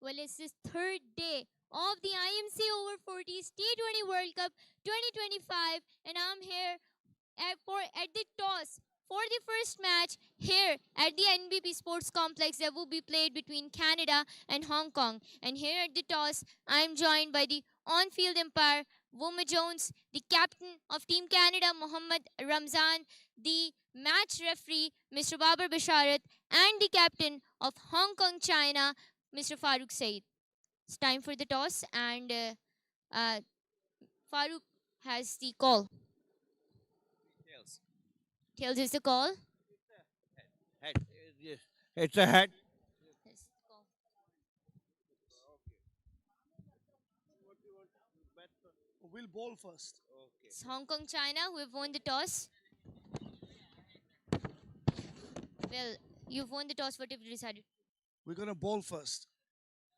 Well, it's the third day of the IMC Over-40s T20 World Cup 2025, and I'm here at the toss for the first match here at the NBP Sports Complex that will be played between Canada and Hong Kong. And here at the toss, I'm joined by the on-field umpire, Woma Jones, the captain of Team Canada, Mohammad Ramzan, the match referee, Mr. Babar Basharat, and the captain of Hong Kong, China, Mr. Farooq Said. It's time for the toss, and uh, Farooq has the call. Tails. Tails is the call. Head. Yeah. It's a head. Yes, the call. We'll bowl first. It's Hong Kong, China, who have won the toss. Well, you've won the toss. What have you decided? We're gonna bowl first.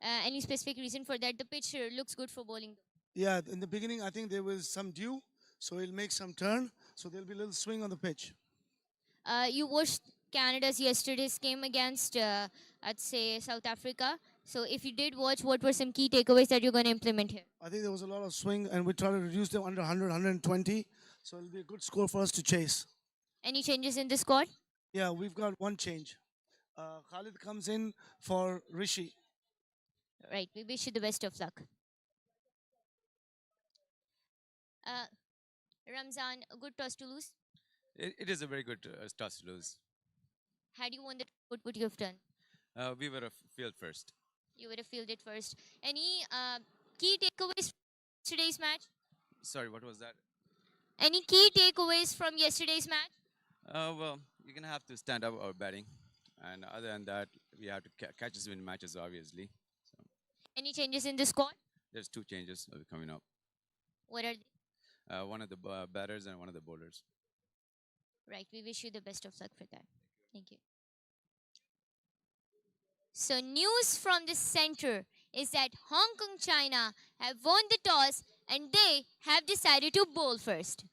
Any specific reason for that? The pitch looks good for bowling. Yeah, in the beginning, I think there was some dew, so he'll make some turn. So there'll be a little swing on the pitch. You watched Canada's yesterday's game against, I'd say, South Africa. So if you did watch, what were some key takeaways that you're going to implement here? I think there was a lot of swing, and we try to reduce them under 100, 120. So it'll be a good score for us to chase. Any changes in the squad? Yeah, we've got one change. Khalid comes in for Rishi. Right. We wish you the best of luck. Uh, Ramzan, a good toss to lose. It is a very good toss to lose. Had you won the toss, what would you have done? We were a field first. You would have fielded first. Any key takeaways from yesterday's match? Sorry, what was that? Any key takeaways from yesterday's match? Well, you're going to have to stand up our batting. And other than that, we have to catch us win matches, obviously. So Any changes in the squad? there's two changes coming up. What are they? One of the batters and one of the bowlers. Right. We wish you the best of luck for that. Thank you. So, news from the center is that Hong Kong, China have won the toss and they have decided to bowl first.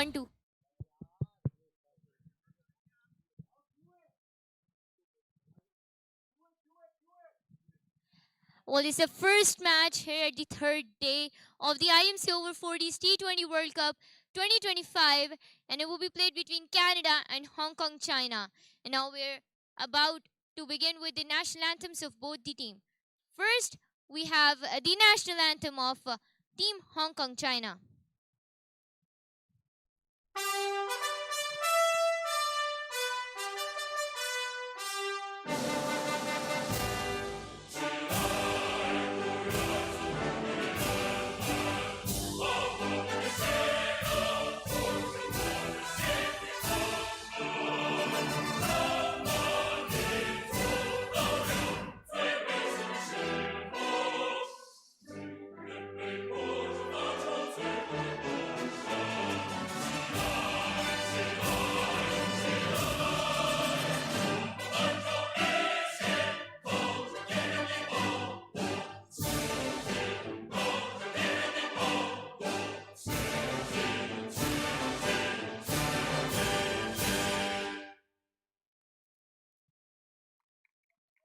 1-2. Well, it's the first match here at the third day of the IMC Over-40s T20 World Cup 2025, and it will be played between Canada and Hong Kong, China. And now we're about to begin with the national anthems of both the team. First, we have the national anthem of Team Hong Kong, China.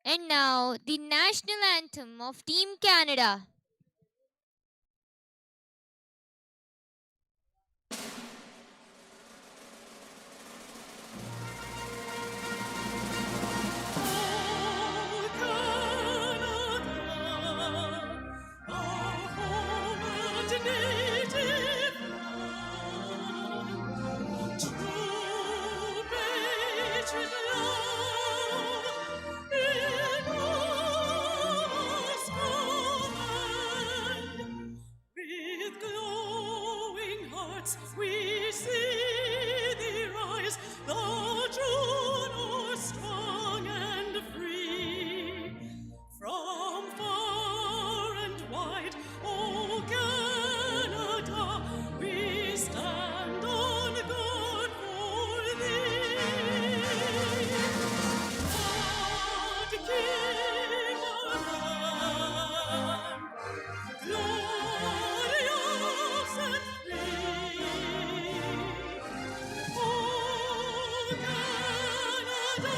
And now, the national anthem of Team Canada. We see thee rise, thou Juno strong and free. From far and wide, O Canada, we stand on guard for thee. God, King our land, glorious and free. O Canada,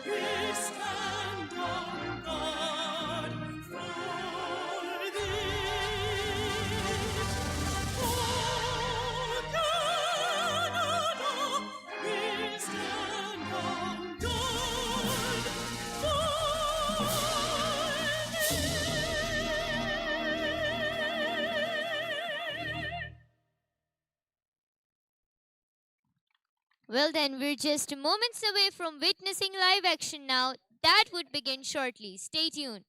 we stand on guard for thee. O Canada, we stand on guard for Well, then, we're just moments away from witnessing live action now. That would begin shortly. Stay tuned.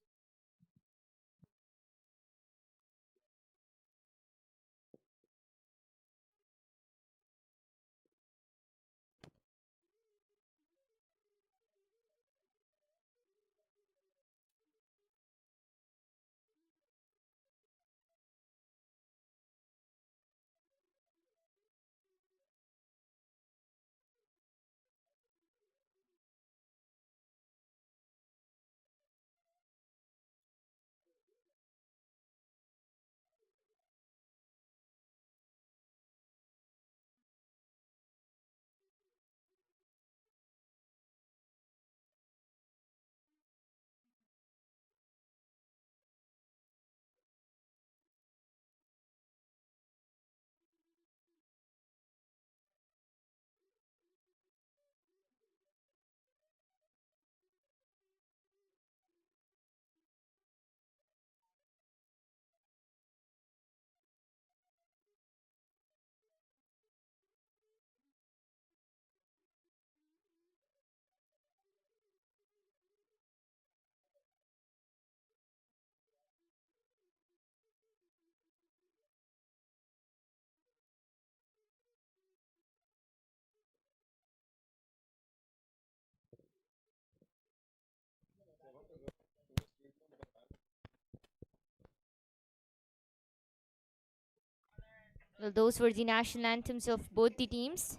Well, those were the national anthems of both the teams.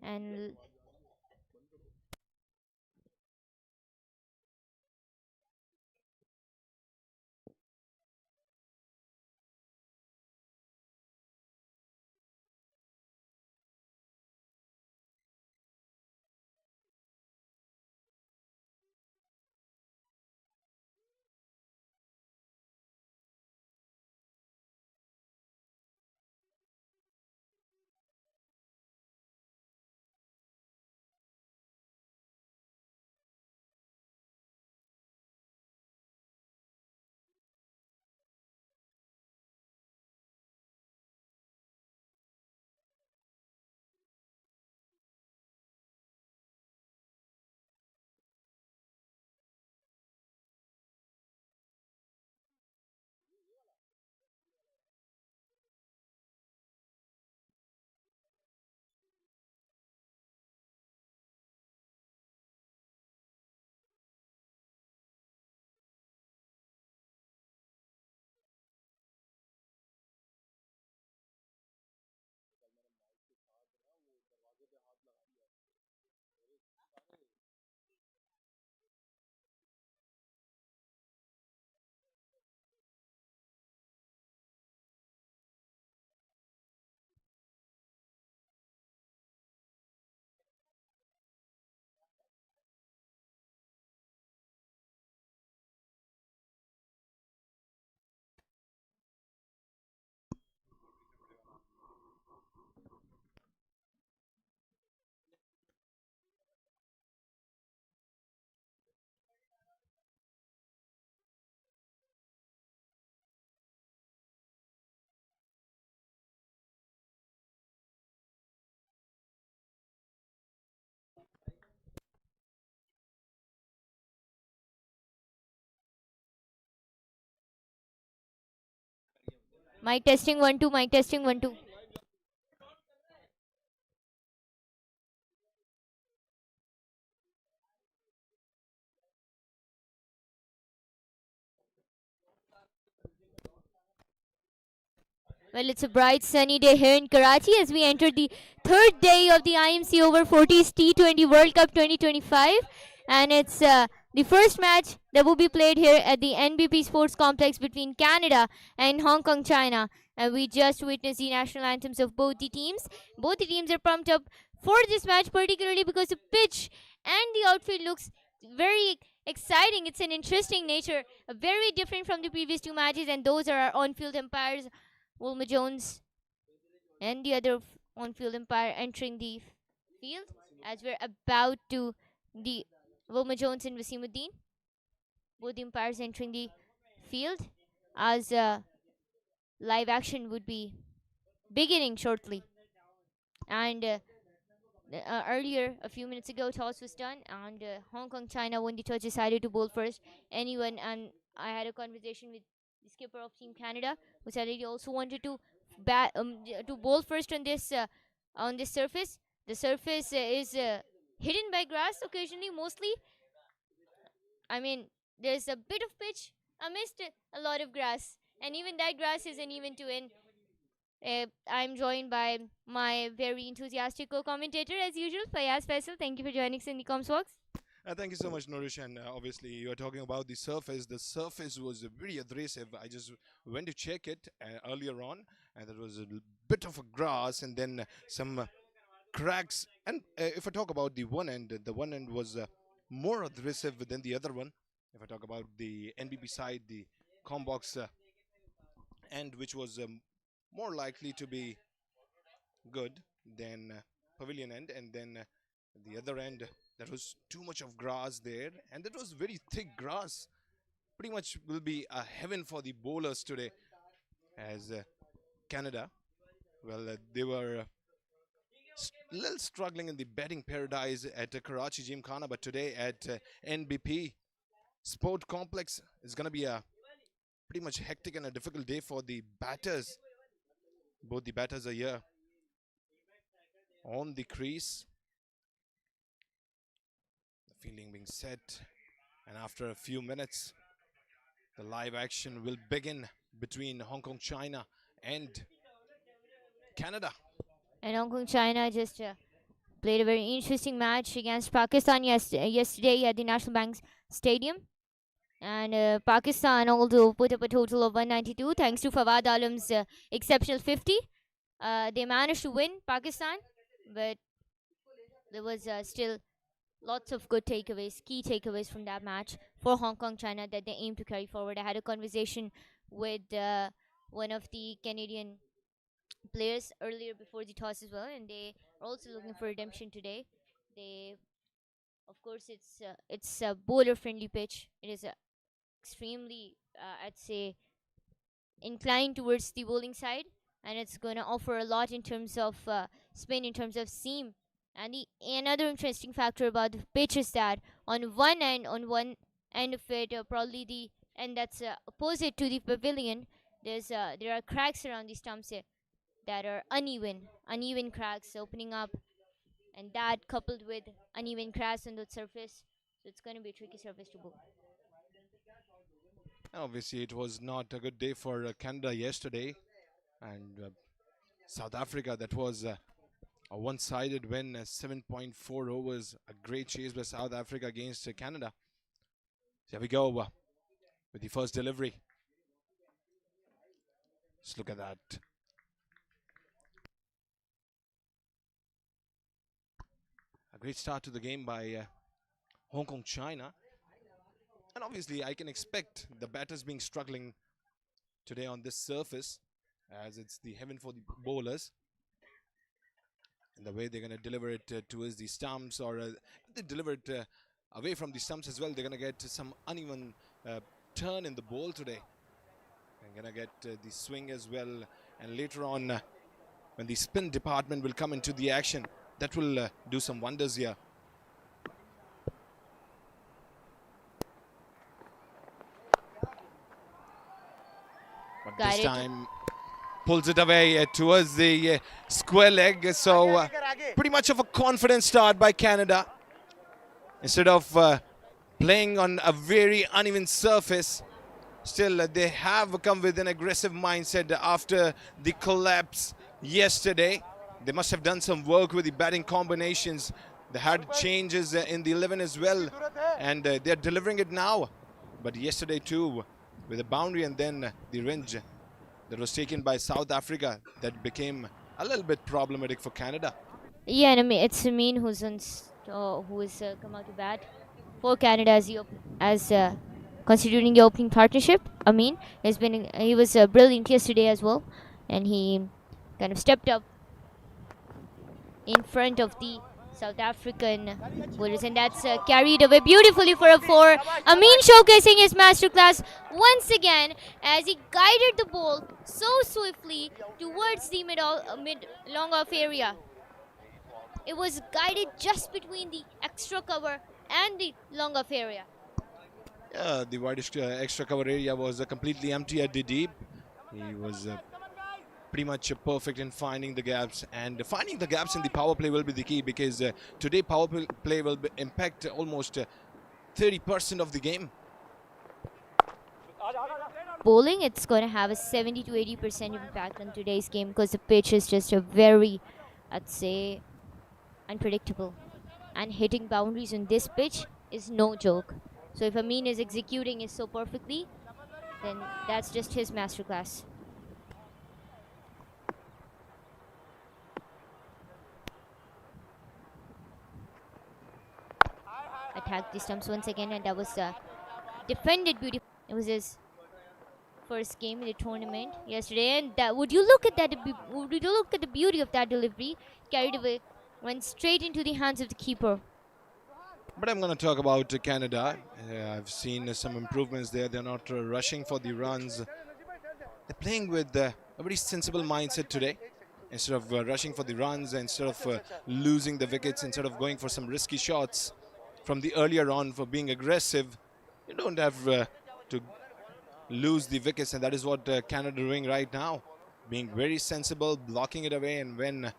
And Mic testing 1 2. Mic testing 1 2. Well, it's a bright sunny day here in Karachi as we enter the third day of the IMC Over-40s T20 World Cup 2025. And it's the first match that will be played here at the NBP Sports Complex between Canada and Hong Kong, China. And we just witnessed the national anthems of both the teams. Both the teams are pumped up for this match, particularly because the pitch and the outfield looks very exciting. It's an interesting nature, very different from the previous two matches, and those are our on-field umpires, Wilma Jones and the other on-field umpire entering the field as we're about to the Wilma Jones and Wasimuddin. Both the umpires entering the field as live action would be beginning shortly. And earlier, a few minutes ago, toss was done, and Hong Kong China won the toss, decided to bowl first. Anyone, and I had a conversation with the skipper of Team Canada, who said he also wanted to to bowl first on this surface. The surface is hidden by grass occasionally, mostly. I mean, there's a bit of pitch amidst a lot of grass, and even that grass is uneven to in. I'm joined by my very enthusiastic co-commentator as usual, Fayaz Faisal. Thank you for joining us in the Comms Box. Thank you so much, Nourish. And obviously, you are talking about the surface. The surface was very abrasive. I just went to check it earlier on, and there was a bit of a grass and then some cracks. And if I talk about the one end was more abrasive than the other one. If I talk about the NBP side, the Combox end, which was more likely to be good than pavilion end, and then the other end, there was too much of grass there, and that was very thick grass. Pretty much will be a heaven for the bowlers today, as Canada, well, they were little struggling in the batting paradise at Karachi Gymkhana, but today at NBP Sport Complex is going to be a pretty much hectic and a difficult day for the batters. Both the batters are here on the crease. The fielding being set, and after a few minutes, the live action will begin between Hong Kong, China and Canada. And Hong Kong China just played a very interesting match against Pakistan yesterday at the National Bank Stadium. And Pakistan although put up a total of 192 thanks to Fawad Alam's exceptional 50. They managed to win Pakistan, but there was still lots of good takeaways, key takeaways from that match for Hong Kong China that they aim to carry forward. I had a conversation with one of the Canadian players earlier before the toss as well, and they are also looking for redemption today. They, of course, it's a bowler friendly pitch. It is extremely, I'd say, inclined towards the bowling side, and it's going to offer a lot in terms of spin, in terms of seam. And another interesting factor about the pitch is that on one end of it, probably the end that's opposite to the pavilion, there are cracks around the stumps here that are uneven cracks opening up, and that coupled with uneven cracks on the surface, so it's going to be a tricky surface to bowl. Obviously, it was not a good day for Canada yesterday, and South Africa, that was a one-sided win, 7.4 overs, a great chase by South Africa against Canada. So here we go with the first delivery. Just look at that. A great start to the game by Hong Kong China. And obviously, I can expect the batters being struggling today on this surface, as it's the heaven for the bowlers. And the way they're going to deliver it towards the stumps, or they deliver it away from the stumps as well, they're going to get some uneven turn in the ball today. They're going to get the swing as well. And later on, when the spin department will come into the action, that will do some wonders here. But this time, pulls it away towards the square leg. So pretty much of a confident start by Canada. Instead of playing on a very uneven surface, still they have come with an aggressive mindset after the collapse yesterday. They must have done some work with the batting combinations. They had changes in the 11 as well, and they're delivering it now. But yesterday too, with a boundary and then the range that was taken by South Africa, that became a little bit problematic for Canada. Yeah, and I mean, it's Amin who's who has come out to bat for Canada as constituting the opening partnership. Amin he was brilliant yesterday as well, and he kind of stepped up in front of the South African bowlers, and that's carried away beautifully for a 4. Amin showcasing his masterclass once again as he guided the ball so swiftly towards the mid long off area. It was guided just between the extra cover and the long off area. Yeah, the widest extra cover area was completely empty at the deep. He was pretty much perfect in finding the gaps, and finding the gaps in the power play will be the key, because today power play will impact almost 30% of the game. Bowling, it's going to have a 70 to 80% impact on today's game because the pitch is just a very, I'd say, unpredictable. And hitting boundaries on this pitch is no joke. So if Amin is executing it so perfectly, then that's just his masterclass. Attacked the stumps once again, and that was defended beautifully. It was his first game in the tournament yesterday, and would you look at that? Would you look at the beauty of that delivery? Carried away, went straight into the hands of the keeper. But I'm going to talk about Canada. I've seen some improvements there. They're not rushing for the runs. They're playing with a very sensible mindset today. Instead of rushing for the runs, instead of losing the wickets, instead of going for some risky shots from the earlier on, for being aggressive, you don't have to lose the wickets, and that is what Canada are doing right now. Being very sensible, blocking it away, and when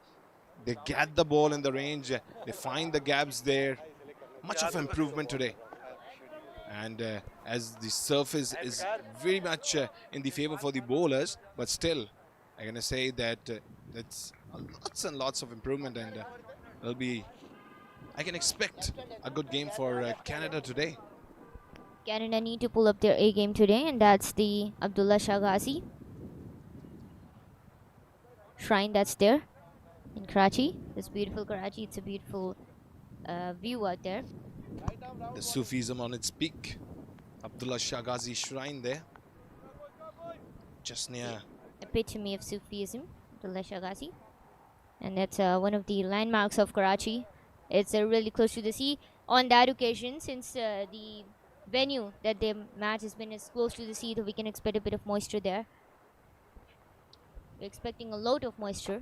they get the ball in the range, they find the gaps there. Much of improvement today. And as the surface is very much in the favor for the bowlers, but still, I'm going to say that it's lots and lots of improvement, and I can expect a good game for Canada today. Canada need to pull up their A game today, and that's the Abdullah Shah Ghazi shrine that's there in Karachi. This beautiful Karachi. It's a beautiful view out there. The Sufism on its peak. Abdullah Shah Ghazi shrine there, just near. Epitome of Sufism, Abdullah Shah Ghazi. And that's one of the landmarks of Karachi. It's really close to the sea. On that occasion, since the venue that the match has been is close to the sea, so we can expect a bit of moisture there. We're expecting a lot of moisture.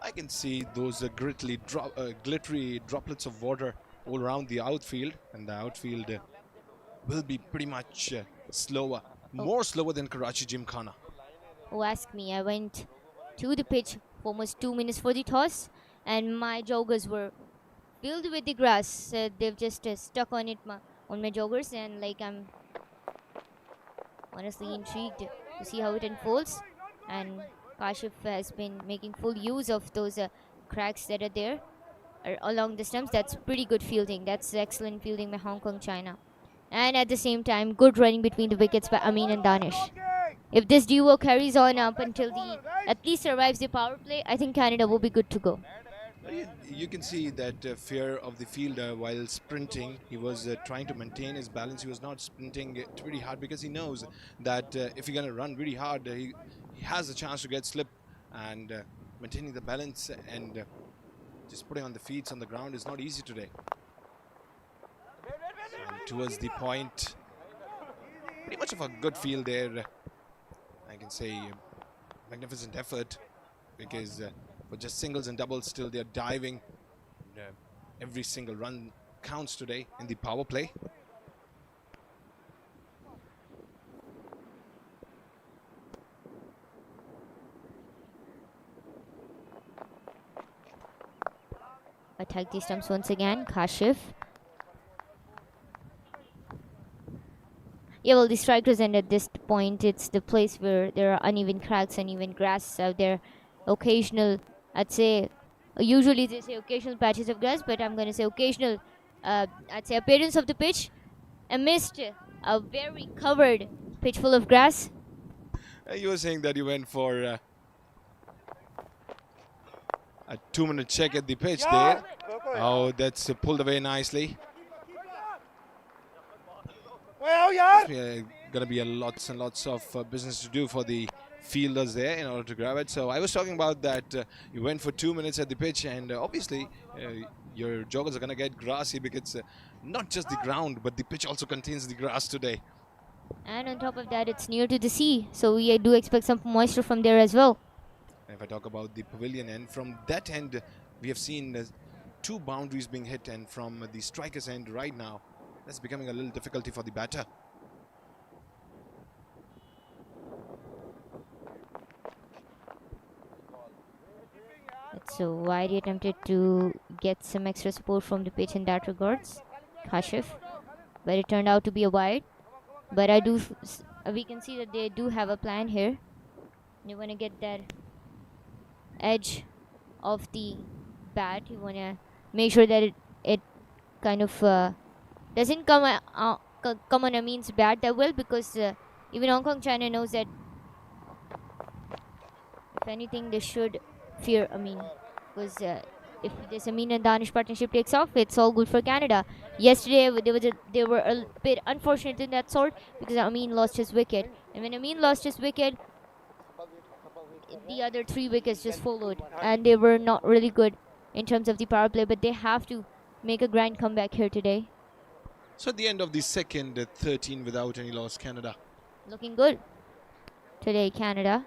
I can see those glittery droplets of water all around the outfield, and the outfield will be pretty much slower, more slower than Karachi Gymkhana. Oh, ask me. I went to the pitch for almost 2 minutes for the toss, and my joggers were filled with the grass. They've just stuck on it on my joggers, and like I'm honestly intrigued to see how it unfolds. And Kashif has been making full use of those cracks that are there along the stumps. That's pretty good fielding. That's excellent fielding by Hong Kong, China. And at the same time, good running between the wickets by Amin and Danish. If this duo carries on up until at least survives the power play, I think Canada will be good to go. You can see that fear of the fielder while sprinting. He was trying to maintain his balance. He was not sprinting really hard, because he knows that if he's going to run really hard, he has a chance to get slip, and maintaining the balance and just putting on the feet on the ground is not easy today. And towards the point, pretty much of a good field there. I can say magnificent effort, because for just singles and doubles, still they're diving. Every single run counts today in the power play. Attack the stumps once again. Kashif. Yeah, well, the strikers end at this point. It's the place where there are uneven cracks, uneven grass out there. Occasional, I'd say, usually they say occasional patches of grass, but I'm going to say occasional, I'd say, appearance of the pitch amidst a very covered pitch full of grass. You were saying that you went for a 2-minute check at the pitch there. Oh, that's pulled away nicely. Gonna be lots and lots of business to do for the fielders there in order to grab it. So I was talking about that you went for 2 minutes at the pitch, and obviously your joggers are gonna get grassy because not just the ground, but the pitch also contains the grass today. And on top of that, it's near to the sea, so we do expect some moisture from there as well. And if I talk about the pavilion end, from that end, we have seen 2 boundaries being hit, and from the striker's end right now, that's becoming a little difficulty for the batter. So Whitey attempted to get some extra support from the pitch in that regards. Kashif. But it turned out to be a wide. But we can see that they do have a plan here. They want to get that edge of the bat. You want to make sure that it kind of doesn't come on Amin's bat that well, because even Hong Kong China knows that if anything they should fear Amin, because if this Amin and Danish partnership takes off, it's all good for Canada. Yesterday they were a bit unfortunate in that sort because Amin lost his wicket, and when Amin lost his wicket, the other 3 wickets just followed, and they were not really good in terms of the power play, but they have to make a grand comeback here today. So at the end of the second, 13 without any loss, Canada. Looking good today, Canada.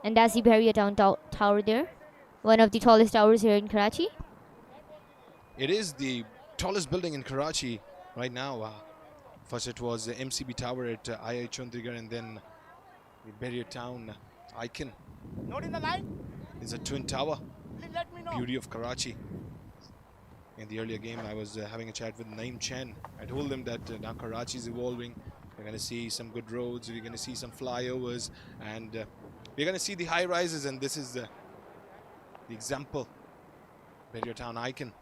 And that's the Bahria Town Tower there. One of the tallest towers here in Karachi. It is the tallest building in Karachi right now. First it was the MCB Tower at II Chandigarh, and then the Bahria Town icon. Not in the line. It's a twin tower. Please let me know. Beauty of Karachi. In the earlier game, I was having a chat with Naeem Chen. I told him that now Karachi is evolving. We're going to see some good roads. We're going to see some flyovers, and we're going to see the high rises. And this is the example. Bahria Town icon.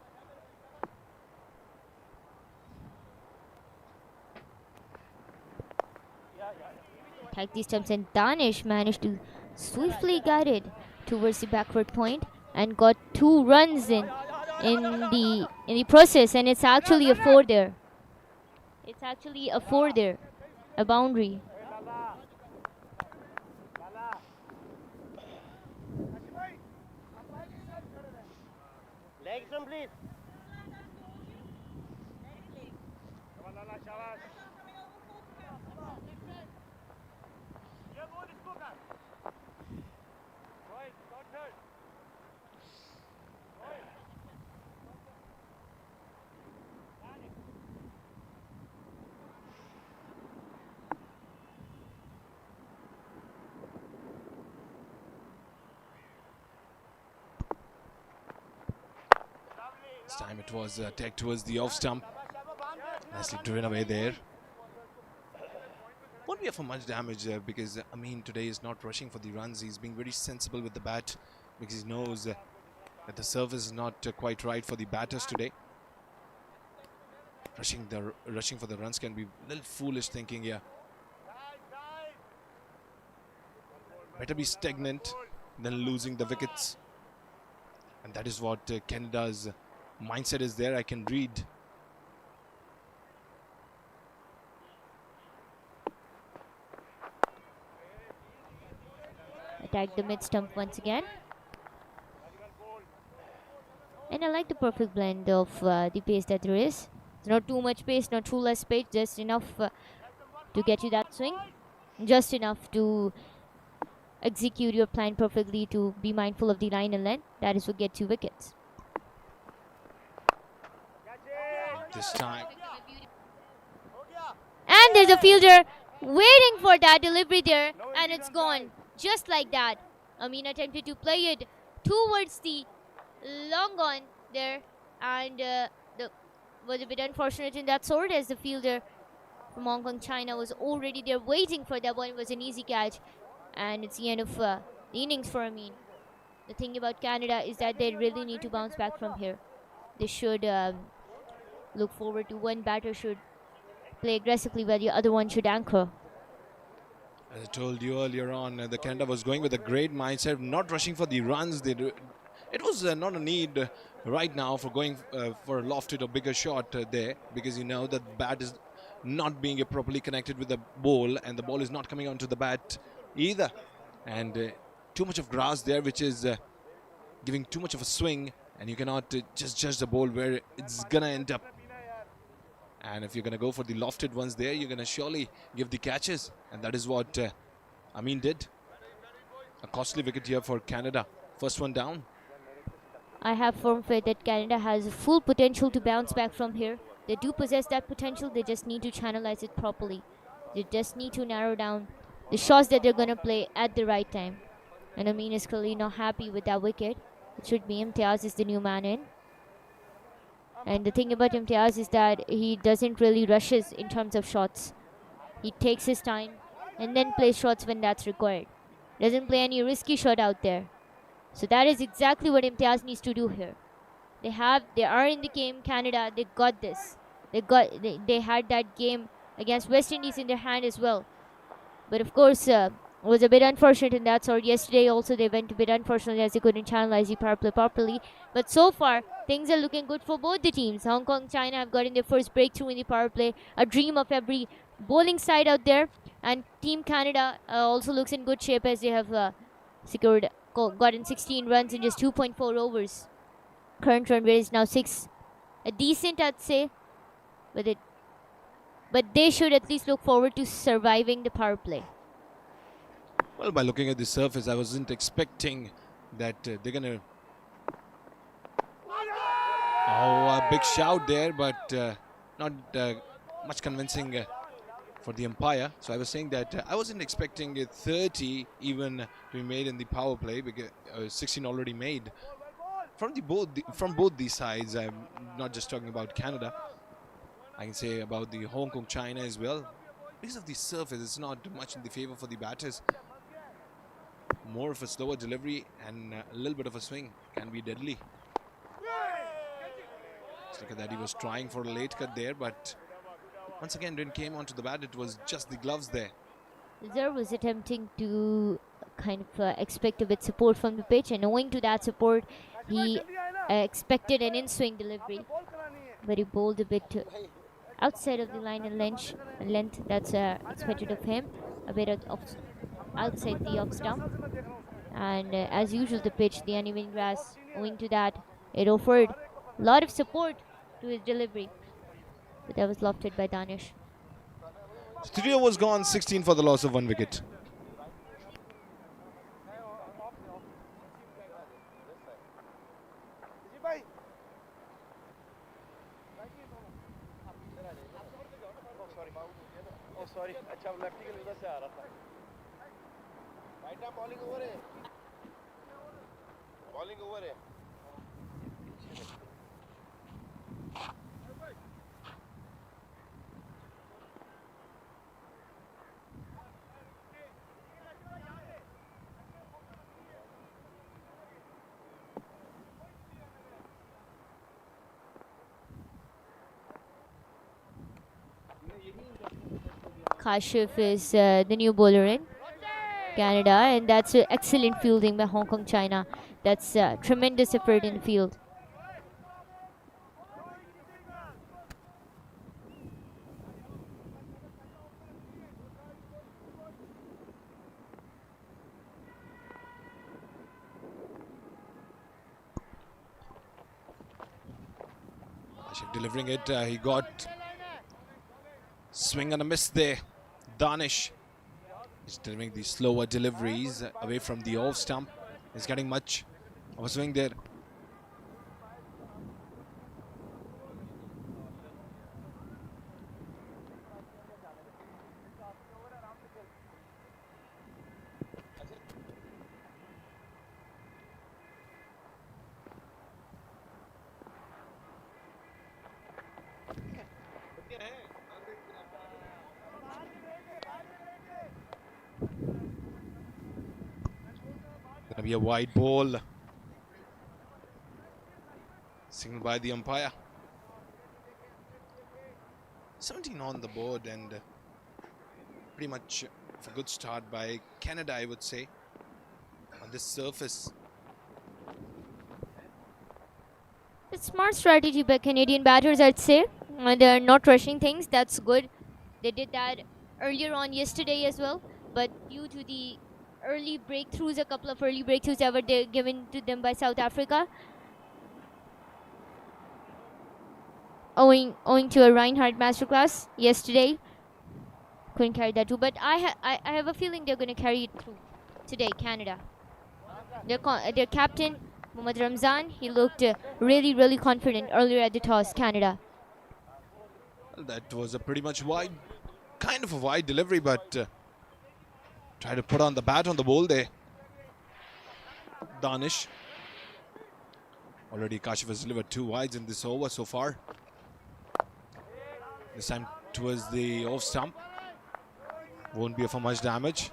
Attack these stumps, and Danish managed to swiftly guide it towards the backward point and got 2 runs in the process, and it's actually a 4 there. It's actually a 4 there, a boundary. Legs on, please. This time it was attacked towards the off stump. Nicely driven away there. Won't be for much damage because Amin today is not rushing for the runs. He's being very sensible with the bat because he knows that the surface is not quite right for the batters today. Rushing for the runs can be a little foolish thinking here. Better be stagnant than losing the wickets. And that is what Canada's mindset is there. I can read. Attack the mid stump once again. And I like the perfect blend of the pace that there is. It's not too much pace, not too less pace, just enough to get you that swing. Just enough to execute your plan perfectly, to be mindful of the line and length. That is what gets you wickets. This time. And there's a fielder waiting for that delivery there, and it's gone. Just like that. Amin attempted to play it towards the long on there, and the was a bit unfortunate in that sort, as the fielder from Hong Kong, China was already there waiting for that one. It was an easy catch, and it's the end of the innings for Amin. The thing about Canada is that they really need to bounce back from here. They should look forward to one batter should play aggressively while the other one should anchor. As I told you earlier on, the Canada was going with a great mindset, not rushing for the runs. It was not a need right now for going for a lofted or bigger shot there, because you know that bat is not being properly connected with the ball, and the ball is not coming onto the bat either. And too much of grass there, which is giving too much of a swing, and you cannot just judge the ball where it's gonna end up. And if you're gonna go for the lofted ones there, you're gonna surely give the catches, and that is what Amin did. A costly wicket here for Canada. First one down. I have firm faith that Canada has full potential to bounce back from here. They do possess that potential. They just need to channelize it properly. They just need to narrow down the shots that they're going to play at the right time. And Amin is clearly not happy with that wicket. It should be Imtiaz is the new man in. And the thing about Imtiaz is that he doesn't really rushes in terms of shots. He takes his time and then plays shots when that's required. Doesn't play any risky shot out there. So that is exactly what Imtiaz needs to do here. They are in the game, Canada. They got this. They had that game against West Indies in their hand as well. But of course, it was a bit unfortunate in that sort. Yesterday also they went a bit unfortunate as they couldn't channelize the power play properly. But so far, things are looking good for both the teams. Hong Kong, China have gotten their first breakthrough in the power play. A dream of every bowling side out there. And Team Canada also looks in good shape as they have gotten 16 runs in just 2.4 overs. Current run rate is now 6. A decent, I'd say. But they should at least look forward to surviving the power play. Well, by looking at the surface, I wasn't expecting that they're going to... Oh, a big shout there, but not much convincing for the umpire. So I was saying that I wasn't expecting 30 even to be made in the power play, because 16 already made. From both these sides, I'm not just talking about Canada. I can say about the Hong Kong, China as well. Because of the surface, it's not much in the favor for the batters. More of a slower delivery and a little bit of a swing can be deadly. Look at that, he was trying for a late cut there, but once again, when it came onto the bat, it was just the gloves there. Zer was attempting to kind of expect a bit support from the pitch, and owing to that support, he expected an in-swing delivery, but he bowled a bit outside of the line and length that's expected of him, a bit outside the off stump. And as usual, the pitch, the uneven grass, owing to that, it offered a lot of support to his delivery, but that was lofted by Danish. Studio was gone, 16 for the loss of 1 wicket. Sorry अच्छा lefty के उधर से आ रहा था right arm bowling over है bowling over है Kashif is the new bowler in Canada, and that's excellent fielding by Hong Kong, China. That's tremendous effort in the field. Delivering it, he got swing and a miss there. Danish is delivering the slower deliveries away from the off stump. He's getting much of a swing there. Maybe a wide ball. Signal by the umpire. 17 on the board, and pretty much a good start by Canada, I would say, on this surface. It's smart strategy by Canadian batters, I'd say. They're not rushing things. That's good. They did that earlier on yesterday as well. But due to the early breakthroughs, a couple of early breakthroughs that were given to them by South Africa, owing to a Reinhardt masterclass yesterday, couldn't carry that too. But I have a feeling they're going to carry it through today, Canada. Their captain, Mohammad Ramzan, he looked really confident earlier at the toss, Canada. Well, that was a pretty much wide, kind of a wide delivery, but try to put on the bat on the ball there. Danish. Already Kashif has delivered 2 wides in this over so far. This time towards the off stump. Won't be for much damage.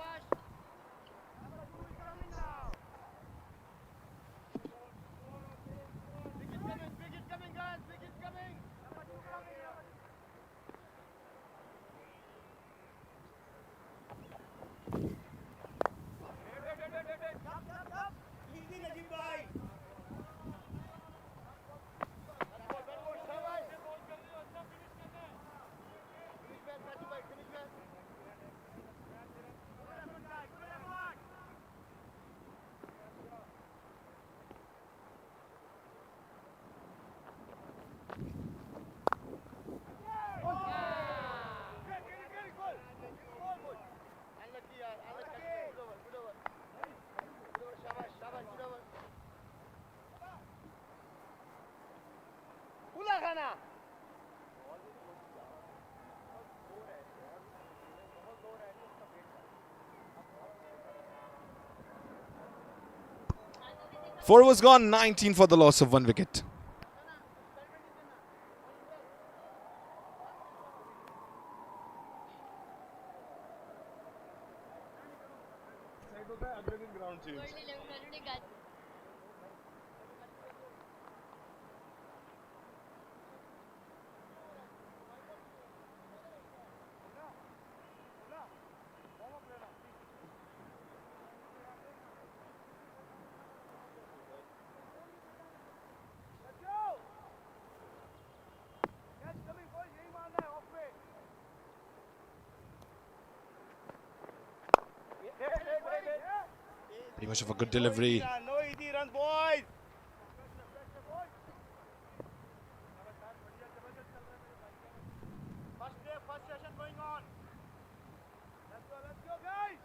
Four was gone, 19 for the loss of 1 wicket. Pretty much of a good delivery. No easy run, boys. First session going on. Let's go, guys.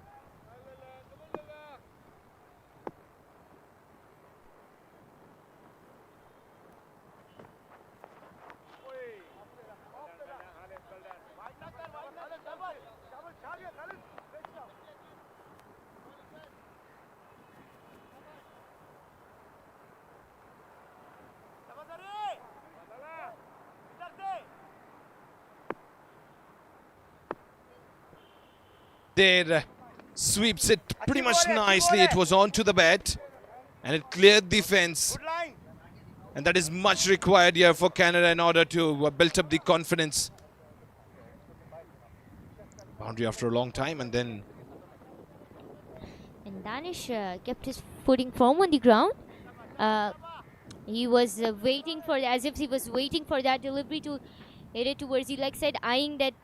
There, sweeps it pretty much nicely. It was onto the bat and it cleared the fence. And that is much required here for Canada in order to build up the confidence. Boundary after a long time, and then Danish kept his footing firm on the ground. He was waiting for, as if he was waiting for that delivery to hit it towards the leg side, eyeing that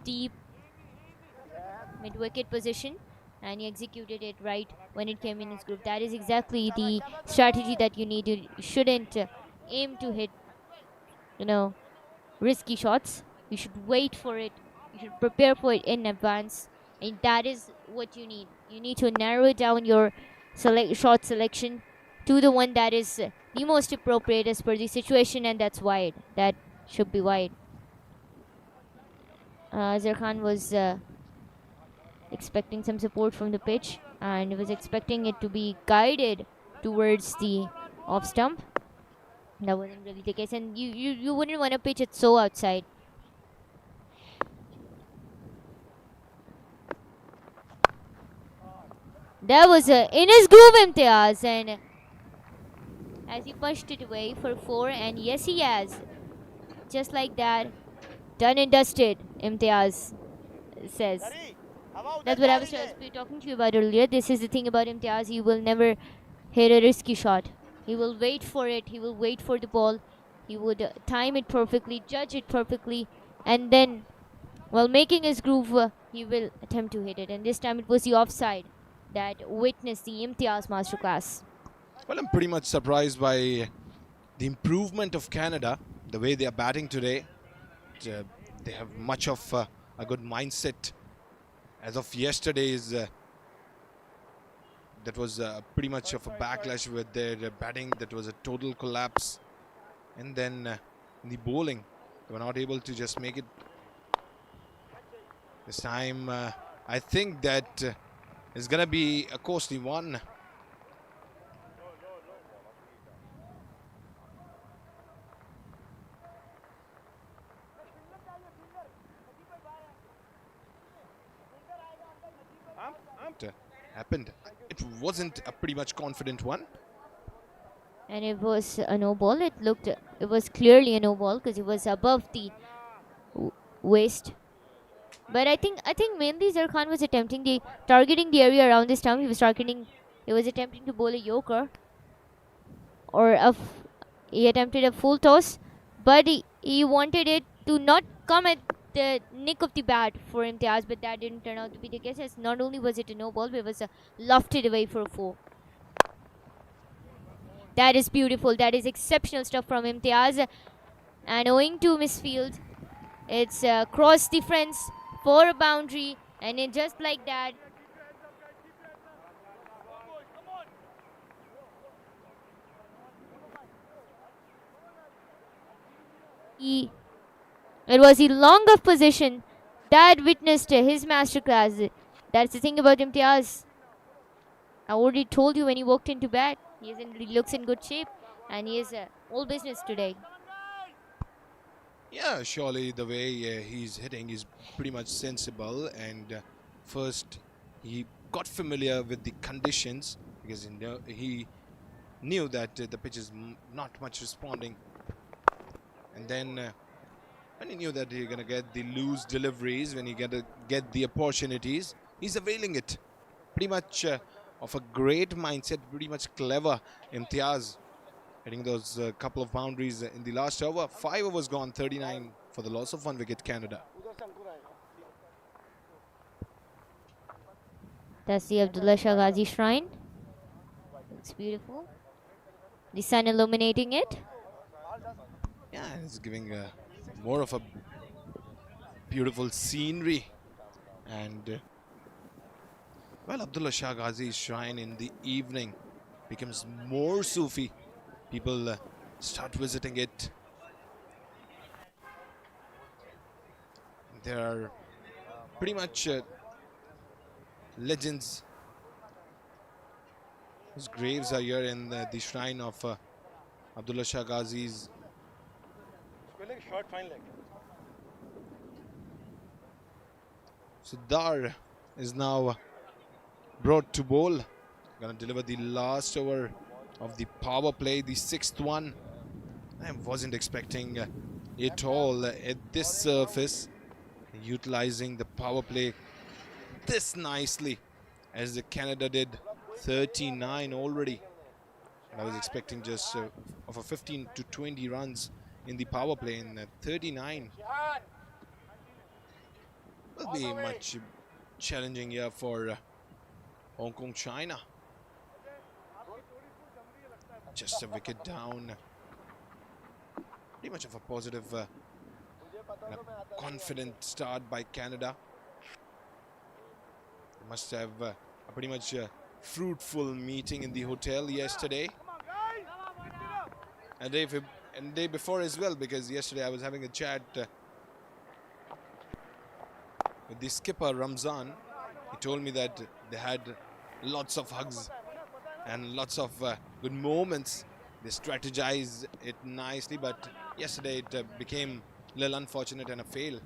deep mid-wicket position, and he executed it right when it came in his group. That is exactly the strategy that you need. You shouldn't aim to hit, risky shots. You should wait for it. You should prepare for it in advance, and that is what you need. You need to narrow down your shot selection to the one that is the most appropriate as per the situation, and that's wide. That should be wide. Azhar Khan was expecting some support from the pitch and was expecting it to be guided towards the off stump. That wasn't really the case, and you wouldn't want to pitch it so outside. That was in his groove, Imtiaz, and as he pushed it away for 4, and yes, he has. Just like that, done and dusted, Imtiaz says. That's what I was talking to you about earlier. This is the thing about Imtiaz. He will never hit a risky shot. He will wait for it. He will wait for the ball. He would time it perfectly, judge it perfectly, and then, while making his groove, he will attempt to hit it. And this time it was the offside that witnessed the Imtiaz masterclass. Well, I'm pretty much surprised by the improvement of Canada, the way they are batting today. They have much of a good mindset. As of yesterday's, that was pretty much of a backlash with their batting. That was a total collapse. And then in the bowling, they were not able to just make it. This time, I think that is going to be a costly one. Happened. It wasn't a pretty much confident one. And it was a no ball. It was clearly a no ball because it was above the waist. But I think mainly Zarkhan was targeting the area around this time. He was attempting to bowl a yorker, or he attempted a full toss, but he wanted it to not come at the nick of the bat for Imtiaz, but that didn't turn out to be the case. As not only was it a no ball, but it was lofted away for a 4. That is beautiful. That is exceptional stuff from Imtiaz. And owing to misfield, it's crossed the fence for a boundary, and it just like that. It was the long of position that witnessed his masterclass. That's the thing about Imtiaz. I already told you when he walked into bat, he looks in good shape, and he is all business today. Yeah, surely the way he's hitting is pretty much sensible. And first, he got familiar with the conditions because he knew that the pitch is not much responding. And then when he knew that he's going to get the loose deliveries, when he going to get the opportunities, he's availing it. Pretty much of a great mindset, pretty much clever. Imtiaz hitting those couple of boundaries in the last over. 5 overs gone, 39 for the loss of 1 wicket, Canada. That's the Abdullah Shah Ghazi shrine. Looks beautiful. The sun illuminating it. Yeah, it's giving more of a beautiful scenery. And well, Abdullah Shah Ghazi's shrine in the evening becomes more Sufi. People start visiting it. There are pretty much legends whose graves are here in the shrine of Abdullah Shah Ghazi's. Siddhar is now brought to bowl. Gonna deliver the last over of the power play, the 6th one. I wasn't expecting it all at this surface, utilizing the power play this nicely as the Canada did. 39 already. I was expecting just of a 15 to 20 runs in the power play, in 39 will be much challenging here for Hong Kong, China. Just a wicket down. Pretty much of a positive and a confident start by Canada. They must have a pretty much fruitful meeting in the hotel yesterday. And the day before as well, because yesterday I was having a chat with the skipper Ramzan. He told me that they had lots of hugs and lots of good moments. They strategized it nicely, but yesterday it became a little unfortunate and a fail.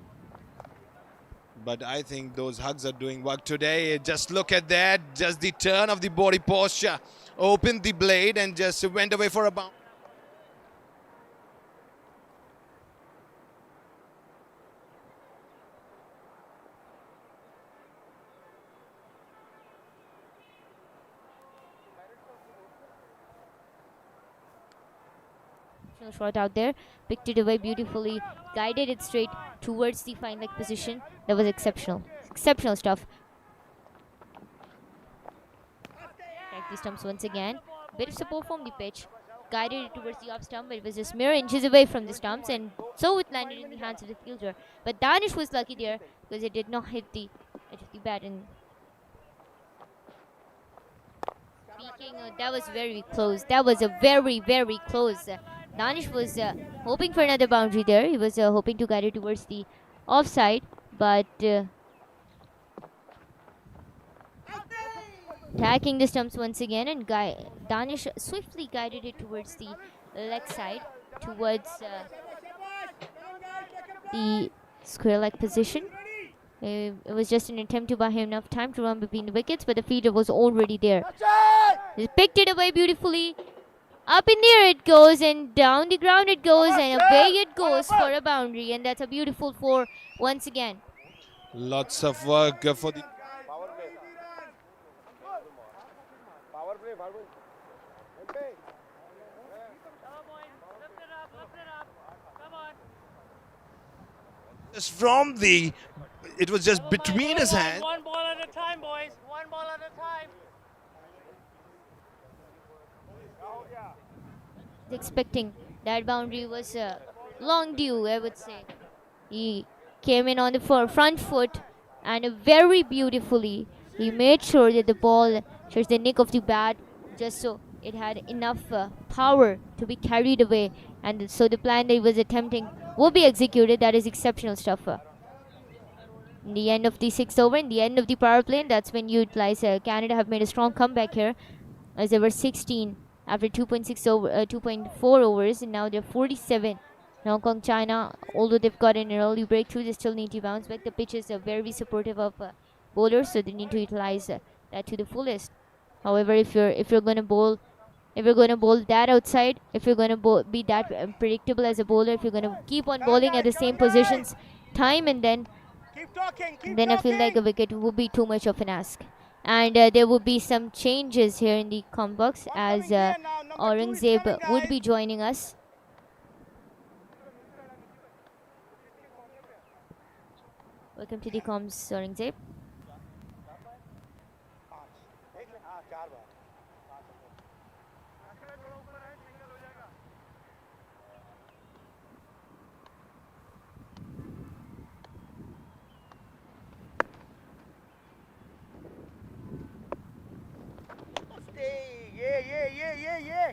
But I think those hugs are doing work today. Just look at that. Just the turn of the body posture. Opened the blade and just went away for a bounce. Shot out there, picked it away beautifully, guided it straight towards the fine leg position. That was exceptional. Exceptional stuff. Track the stumps once again. Bit of support from the pitch. Guided it towards the off stump, but it was just mere inches away from the stumps, and so it landed in the hands of the fielder. But Danish was lucky there because it did not hit the edge of the bat. And speaking, that was very close. That was a very, very close. Danish was hoping for another boundary there. He was hoping to guide it towards the offside, but attacking the stumps once again, and Danish swiftly guided it towards the leg side, towards the square leg position. It was just an attempt to buy him enough time to run between the wickets, but the fielder was already there. He picked it away beautifully. Up in the air it goes, and down the ground it goes, and away it goes for a boundary, and that's a beautiful 4 once again. Lots of work for the... Power play. Power play. Power play. Just from the... It was just between his hands. One ball at a time, boys. One ball at a time. Expecting that boundary was long due, I would say. He came in on the front foot, and very beautifully he made sure that the ball touched the nick of the bat, just so it had enough power to be carried away, and so the plan that he was attempting will be executed. That is exceptional stuff. In the end of the 6th over, in the end of the power play, and that's when you utilize Canada have made a strong comeback here, as they were 16 after 2.4 overs, and now they're 47. Hong Kong, China, although they've got an early breakthrough, they still need to bounce back. The pitches are very supportive of bowlers, so they need to utilize that to the fullest. However, if you're going to bowl that outside, if you're going to be that predictable as a bowler, if you're going to keep on bowling at the same positions time and then I feel like a wicket would be too much of an ask. And there will be some changes here in the comm box, as Aurangzeb would be joining us. Welcome to the comms, Aurangzeb. Yeah.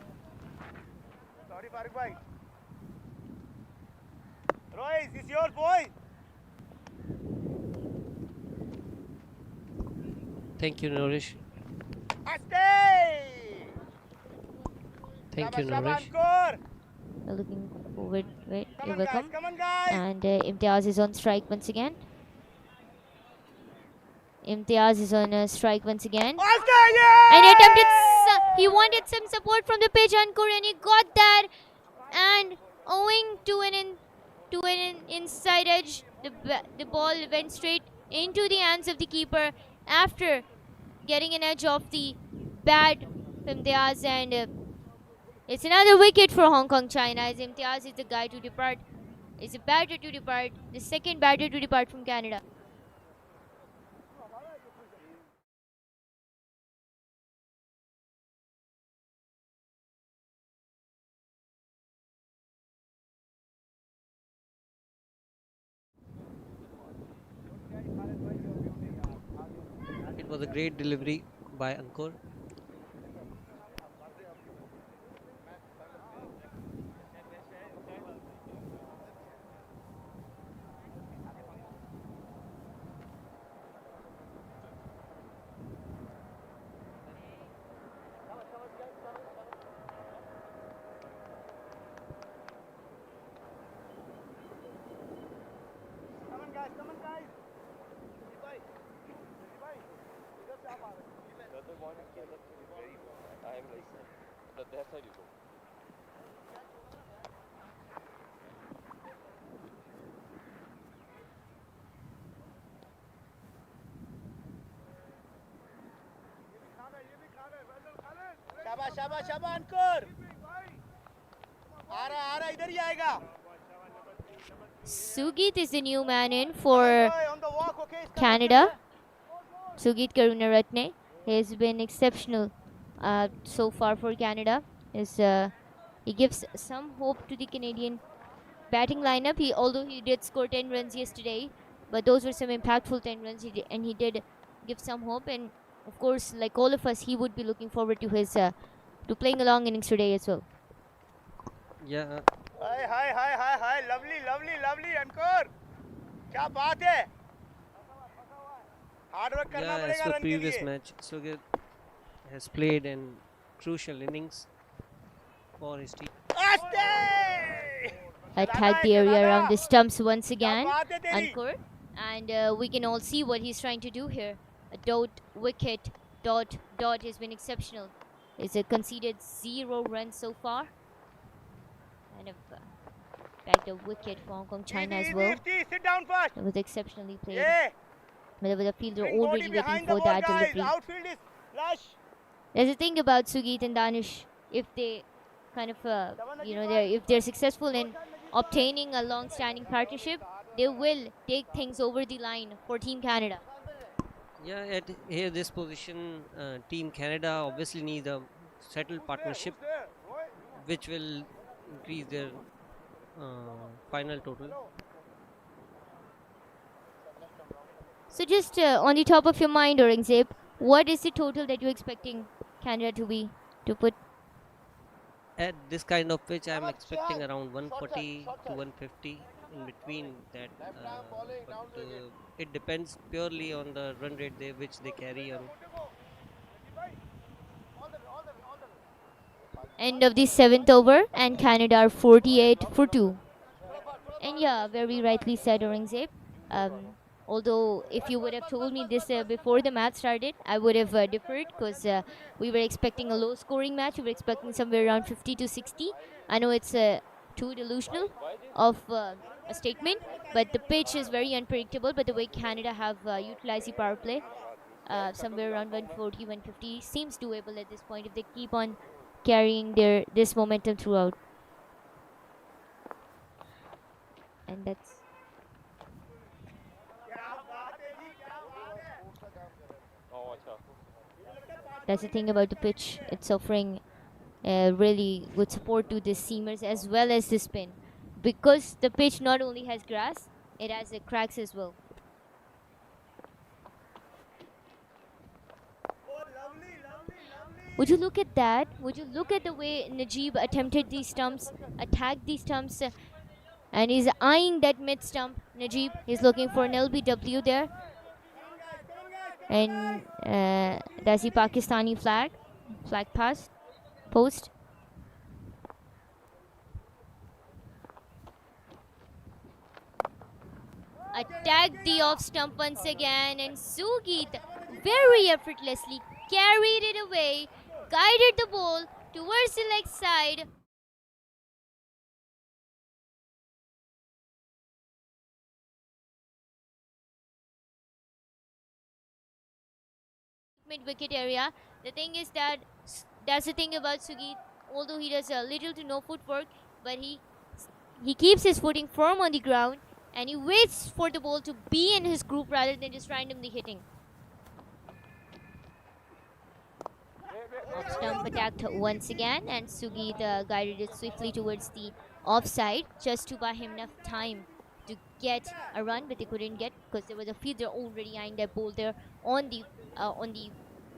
Sorry, Farooq bhai. Royce, it's your boy. Thank you, Nourish. Stay. Thank you, Nourish. We're looking forward. Wait, Come you're on, guys. welcome. Come on, guys. And Imtiaz is on strike once again. Imtiaz is on a strike once again. And he attempted, he wanted some support from the pitch, Ankur, and he got that. And owing to an inside edge, the ball went straight into the hands of the keeper after getting an edge off the bat from Imtiaz, and it's another wicket for Hong Kong, China, as Imtiaz is the guy to depart. Is a batter to depart, the second batter to depart from Canada. It was a great delivery by Ankur. Come on, guys. I am like that side you go. शाबाश शाबाश शाबाश अंकुर आ रहा इधर ही आएगा Sugit is the new man in for on the walk okay Canada. Sugit Karunaratne has been exceptional so far for Canada. He gives some hope to the Canadian batting lineup. Although he did score 10 runs yesterday, but those were some impactful 10 runs, and he did give some hope. And of course, like all of us, he would be looking forward to his to playing a long innings today as well. Yeah, hi lovely lovely lovely अंकुर क्या बात है hard work करना yeah. As पड़ेगा for run के previous लिए match, Sugit has played in crucial innings for his team. Attack the area around the stumps once again, बात है तेरी Ankur, and we can all see what he's trying to do here. A dot wicket, dot has been exceptional. It's a conceded 0 runs so far, and bagged a wicket for Hong Kong China as well. sit down first It was exceptionally played. yeah But the fielder bring body already waiting behind the for ball that guys delivery. outfield is lush There's a thing about Sugit and Danish. If they kind of, if they're successful in obtaining a long-standing partnership, they will take things over the line for Team Canada. Yeah, at here this position, Team Canada obviously needs a settled partnership, which will increase their final total. So just on the top of your mind, Aurangzeb, what is the total that you're expecting Canada to put? At this kind of pitch, I'm expecting around 140 to 150 in between that. But it depends purely on the run rate which they carry on. End of the 7th over, and Canada are 48 for 2. And yeah, very rightly said, Aurangzeb. Although if you would have told me this before the match started, I would have deferred, because we were expecting a low-scoring match. We were expecting somewhere around 50 to 60. I know it's too delusional of a statement, but the pitch is very unpredictable. But the way Canada have utilized the power play, somewhere around 140, 150 seems doable at this point if they keep on carrying this momentum throughout. And that's the thing about the pitch. It's offering really good support to the seamers as well as the spin, because the pitch not only has grass, it has cracks as well. Would you look at that? Would you look at the way Najib attempted these stumps, attacked these stumps, and he's eyeing that mid stump. Najib is looking for an LBW there. And that's the Pakistani flag post. Attacked the off stump once again, and Sugit very effortlessly carried it away, guided the ball towards the leg side. Mid-wicket area. The thing is that's the thing about Sugit. Although he does a little to no footwork, but he keeps his footing firm on the ground, and he waits for the ball to be in his group rather than just randomly hitting. Off stump attacked once again, and Sugit guided it swiftly towards the offside just to buy him enough time to get a run, but they couldn't get because there was a fielder already eyeing that ball there on the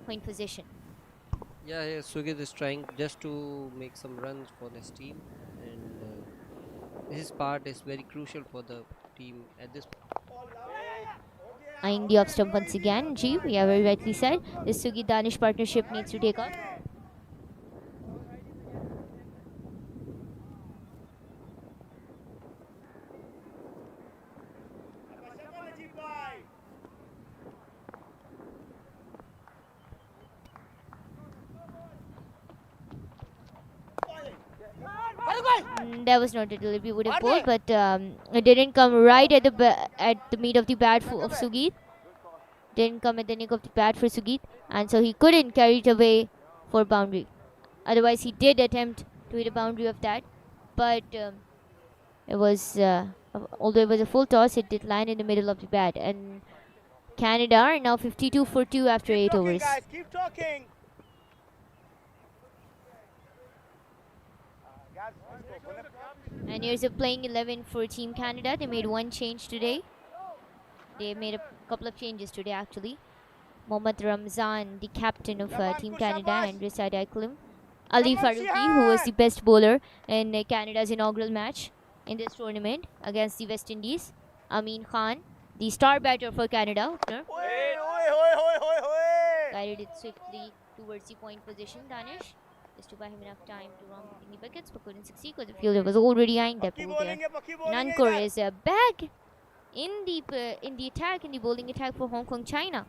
point position. Yeah, Sugit is trying just to make some runs for his team, and his part is very crucial for the team at this point. Eyeing the off stump once again, yeah, very rightly said. This Sugit Danish partnership needs to take off. That was not a delivery would have bowled, but it didn't come right at the meat of the bat of Sugit. Didn't come at the nick of the bat for Sugit, and so he couldn't carry it away for boundary. Otherwise, he did attempt to hit a boundary of that, but it was although it was a full toss, it did land in the middle of the bat, and Canada are now 52 for 2 after 8 overs. Guys, keep talking. And here's a playing 11 for Team Canada. They made one change today. They made a couple of changes today, actually. Mohammad Ramzan, the captain of Team Canada, and Risad Ayklim. Ali Faruqi, who was the best bowler in Canada's inaugural match in this tournament against the West Indies. Amin Khan, the star batter for Canada, opener, guided it swiftly towards the point position. Danish, just to buy him enough time to run between the wickets, but couldn't succeed because the fielder was already eyeing that ball there. And Ankur is back in the attack, in the bowling attack for Hong Kong, China.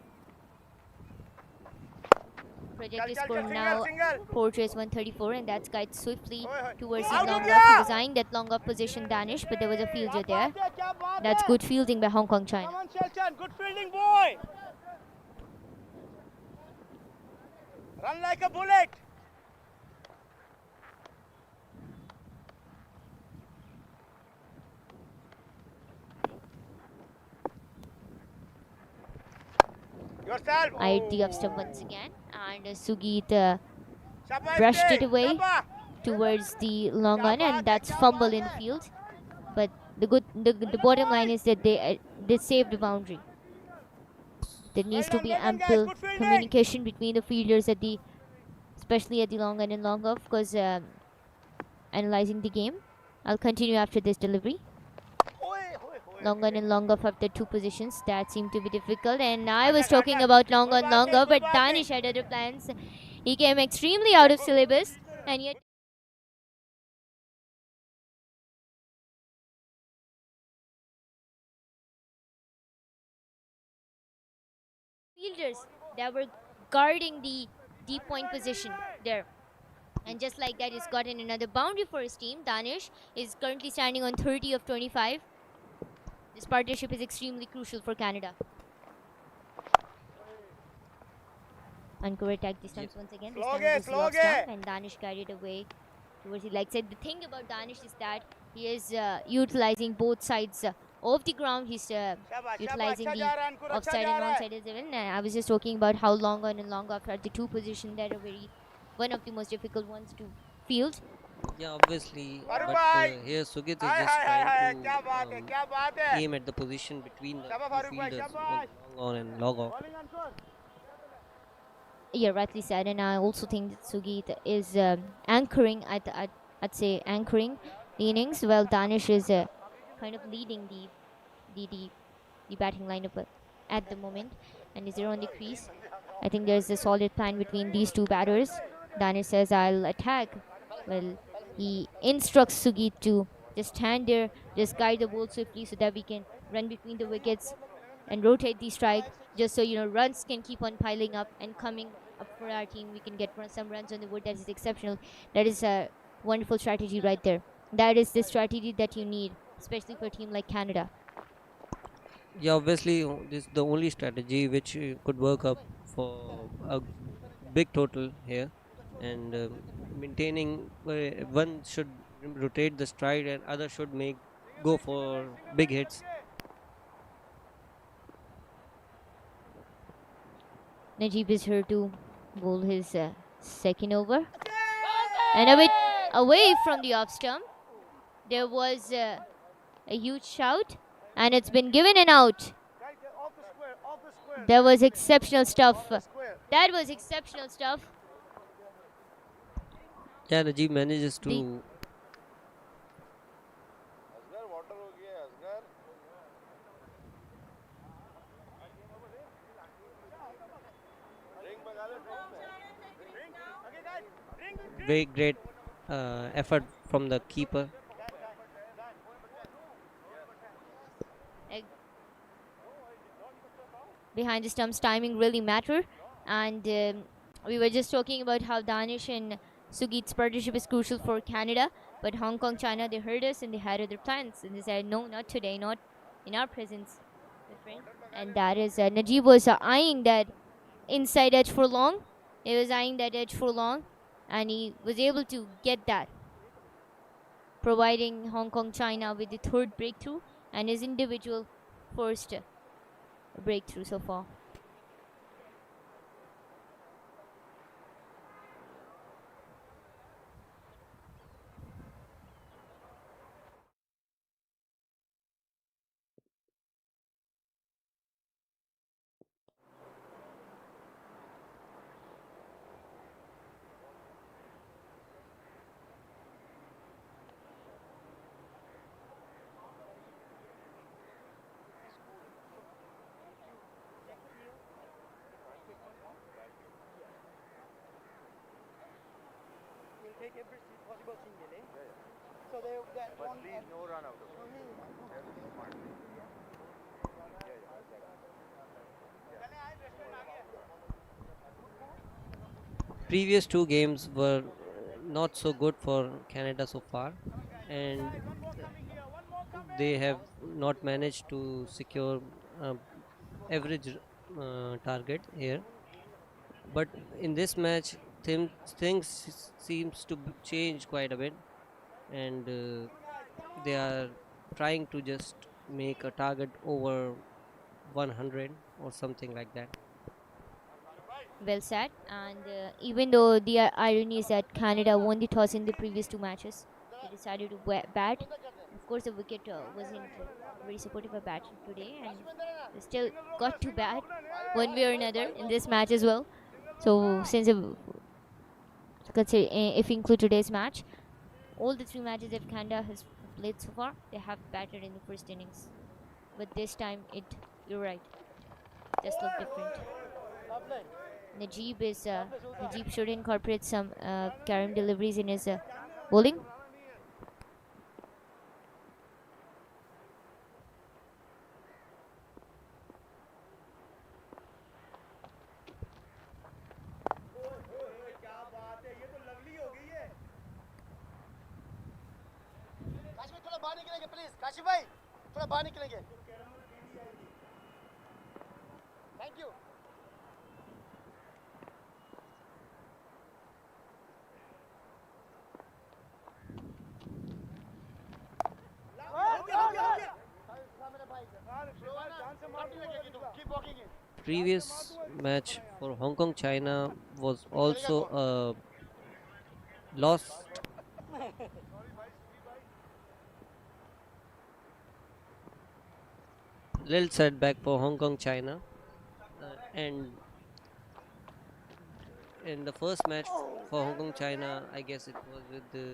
Projected score now 4 chase 134, and that's guided swiftly towards the long off. He was eyeing that long off position, Danish, but there was a fielder there. That's good fielding by Hong Kong, China. Come on, Shelton. Good fielding, boy. Run like a bullet. Yourself. Eyed the up stump once again, and Sugit brushed it away towards the long on, and that's fumble in the field. But the bottom line is that they saved the boundary. There needs to be ample communication between the fielders especially at the long on and long off, because analyzing the game. I'll continue after this delivery. Long on and long off after 2 positions. That seemed to be difficult. And I was talking about long on, long off, but Danish had other plans. He came extremely out of syllabus, and yet fielders that were guarding the deep point position there. And just like that, he's gotten another boundary for his team. Danish is currently standing on 30 of 25. This partnership is extremely crucial for Canada. Ankur attacked the stumps once again. This time it was the off stump, and Danish carried away towards the leg side. The thing about Danish is that he is utilizing both sides of the ground. He's utilizing the offside and onside as well. And I was just talking about how long on and long off are the 2 positions that are one of the most difficult ones to field. Yeah, obviously, but here Sugit is just trying to aim at the position between the 2 fielders on long on and long off. Yeah, rightly said, and I also think that Sugit is anchoring I'd say anchoring the innings, while Danish is kind of leading the batting lineup at the moment, and is there on the crease. I think there's a solid plan between these 2 batters. Danish says, "I'll attack." Well, he instructs Sugit to just stand there, just guide the ball swiftly so that we can run between the wickets and rotate the strike, just so runs can keep on piling up and coming up for our team. We can get some runs on the board. That is exceptional. That is a wonderful strategy right there. That is the strategy that you need, especially for a team like Canada. Yeah, obviously, this is the only strategy which could work up for a big total here, and maintaining one should rotate the stride and other should go for big hits. Najib is here to bowl his second over, and a bit away from the off stump. There was a huge shout, and it's been given an out. That was exceptional stuff. That was exceptional stuff. Yeah, Najib manages to very great effort from the keeper. Behind the stumps, timing really matter, and we were just talking about how Danish and Sugit's partnership is crucial for Canada. But Hong Kong, China, they heard us and they had other plans. And they said, no, not today, not in our presence, my friend. And that is, Najib was eyeing that inside edge for long. He was eyeing that edge for long. And he was able to get that, providing Hong Kong, China with the third breakthrough and his individual first breakthrough so far. We'll take every possible single, eh? So they that but please no run out of it. Previous two games were not so good for Canada so far, and they have not managed to secure average target here. But in this match, things seems to change quite a bit, and they are trying to just make a target over 100 or something like that. Well said. And even though the irony is that Canada won the toss in the previous two matches, they decided to bat. Of course, the wicket wasn't very supportive of bat today, and they still got to bat one way or another in this match as well. So, since if we include today's match, all the three matches that Canada has played so far, they have batted in the first innings. But this time, you're right, just look different. Najib should incorporate some carom deliveries in his bowling. बाहर निकलेंगे please Kashif भाई थोड़ा बाहर निकलेंगे thank you Previous match for Hong Kong China was also a lost little setback for Hong Kong China, and in the first match for Hong Kong China, I guess it was with the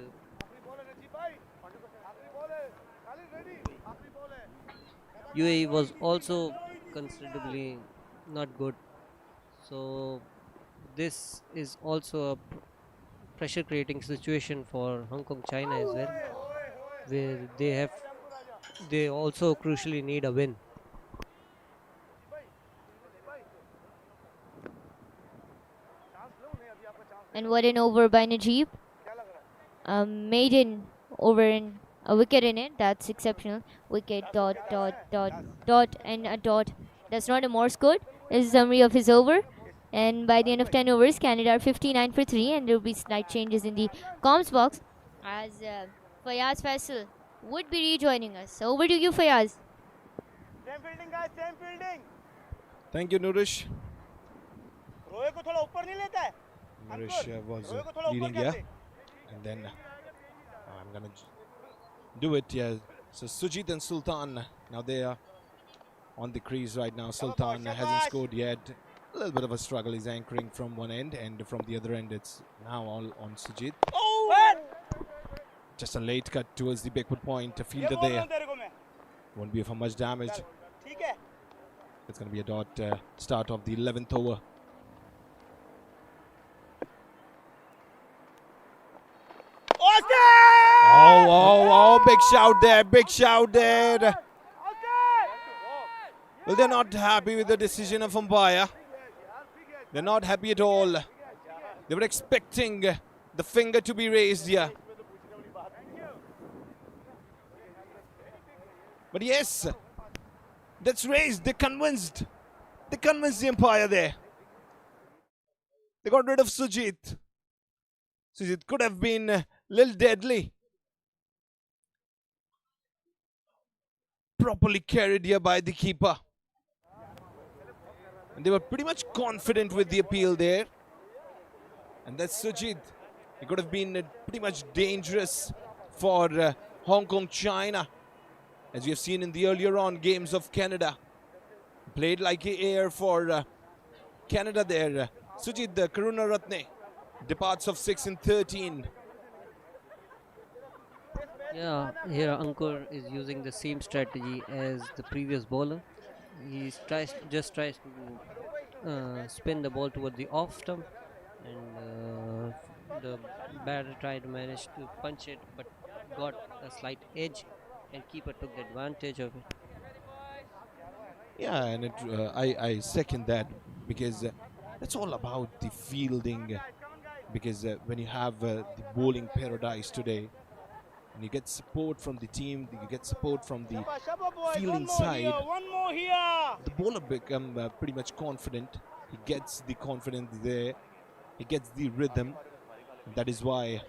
UAE was also considerably not good. So this is also a pressure creating situation for Hong Kong China as well, where they also crucially need a win. And what an over by Najib. Maiden over in a wicket in it. That's exceptional. Wicket, dot, and a dot. That's not a Morse code. It's a summary of his over. And by the end of 10 overs, Canada are 59 for 3. And there will be slight changes in the comms box as Fayaz Faisal would be rejoining us. Over to you, Fayaz. Same fielding, guys. Same fielding. Thank you, Nourish. रोए को थोड़ा ऊपर नहीं लेता है Nourish was leading here, and then I'm gonna do it. Yeah. So Sujit and Sultan, now they are on the crease right now. Sultan hasn't scored yet. A little bit of a struggle. He's anchoring from one end, and from the other end, it's now all on Sujit. Just a late cut towards the backward point. A fielder there. Won't be for much damage. It's going to be a dot start of the 11th over. Oh, big shout there, big shout there. Well, they're not happy with the decision of umpire. They're not happy at all. They were expecting the finger to be raised here. But yes, that's raised. They convinced the umpire there. They got rid of Sujit. Sujit could have been a little deadly. Properly carried here by the keeper. And they were pretty much confident with the appeal there. And that's Sujit. It could have been pretty much dangerous for Hong Kong, China. As we have seen in the earlier on games of Canada. Played like air for Canada there. Sujit Karunaratne departs of 6 in 13. Yeah, here Ankur is using the same strategy as the previous bowler. He tries to spin the ball toward the off stump, and the batter tried to manage to punch it, but got a slight edge, and keeper took the advantage of it. Yeah, and I second that, because it's all about the fielding. Because when you have the bowling paradise today, and you get support from the team, you get support from the fielding side, the bowler become pretty much confident. He gets the confidence there, he gets the rhythm. That is why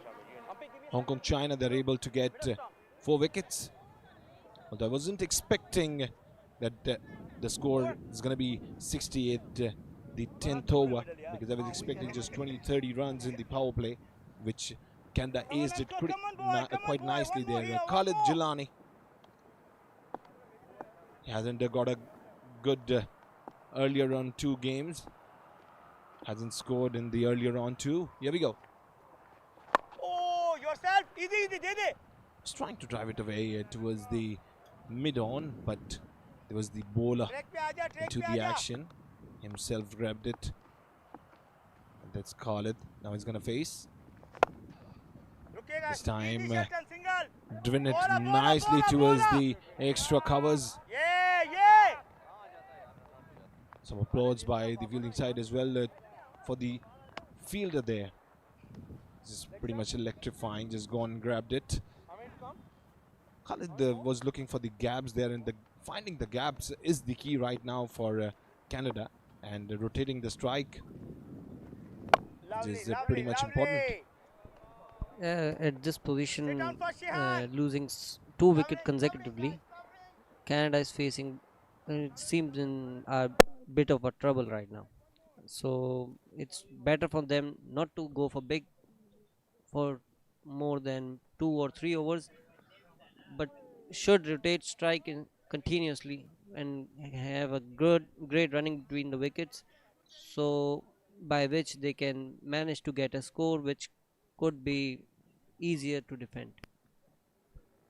Hong Kong China, they're able to get 4 wickets. Although I wasn't expecting that the score is going to be 68 the 10th over, because I was expecting just 20-30 runs in the power play, which Canada aced it quite nicely there. Khalid Jilani, he hasn't got a good earlier on 2 games. Hasn't scored in the earlier on 2. Here we go. Oh, yourself. Easy. Was trying to drive it away towards the mid-on, but there was the bowler into the action. Himself grabbed it. And that's Khalid. Now he's going to face. This time driven it nicely towards the extra covers. Yeah. Some applause by the fielding side as well for the fielder there. This is pretty much electrifying. Just gone and grabbed it. Khalid was looking for the gaps there, and finding the gaps is the key right now for Canada. And rotating the strike is pretty much important. At this position, losing 2 wickets consecutively, Canada is facing, it seems, in a bit of a trouble right now. So it's better for them not to go for more than 2 or 3 overs, but should rotate strike continuously and have a great running between the wickets, so by which they can manage to get a score which could be easier to defend.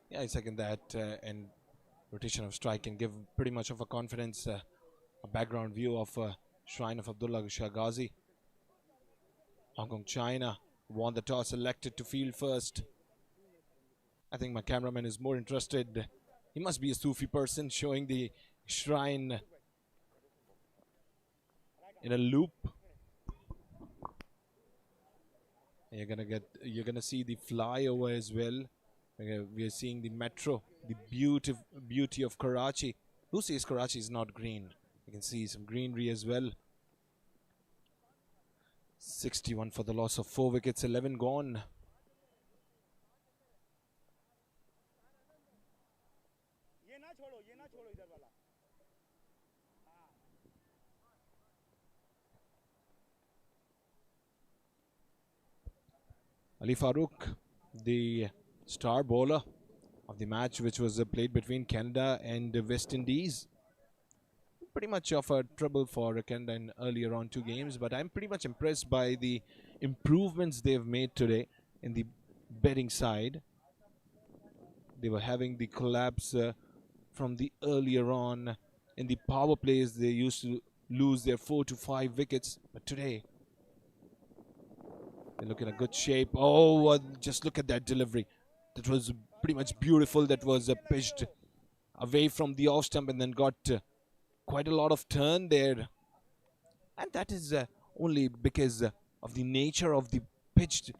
Yeah, I second that. And rotation of strike can give pretty much of a confidence, a background view of Shrine of Abdullah Shah Ghazi. Hong Kong China won the toss, elected to field first. I think my cameraman is more interested. He must be a Sufi person, showing the shrine in a loop. You're gonna see the flyover as well. We are seeing the metro, the beauty of Karachi. Who says Karachi is not green? You can see some greenery as well. 61 for the loss of 4 wickets, 11 gone. Ali Farooq, the star bowler of the match, which was played between Canada and West Indies. Pretty much of a trouble for Canada in earlier on 2 games, but I'm pretty much impressed by the improvements they've made today in the batting side. They were having the collapse from the earlier on. In the power plays, they used to lose their 4 to 5 wickets, but today they look in a good shape. Oh, just look at that delivery. That was pretty much beautiful. That was pitched away from the off stump and then got quite a lot of turn there. And that is only because of the nature of the pitch.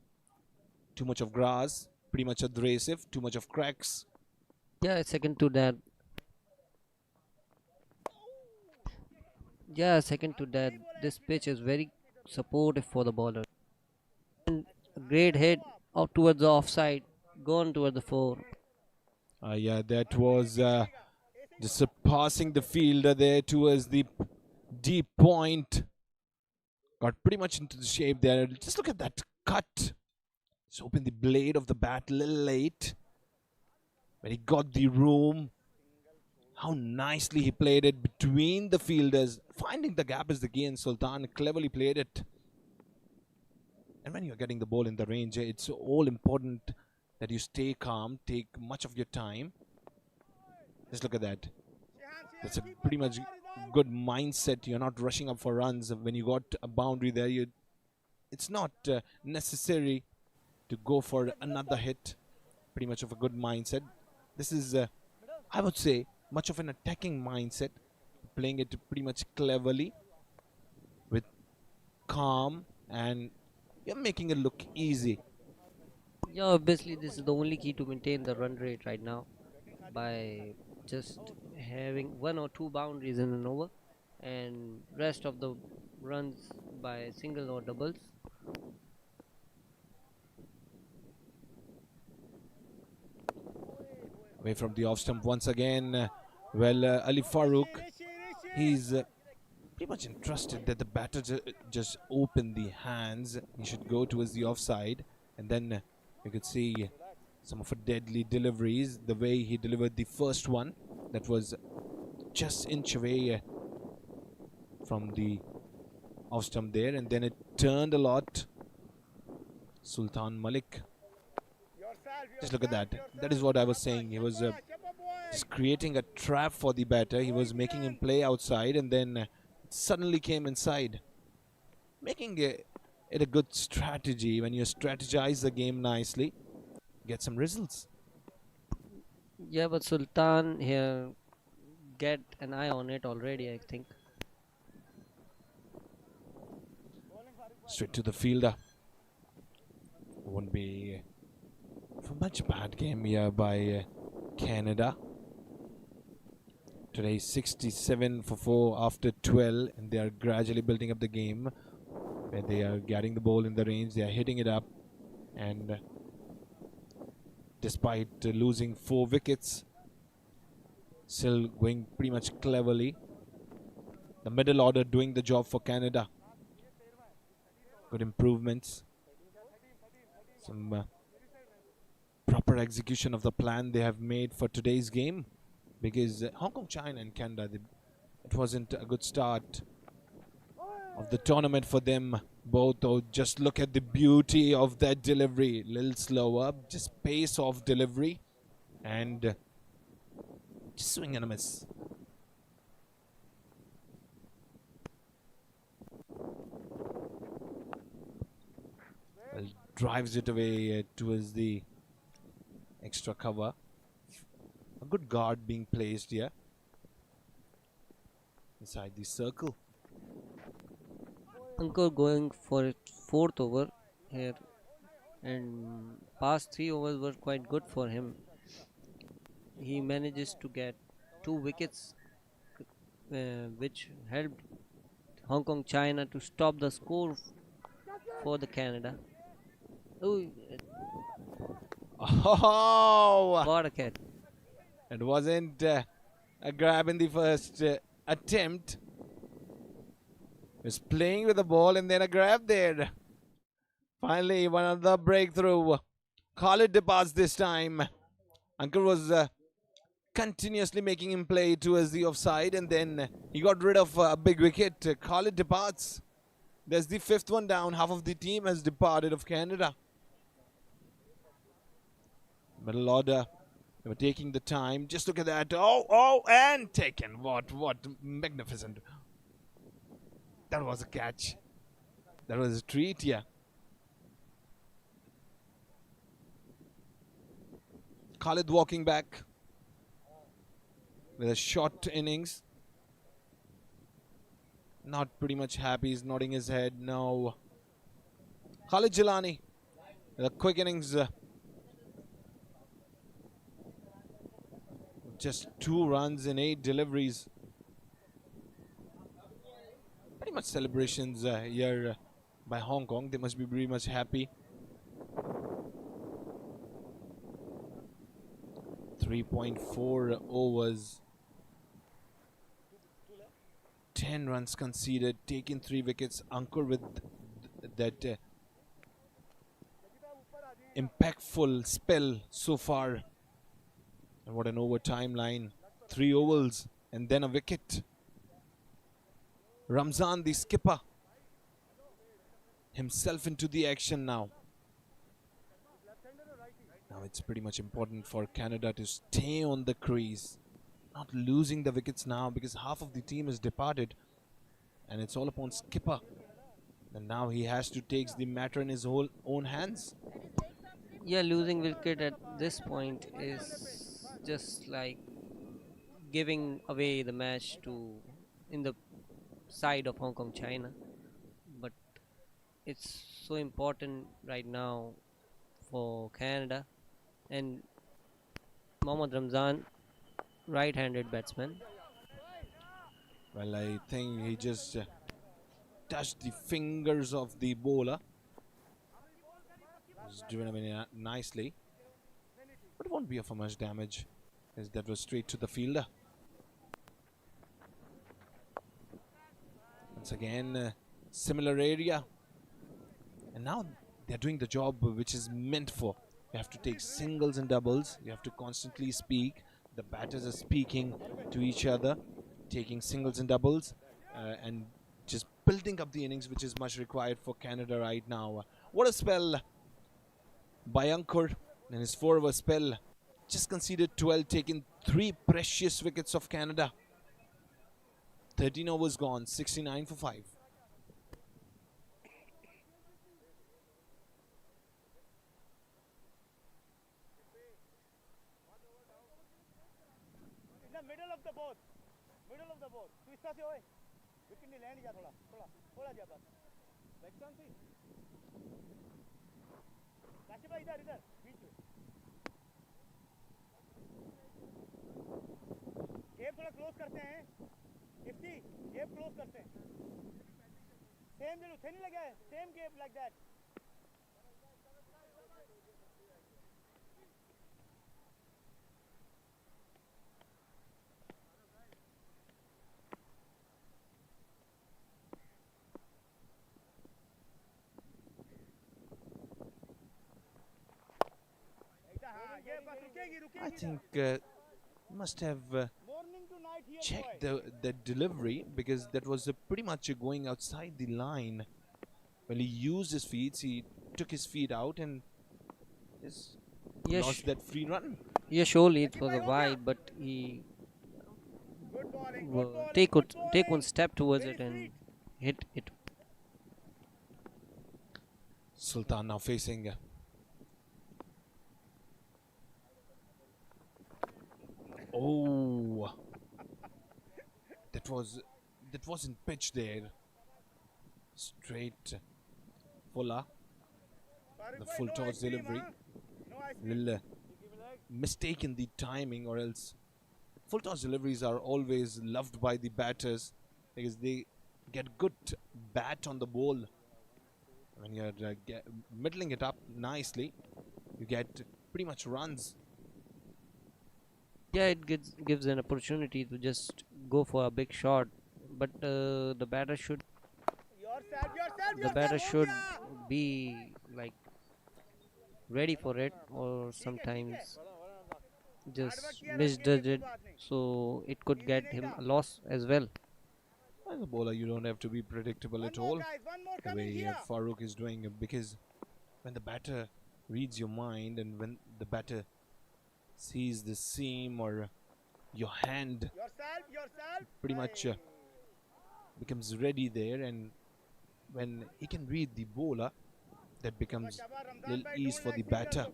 Too much of grass, pretty much abrasive, too much of cracks. Yeah, second to that, Yeah, second to that, this pitch is very supportive for the bowler. And a great hit out towards the offside, gone towards the four. Yeah, that was just passing the fielder there towards the deep point. Got pretty much into the shape there. Just look at that cut. Just opened the blade of the bat a little late. When he got the room, how nicely he played it between the fielders. Finding the gap is the key, and Sultan cleverly played it. And when you're getting the ball in the range, it's all important that you stay calm, take much of your time. Just look at that. That's a pretty much good mindset. You're not rushing up for runs. When you got a boundary there, it's not necessary to go for another hit. Pretty much of a good mindset. This is, I would say, much of an attacking mindset. Playing it pretty much cleverly with calm, and you're making it look easy. Yeah, obviously this is the only key to maintain the run rate right now, by just having one or two boundaries in an over and rest of the runs by single or doubles. Away from the off stump once again. Ali Farooq, he's pretty much entrusted that the batter just open the hands. He should go towards the offside, and then you could see some of her deadly deliveries. The way he delivered the first one, that was just inch away from the off stump there, and then it turned a lot. Sultan Malik, just look at that. That is what I was saying. He was just creating a trap for the batter. He was making him play outside, and then suddenly came inside, making it a good strategy. When you strategize the game nicely, get some results. Yeah, but Sultan here get an eye on it already, I think. Straight to the fielder. Won't be a much bad game here by Canada. Today 67 for 4 after 12, and they are gradually building up the game where they are getting the ball in the range. They are hitting it up, and despite losing 4 wickets, still going pretty much cleverly. The middle order doing the job for Canada. Good improvements. Some proper execution of the plan they have made for today's game, because Hong Kong, China and Canada, it wasn't a good start of the tournament for them both. Oh, just look at the beauty of that delivery. A little slower, just pace of delivery, and just swing and a miss. Well, drives it away towards the extra cover. A good guard being placed here inside the circle. Ankur going for it fourth over here, and past 3 overs were quite good for him. He manages to get 2 wickets, which helped Hong Kong China to stop the score for the Canada. Oh, Oh! what a catch! It wasn't a grab in the first attempt. Was playing with the ball and then a grab there. Finally, one of the breakthrough. Khalid departs this time. Ankur was continuously making him play towards the offside, and then he got rid of a big wicket. Khalid departs. There's the 5th one down. Half of the team has departed of Canada. Middle order. They were taking the time. Just look at that. Oh, and taken. What magnificent. That was a catch. That was a treat, yeah. Khalid walking back with a short innings. Not pretty much happy. He's nodding his head. No. Khalid Jilani with a quick innings. Just 2 runs in 8 deliveries. pretty much celebrations here by Hong Kong. They must be very much happy. 3.4 overs. 10 runs conceded, taking 3 wickets. Ankur with that impactful spell so far. And what an over timeline. 3 overs and then a wicket. Ramzan, the skipper, himself into the action now. Now it's pretty much important for Canada to stay on the crease. Not losing the wickets now because half of the team is departed. And it's all upon skipper. And now he has to take the matter in his own hands. Yeah, losing wicket at this point is just like giving away the match to in the side of Hong Kong China, but it's so important right now for Canada. And Mohammad Ramzan, right-handed batsman. Well, I think he just touched the fingers of the bowler. Was driven away nicely, but it won't be of much damage as that was straight to the fielder. Once again, similar area, and now they're doing the job which is meant for. You have to take singles and doubles. You have to constantly speak. The batters are speaking to each other, taking singles and doubles, and just building up the innings, which is much required for Canada right now. What a spell by Ankur in his 4-over spell. Just conceded 12, taking 3 precious wickets of Canada. 13 overs gone, 69 for 5. In the middle of the board. Middle of the board. तू इस तरह से होए. Wicket नहीं land जा थोड़ा जा बस. बैकस्टोन से. काशिफ भाई इधर बीच में. गेप थोड़ा क्लोज करते हैं. इफ्ती गेप क्लोज करते हैं. सेम जरूर थे नहीं लगा है. Same gap like that. I think must have checked the delivery, because that was pretty much going outside the line. When he used his feet, he took his feet out and just Yes, lost that free run. yeah, surely it was a wide, but he take one step towards it and hit it. Sultan now facing oh, that wasn't pitch there. Straight fuller, the full toss delivery. Little mistake in the timing, or else full toss deliveries are always loved by the batters because they get good bat on the ball. When you're middling it up nicely, you get pretty much runs. Yeah, it gives an opportunity to just go for a big shot, but the batter should be like ready for it, or sometimes just misjudge it, so it could get him a loss as well. As a bowler, you don't have to be predictable at all, the way Farooq is doing it, because when the batter reads your mind and when the batter sees the seam or your hand, pretty much becomes ready there, and when he can read the bowler, that becomes little ease for the batter.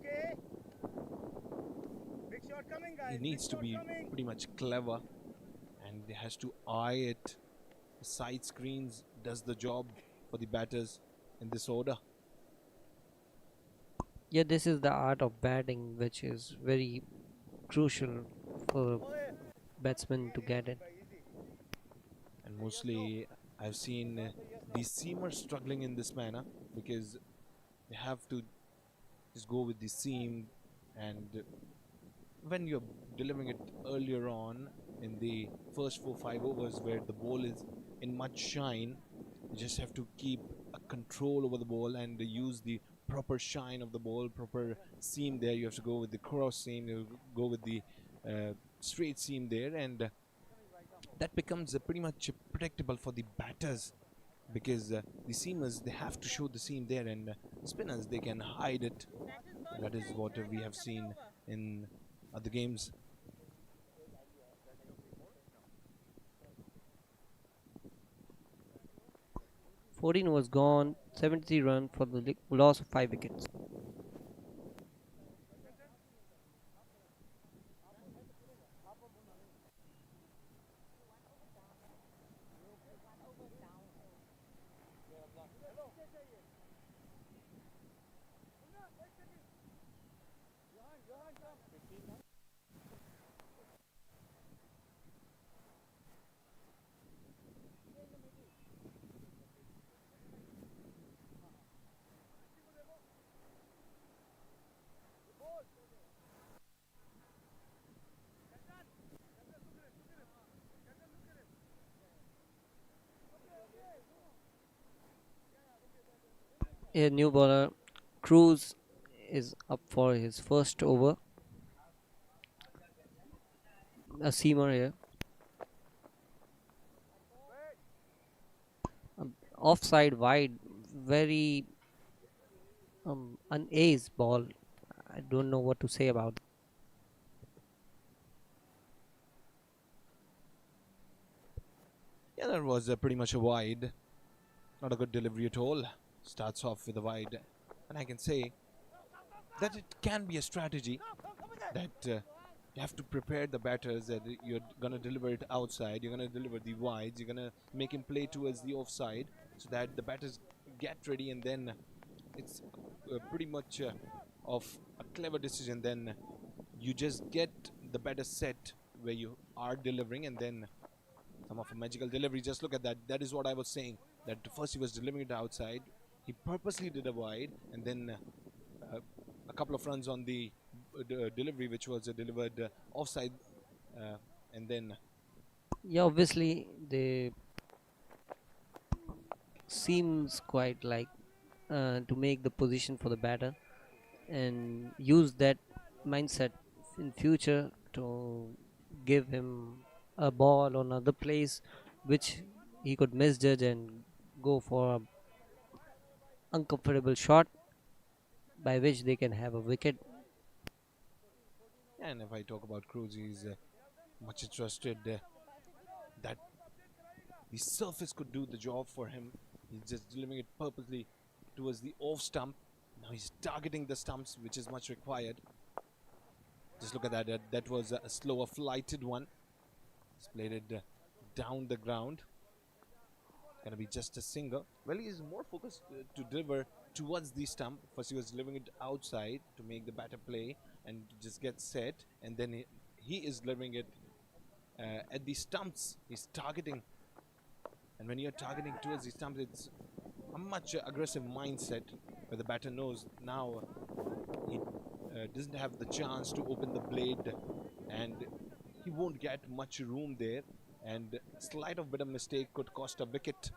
He needs to be pretty much clever, and he has to eye it. The side screens does the job for the batters in this order. Yeah, this is the art of batting, which is very crucial for batsmen to get it. And mostly, I've seen the seamers struggling in this manner because they have to just go with the seam, and when you're delivering it earlier on in the first 4-5 overs where the ball is in much shine, you just have to keep a control over the ball and use the proper shine of the ball, proper seam there. You have to go with the cross seam, you go with the straight seam there, and that becomes pretty much predictable for the batters because the seamers, they have to show the seam there, and spinners, they can hide it. That is what we have seen in other games. Fourteen was gone. 73 run for the loss of 5 wickets. A new bowler, Cruz, is up for his first over. A seamer here. Offside wide, very an ace ball. I don't know what to say about. Yeah, that was pretty much a wide. Not a good delivery at all. Starts off with a wide. And I can say that it can be a strategy that you have to prepare the batters that you're going to deliver it outside. You're going to deliver the wides. You're going to make him play towards the offside so that the batters get ready, and then it's pretty much of a clever decision. Then you just get the batter set where you are delivering, and then some of a magical delivery. Just look at that. That is what I was saying. That first he was delivering it outside. He purposely did a wide, and then a couple of runs on the delivery, which was delivered offside, and then Yeah, obviously they seems quite like to make the position for the batter and use that mindset in future to give him a ball on another place which he could misjudge and go for a uncomfortable shot by which they can have a wicket. and if I talk about Cruz, he's much trusted that the surface could do the job for him. He's just delivering it purposely towards the off stump. Now he's targeting the stumps, which is much required. Just look at that. That was a slower flighted one. He's played it down the ground. Gonna be just a single. Well, he is more focused to deliver towards the stump. First, he was delivering it outside to make the batter play and just get set, and then he is delivering it at the stumps. He's targeting, and when you're targeting towards the stumps, it's a much aggressive mindset where the batter knows now he doesn't have the chance to open the blade, and he won't get much room there, and slight of bit of mistake could cost a wicket.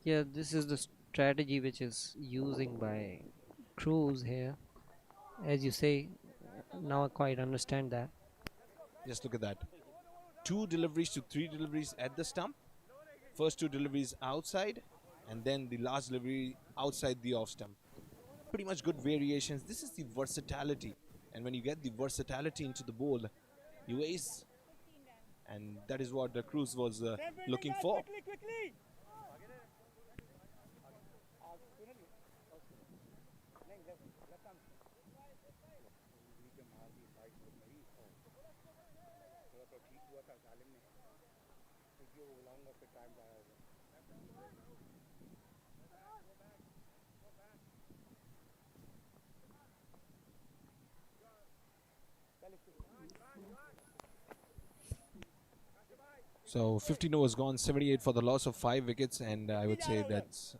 Yeah, this is the strategy which is using by Cruz here. As you say, now I quite understand that. Just look at that. 2 deliveries to 3 deliveries at the stump. First 2 deliveries outside, and then the last delivery outside the off stump. Pretty much good variations. This is the versatility, and when you get the versatility into the bowl, you ace, and that is what the Cruz was looking for. Quickly, quickly. So 15 overs gone, 78 for the loss of 5 wickets, and I would say that's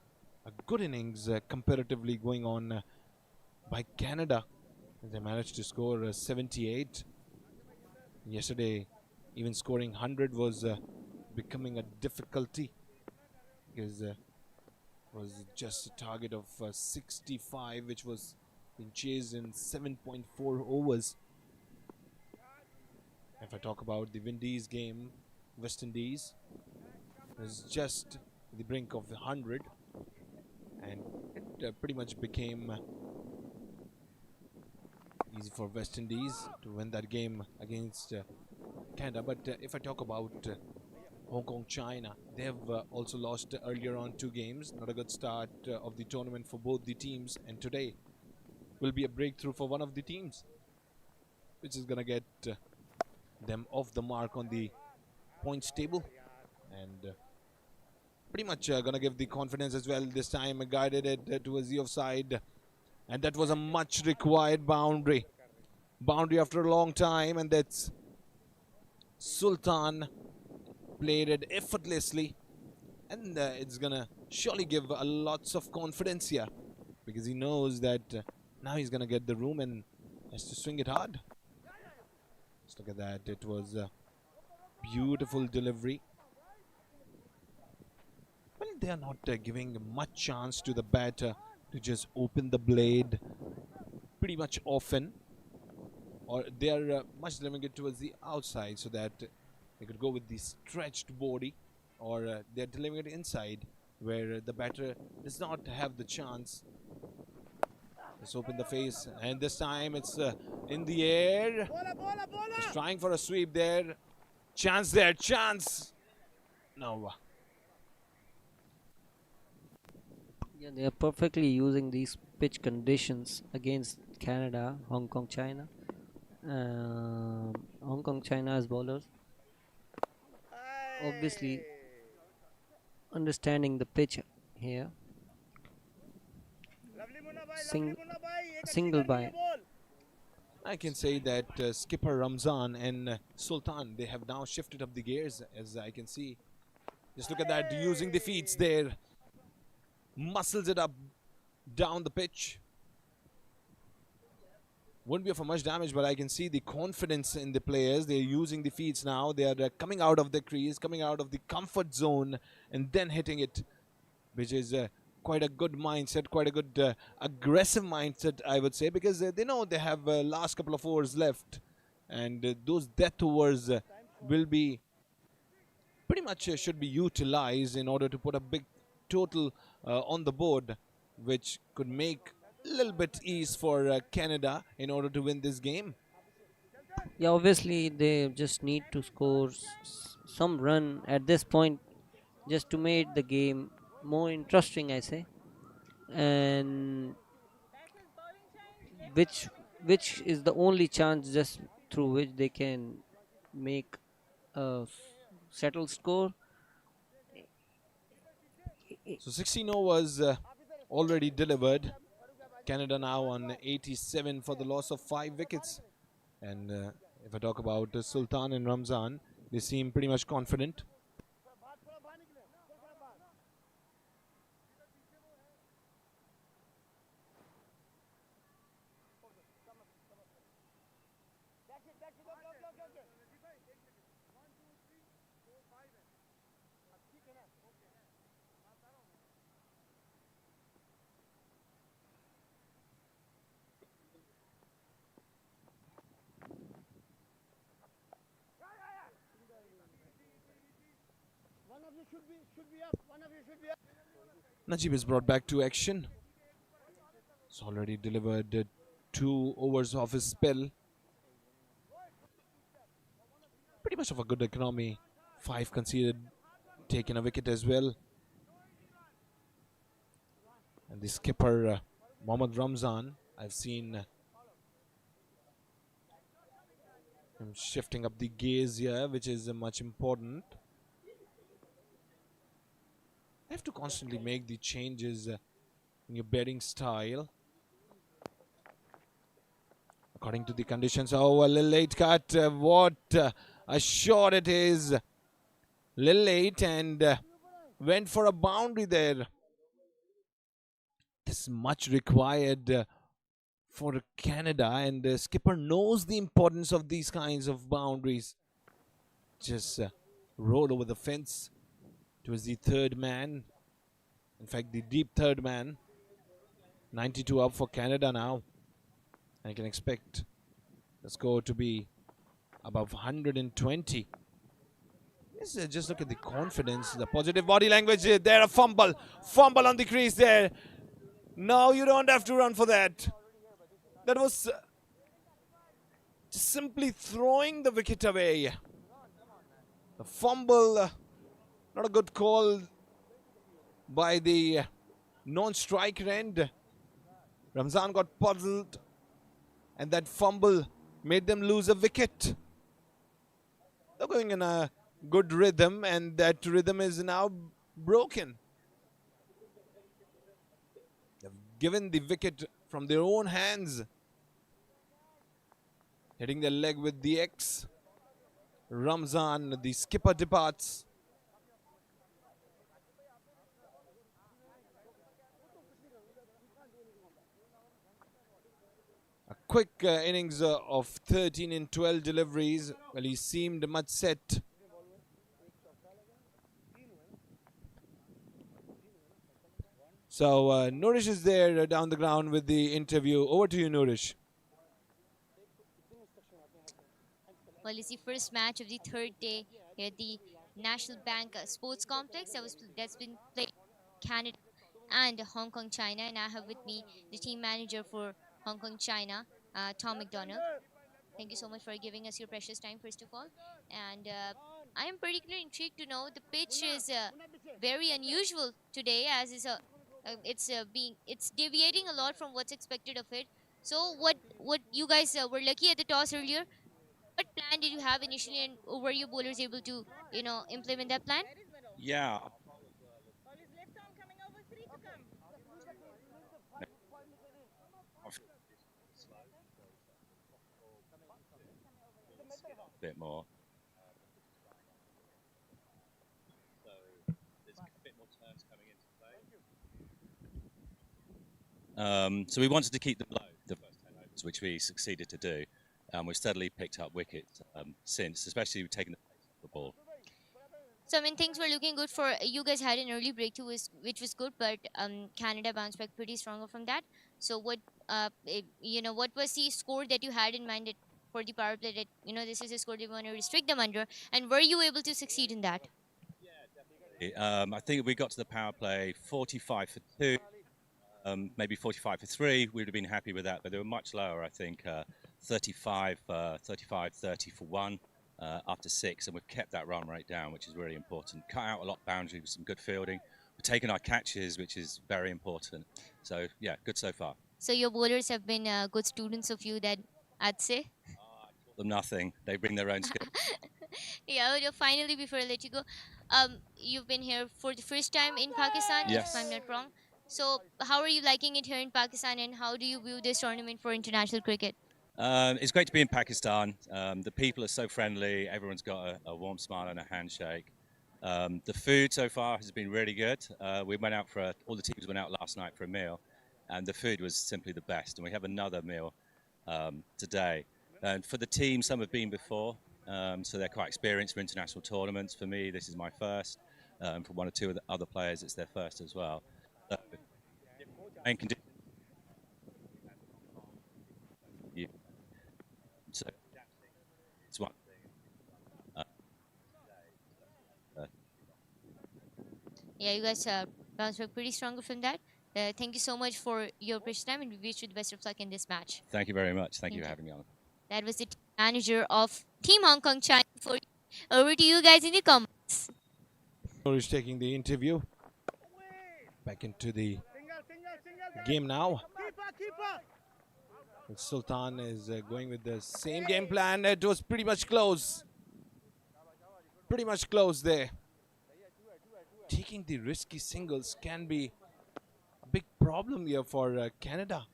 a good innings comparatively going on by Canada. They managed to score 78. Yesterday, even scoring 100 was becoming a difficulty because was just a target of 65, which was being chased in 7.4 overs. If I talk about the Windies game, West Indies was just the brink of the 100, and it pretty much became easy for West Indies to win that game against Canada. But if I talk about Hong Kong, China, they have also lost earlier on 2 games. Not a good start of the tournament for both the teams, and today will be a breakthrough for one of the teams, which is gonna get them off the mark on the points table, and pretty much gonna give the confidence as well. This time guided it towards the offside, and that was a much required boundary after a long time, and that's Sultan played it effortlessly, and it's gonna surely give lots of confidence here, because he knows that now he's gonna get the room and has to swing it hard. Just look at that, it was a beautiful delivery. Well, they are not giving much chance to the batter to just open the blade pretty much often, or they are much delivering it towards the outside so that they could go with the stretched body, or they're delivering it inside where the batter does not have the chance. Let's open the face, and this time it's in the air. Just trying for a sweep there. Chance there, chance. No. Yeah, they are perfectly using these pitch conditions against Canada, Hong Kong, China. Hong Kong, China's bowlers obviously understanding the pitch here. Single by. I can say that skipper Ramzan and Sultan, they have now shifted up the gears, as I can see. Just look at that, using the feet there. Muscles it up down the pitch. Wouldn't be for much damage, but I can see the confidence in the players. They're using the feet now. They are coming out of the crease, coming out of the comfort zone, and then hitting it, which is quite a good mindset, quite a good aggressive mindset, I would say, because they know they have last couple of overs left, and those death overs will be pretty much should be utilized in order to put a big total on the board, which could make a little bit ease for Canada in order to win this game. Yeah, obviously they just need to score some run at this point just to make the game more interesting, I say, and which is the only chance just through which they can make a settled score. So 16 overs already delivered. Canada now on 87 for the loss of 5 wickets. And if I talk about Sultan and Ramzan, they seem pretty much confident. Najib is brought back to action. He's already delivered 2 overs of his spell. Pretty much of a good economy. 5 conceded, taken a wicket as well. And the skipper, Mohammad Ramzan, I've seen him shifting up the gaze here, which is much important. You have to constantly make the changes in your batting style according to the conditions. Oh, a little late cut. What a shot it is. Little late and went for a boundary there. This much required for Canada, and the skipper knows the importance of these kinds of boundaries. Just rolled over the fence towards the third man. In fact, the deep third man. 92 up for Canada now. I can expect the score to be above 120. Just look at the confidence, the positive body language there. A fumble on the crease there. No, you don't have to run for that. That was just simply throwing the wicket away. The fumble, not a good call by the non-striker end. Ramzan got puzzled, and that fumble made them lose a wicket. They're going in a good rhythm, and that rhythm is now broken. They've given the wicket from their own hands. Hitting their leg with the X. Ramzan, the skipper, departs. A quick innings of 13 in 12 deliveries. Well, he seemed much set. So Nourish is there down the ground with the interview. Over to you, Nourish. Well, it's the first match of the third day here at the National Bank Sports Complex that's been played in Canada and Hong Kong, China. And I have with me the team manager for Hong Kong, China, Tom McDonald. Thank you so much for giving us your precious time, first of all. And I am particularly intrigued to know the pitch is very unusual today, as is it's deviating a lot from what's expected of it. So what you guys were lucky at the toss earlier. What plan did you have initially, and were your bowlers able to implement that plan? Yeah. Bit more. So there's a bit more turns coming into play. So we wanted to keep them low the first 10 overs, which we succeeded to do. We've steadily picked up wickets since, especially taking the pace off the ball. So I mean, things were looking good for you guys. Had an early breakthrough, which was good, but Canada bounced back pretty stronger from that. So what what was the score that you had in mind for the power play? That this is a score they want to restrict them under, and were you able to succeed in that? I think if we got to the power play 45 for 2, maybe 45 for 3, we would have been happy with that, but they were much lower. I think 35, 30 for 1 after 6, and we've kept that run rate down, which is really important. Cut out a lot of boundaries with some good fielding. We're taking our catches, which is very important. So yeah, good so far. So your bowlers have been good students of you, that I'd say. I taught them nothing. They bring their own skill. Yeah. Finally, before I let you go, you've been here for the first time in Pakistan, Yes. if I'm not wrong. So how are you liking it here in Pakistan, and how do you view this tournament for international cricket? It's great to be in Pakistan. The people are so friendly. Everyone's got a warm smile and a handshake. The food so far has been really good. We went out all the teams went out last night for a meal, and the food was simply the best. And we have another meal today. And for the team, some have been before, so they're quite experienced for international tournaments. For me, this is my first. For one or two of the other players, it's their first as well. And so it's one thing. Yeah, you guys bounced back pretty stronger from that. Thank you so much for your precious time, and we wish you the best of luck in this match. Thank you very much. Thank you Thank for having me on. That was the team manager of Team Hong Kong China. Over to you guys in the comments. Nourish taking the interview. Back into the game now. Sultan is going with the same game plan. It was pretty much close. Pretty much close there. Taking the risky singles can be a big problem here for Canada.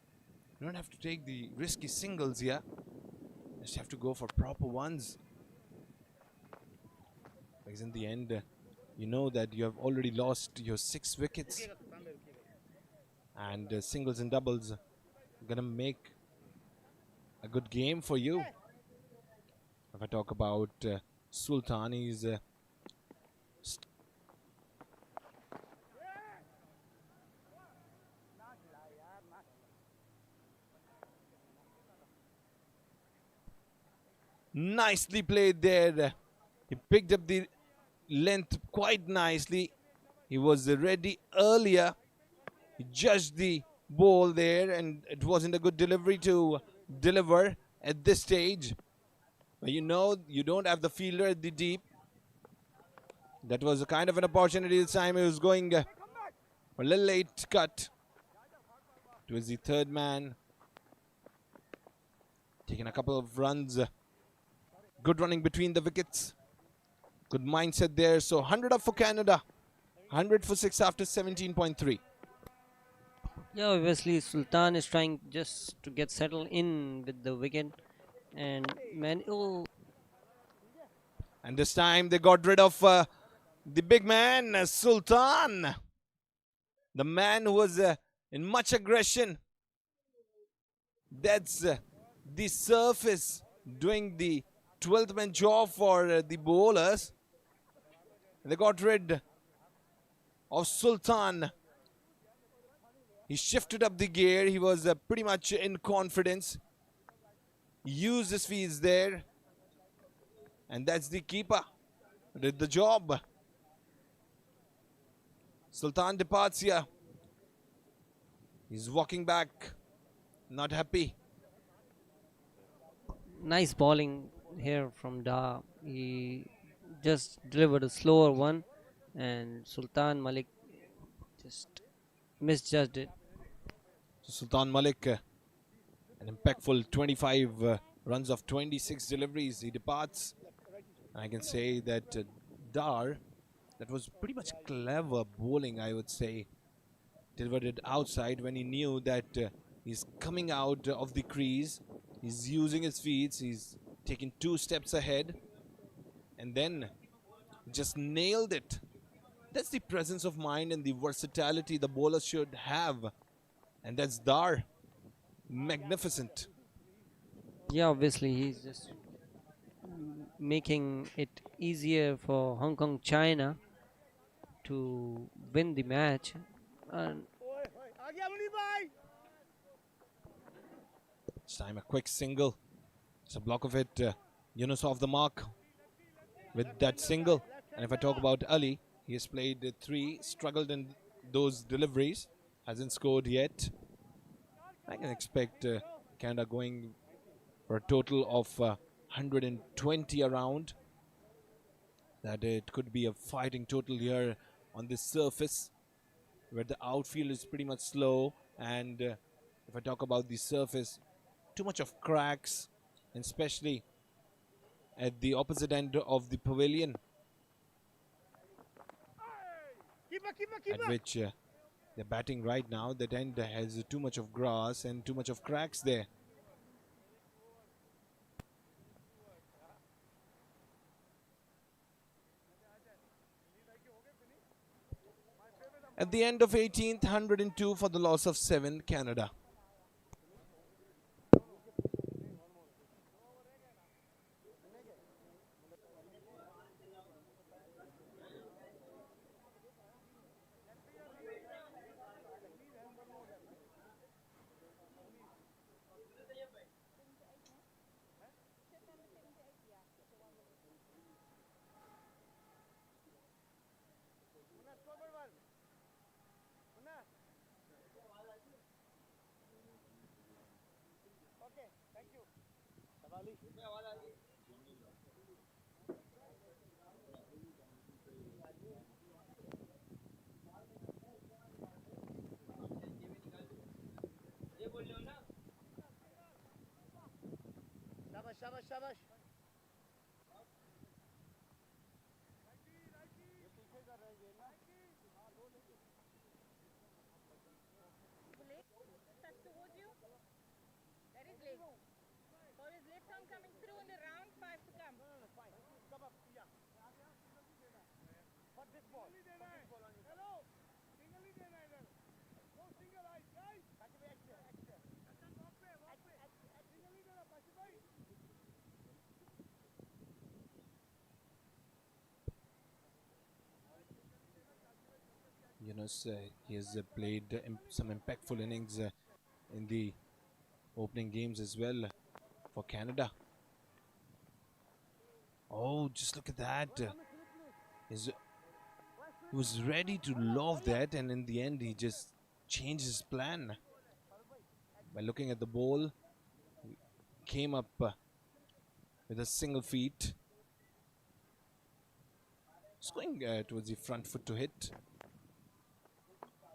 You don't have to take the risky singles here. Just have to go for proper ones. Because in the end, you know that you have already lost your 6 wickets. And singles and doubles are going to make a good game for you. If I talk about Sultan, he's nicely played there. He picked up the length quite nicely. He was ready earlier. He judged the ball there, and it wasn't a good delivery to deliver at this stage. But you know, you don't have the fielder at the deep. That was a kind of an opportunity this time. He was going a little late cut. It was the third man. Taking a couple of runs. Good running between the wickets. Good mindset there. So 100 up for Canada. 100 for 6 after 17.3. Yeah, obviously Sultan is trying just to get settled in with the wicket, and And this time they got rid of the big man, Sultan. The man who was in much aggression. That's the surface doing the 12th man job for the bowlers. They got rid of Sultan. He shifted up the gear. He was pretty much in confidence. Used his feet there. And that's the keeper. Did the job. Sultan departs here. He's walking back. Not happy. nice bowling here from Da. He just delivered a slower one, and Sultan Malik just misjudged it. Sultan Malik, an impactful 25 runs of 26 deliveries. He departs. And I can say that Dar, that was pretty much clever bowling, I would say. Delivered it outside when he knew that he's coming out of the crease. He's using his feet. He's taking 2 steps ahead. And then just nailed it. That's the presence of mind and the versatility the bowler should have. And that's Dar. Magnificent. Yeah, obviously he's just making it easier for Hong Kong China to win the match. And This time a quick single. It's a block of it. Yunus off the mark with that single. And if I talk about Ali, he has played 3, struggled in those deliveries, hasn't scored yet. I can expect Canada going for a total of 120 around. That it could be a fighting total here on this surface, where the outfield is pretty much slow. And if I talk about the surface, too much of cracks, and especially at the opposite end of the pavilion, at which they're batting right now. That end has too much of grass and too much of cracks there. At the end of 18th, 102 for the loss of 7, Canada. शाबाश शाबाश Yunus, he has played some impactful innings in the opening games as well for Canada. Oh, just look at that. He was ready to love that, and in the end, he just changed his plan. By looking at the ball, he came up with a single feet. He's going towards the front foot to hit.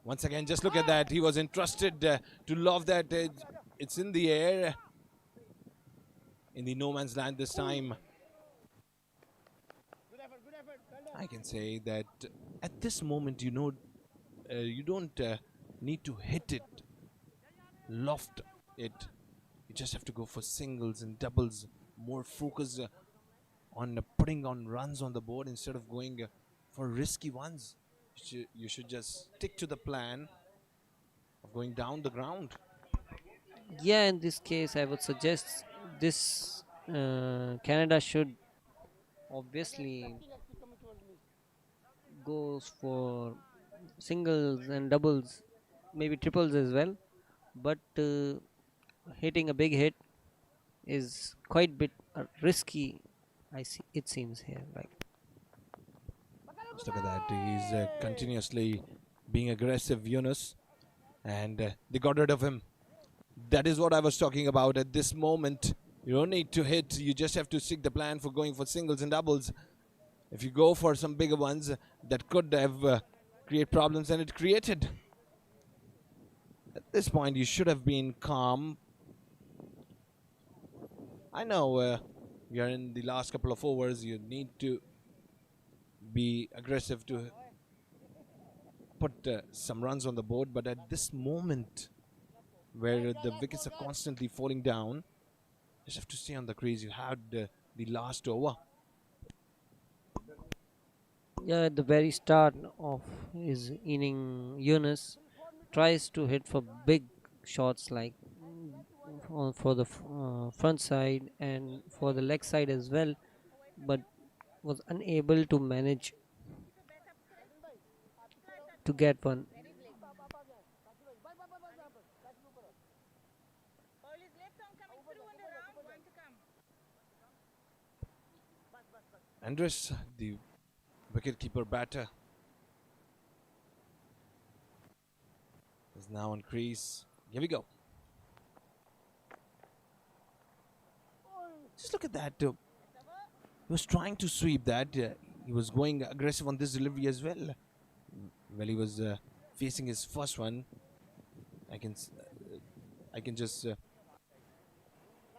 Once again, just look at that. He was entrusted to love that. It's in the air, in the no man's land this time. I can say that at this moment, you don't need to hit it, loft it. You just have to go for singles and doubles. More focus on putting on runs on the board instead of going for risky ones. You should just stick to the plan of going down the ground. Yeah, in this case, I would suggest this Canada should obviously goes for singles and doubles, maybe triples as well. But hitting a big hit is quite bit risky. I see. It seems here, like. Just look at that. He's continuously being aggressive, Yunus, and they got rid of him. That is what I was talking about. At this moment, you don't need to hit. You just have to stick the plan for going for singles and doubles. If you go for some bigger ones, that could have create problems, and it created. At this point, you should have been calm. I know we are in the last couple of overs. You need to be aggressive to put some runs on the board, but at this moment where the wickets are constantly falling down, you just have to stay on the crease. You had the last over. Yeah, at the very start of his inning, Yunus tries to hit for big shots, like for the front side and for the leg side as well, but was unable to manage to get one. Andres, the wicketkeeper batter, is now on crease. Here we go. Just look at that. He was trying to sweep that. He was going aggressive on this delivery as well. Well, he was facing his first one. I can just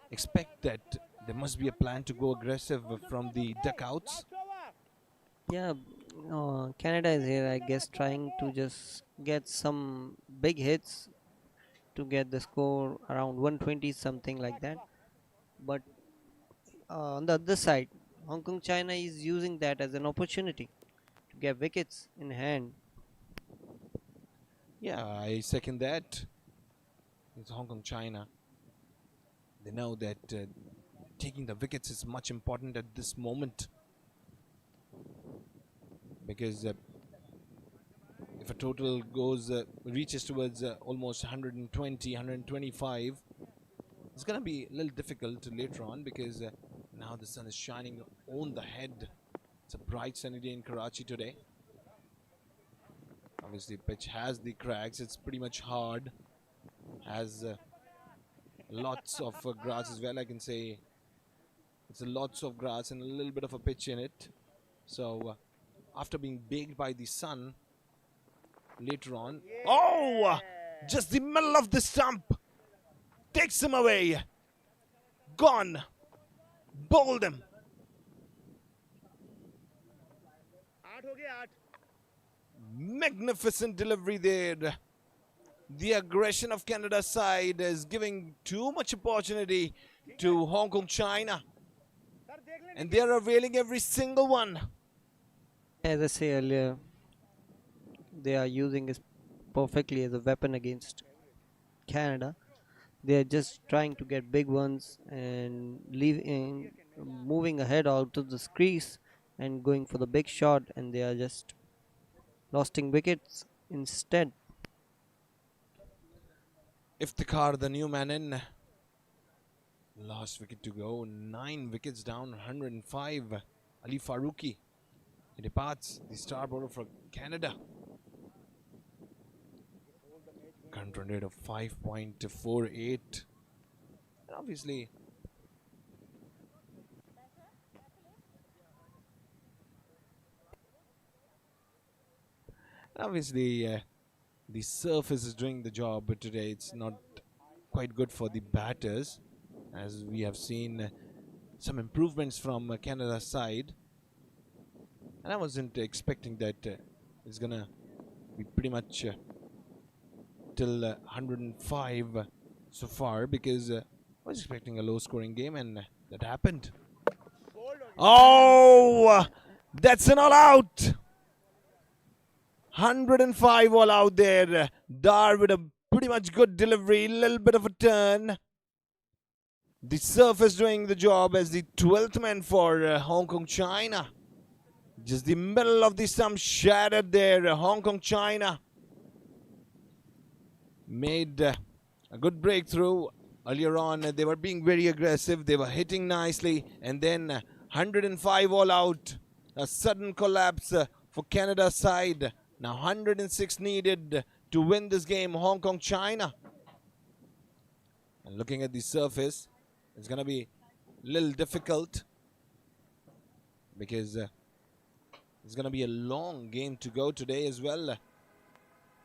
expect that there must be a plan to go aggressive from the duckouts. Yeah, Canada is here, I guess, trying to just get some big hits to get the score around 120, something like that. But on the other side, Hong Kong China is using that as an opportunity to get wickets in hand. Yeah, I second that. It's Hong Kong China. They know that taking the wickets is much important at this moment, because if a total reaches towards almost 120, 125, it's going to be a little difficult later on, because now the sun is shining on the head. It's a bright sunny day in Karachi today. Obviously, pitch has the cracks. It's pretty much hard. Has lots of grass as well. I can say it's lots of grass and a little bit of a pitch in it. So after being baked by the sun later on, oh, just the middle of the stump takes him away. Gone. Bowled him. 8 हो गए 8 Magnificent delivery there. The aggression of Canada's side is giving too much opportunity to Hong Kong China, and they are availing every single one. As I say earlier, they are using it perfectly as a weapon against Canada. They are just trying to get big ones and moving ahead out of the crease and going for the big shot, and they are just losing wickets Instead, Iftikhar, the new man in. Last wicket to go. 9 wickets down, 105. Ali Faruqi. He departs, the star bowler for Canada. Current run rate of 5.48. And obviously, the surface is doing the job, but today it's not quite good for the batters, as we have seen some improvements from Canada's side. And I wasn't expecting that it's gonna be pretty much till 105 so far, because I was expecting a low scoring game, and that happened. Oh, that's an all out. 105 all out there. Dar with a pretty much good delivery, little bit of a turn. The surface doing the job as the 12th man for Hong Kong China. Just the middle of the stump shattered there. Hong Kong China made a good breakthrough. Earlier on, they were being very aggressive. They were hitting nicely. And then 105 all out. A sudden collapse for Canada's side. Now 106 needed to win this game. Hong Kong China. And looking at the surface, it's going to be a little difficult, because it's going to be a long game to go today as well,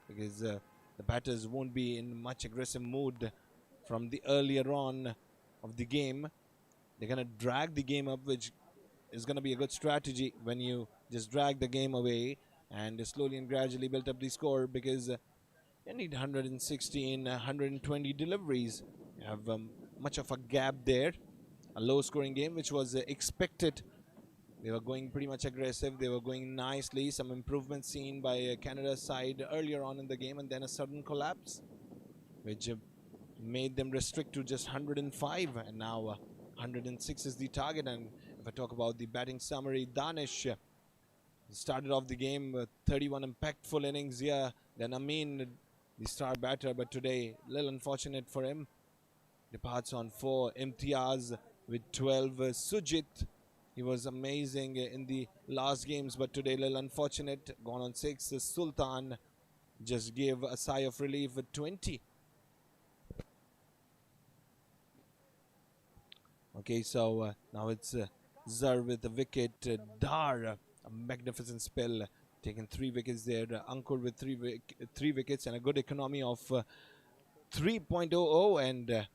because the batters won't be in much aggressive mood from the earlier on of the game. They're going to drag the game up, which is going to be a good strategy when you just drag the game away and slowly and gradually build up the score, because you need 116, 120 deliveries. You have much of a gap there. A low scoring game, which was expected. They were going pretty much aggressive. They were going nicely. Some improvements seen by Canada's side earlier on in the game, and then a sudden collapse, which made them restrict to just 105. And now 106 is the target. And if I talk about the batting summary, Danish started off the game with 31 impactful innings here. Then Amin, the star batter, but today, a little unfortunate for him. Departs on 4. Imtiaz with 12. Sujit, he was amazing in the last games, but today a little unfortunate. Gone on 6. Sultan just gave a sigh of relief with 20. Okay, so now it's Zar with the wicket. Dar, a magnificent spell, taken 3 wickets there. Ankur with 3 wickets and a good economy of 3.00. And if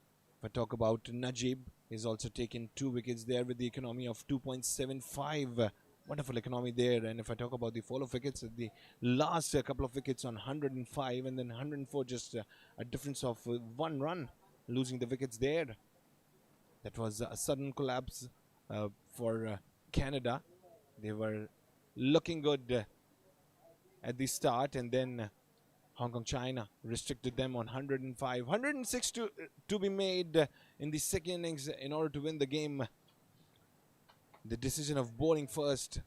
I talk about Najib, he's also taken 2 wickets there with the economy of 2.75. Wonderful economy there. And if I talk about the fall of wickets, the last couple of wickets on 105 and then 104, just a difference of 1 run, losing the wickets there. That was a sudden collapse for Canada. They were looking good at the start, and then Hong Kong China restricted them on 105. 106 to be made in the second innings in order to win the game. The decision of bowling first,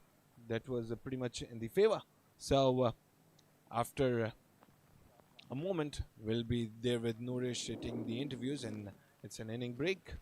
that was pretty much in the favor. So after a moment, we'll be there with Nourish taking the interviews, and it's an inning break.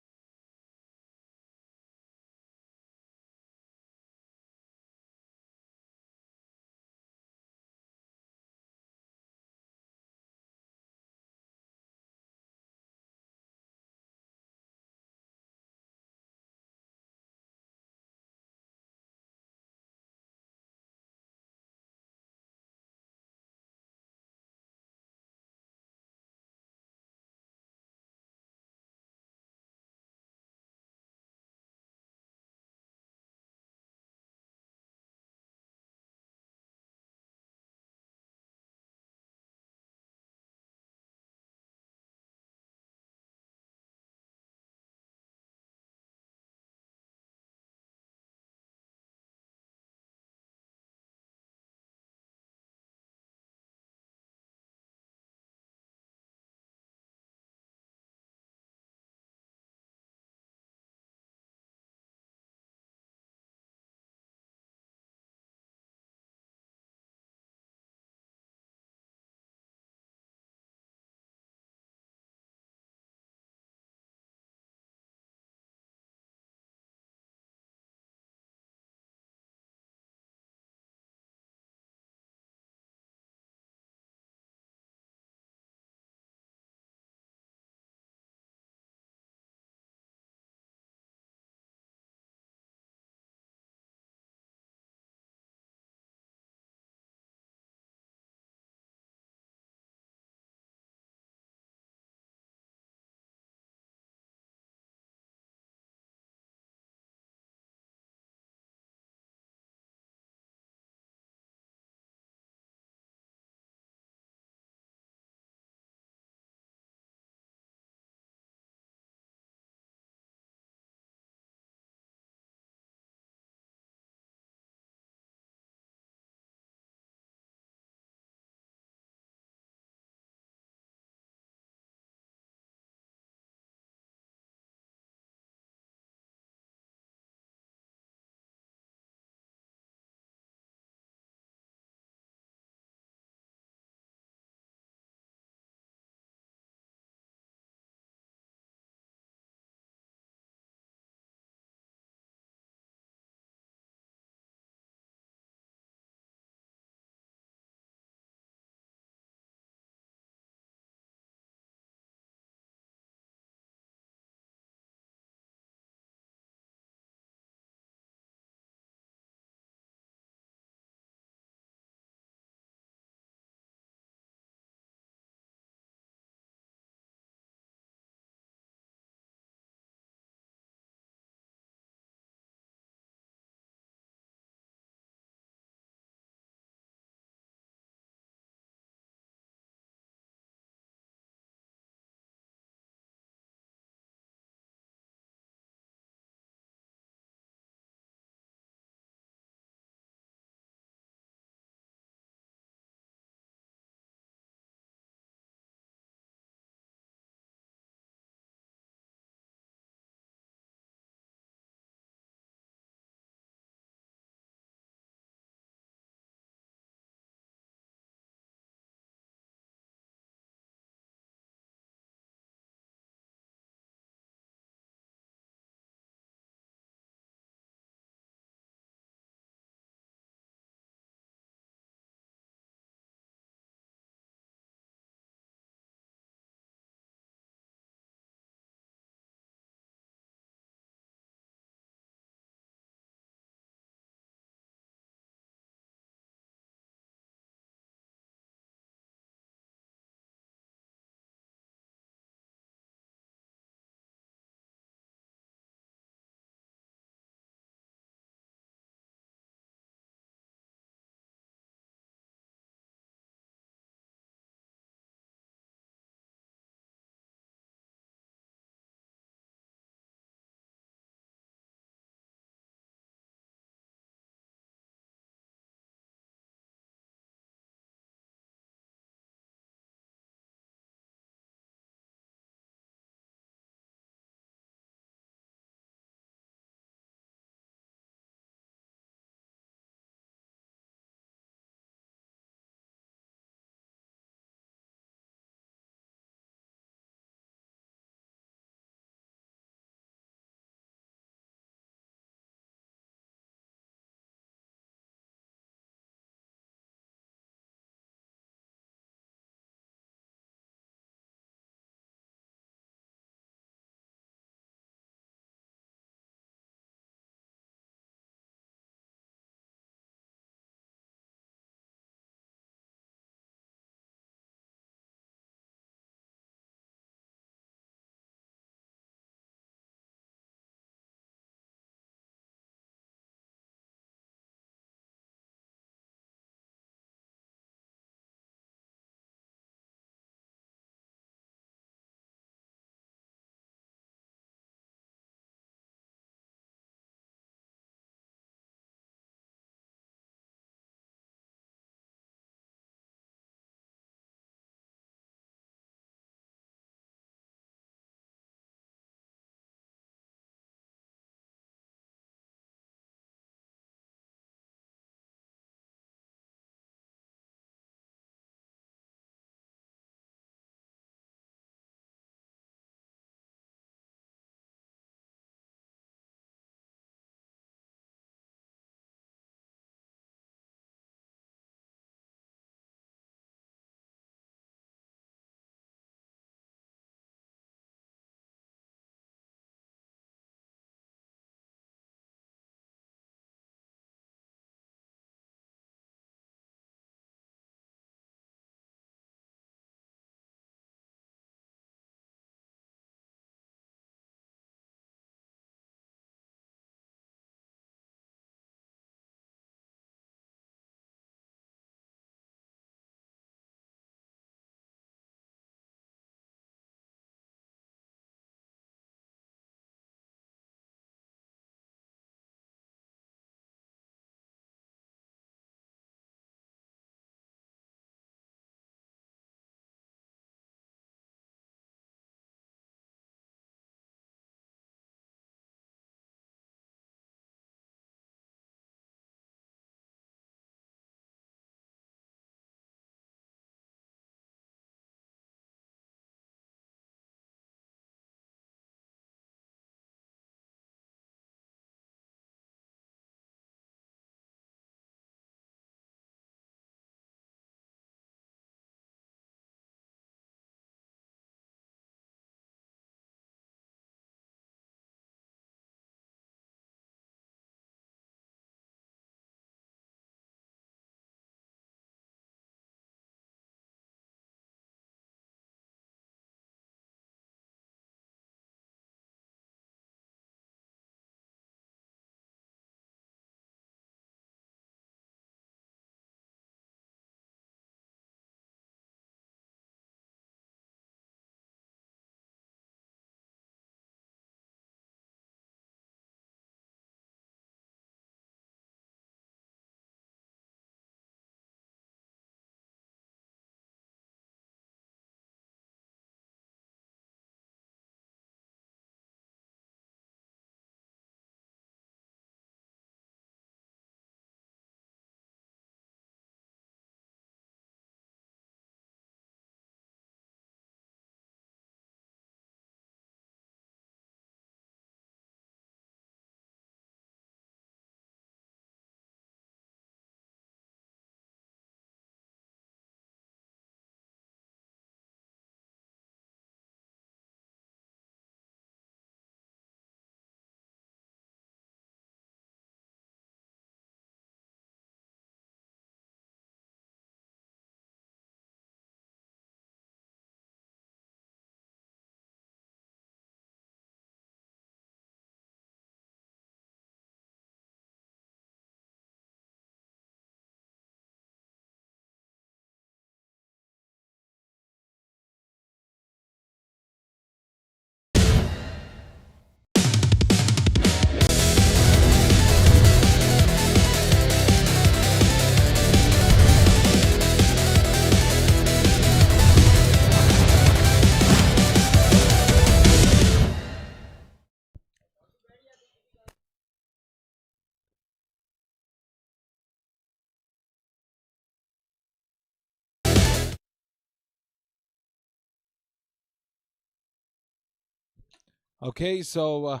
Okay, so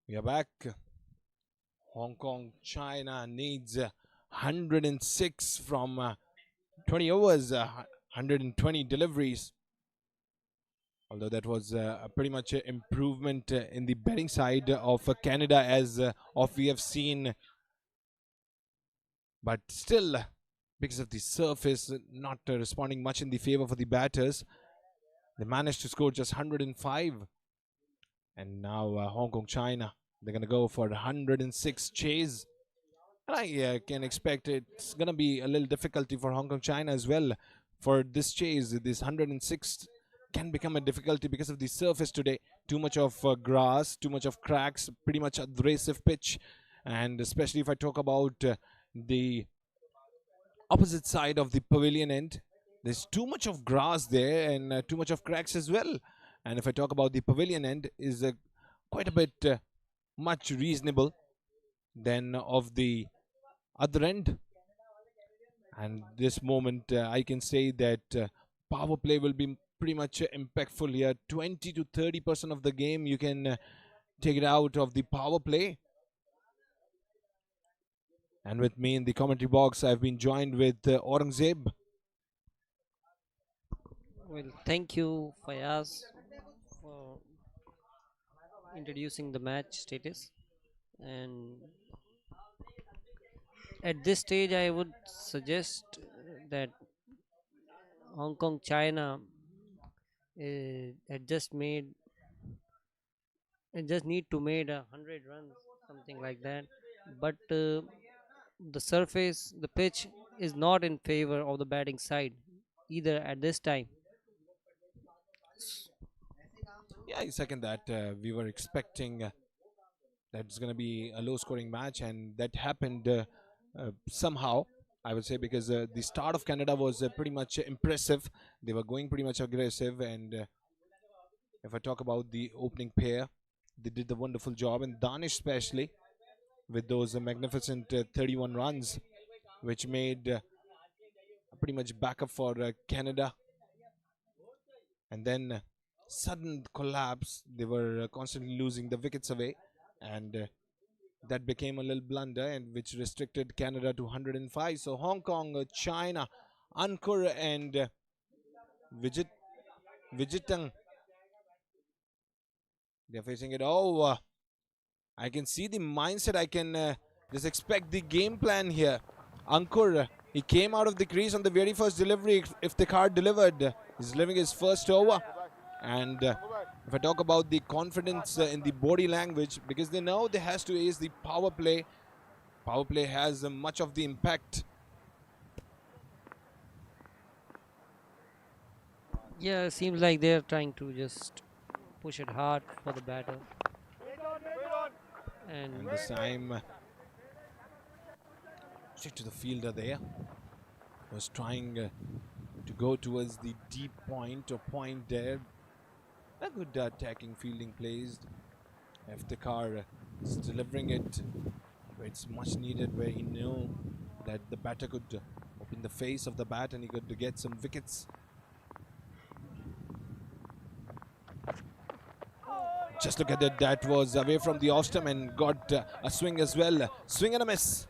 we are back. Hong Kong, China needs 106 from 20 overs, 120 deliveries. Although that was pretty much an improvement in the batting side of Canada as of we have seen. But still, because of the surface not responding much in the favor for the batters, they managed to score just 105. And now Hong Kong, China, they're going to go for 106 chase. And I can expect it's going to be a little difficulty for Hong Kong, China as well. For this chase, this 106 can become a difficulty because of the surface today. Too much of grass, too much of cracks, pretty much abrasive pitch. And especially if I talk about the opposite side of the pavilion end, there's too much of grass there and too much of cracks as well. And if I talk about the pavilion end, is quite a bit much reasonable than of the other end. And this moment, I can say that power play will be pretty much impactful here. 20 to 30% of the game you can take it out of the power play. And with me in the commentary box, I've been joined with Aurangzeb. Well, thank you, Fayaz, for introducing the match status. And at this stage, I would suggest that Hong Kong, China had just made, it just need to made 100 runs, something like that. But the surface, the pitch is not in favor of the batting side either at this time. Yeah, I second that. We were expecting that it's going to be a low scoring match, and that happened somehow, I would say, because the start of Canada was pretty much impressive. They were going pretty much aggressive, and if I talk about the opening pair, they did a wonderful job, and Danish especially with those magnificent 31 runs, which made pretty much backup for Canada. And then sudden collapse, they were constantly losing the wickets away, and that became a little blunder, and which restricted Canada to 105. So Hong Kong, China, Ankur and Vijitang, they're facing it. Oh, I can see the mindset. I can just expect the game plan here. Ankur, he came out of the crease on the very first delivery. If the card delivered, he's delivering his first over. And if I talk about the confidence in the body language, because they know they has to ace the power play. Power play has much of the impact. Yeah, seems like they're trying to just push it hard for the batter. And this time, straight to the fielder there. Was trying to go towards the deep point or point there. A good attacking fielding plays. Iftikhar is delivering it where it's much needed, where he knew that the batter could open the face of the bat and he could get some wickets. Just look at that, that was away from the off stump and got a swing as well. Swing and a miss.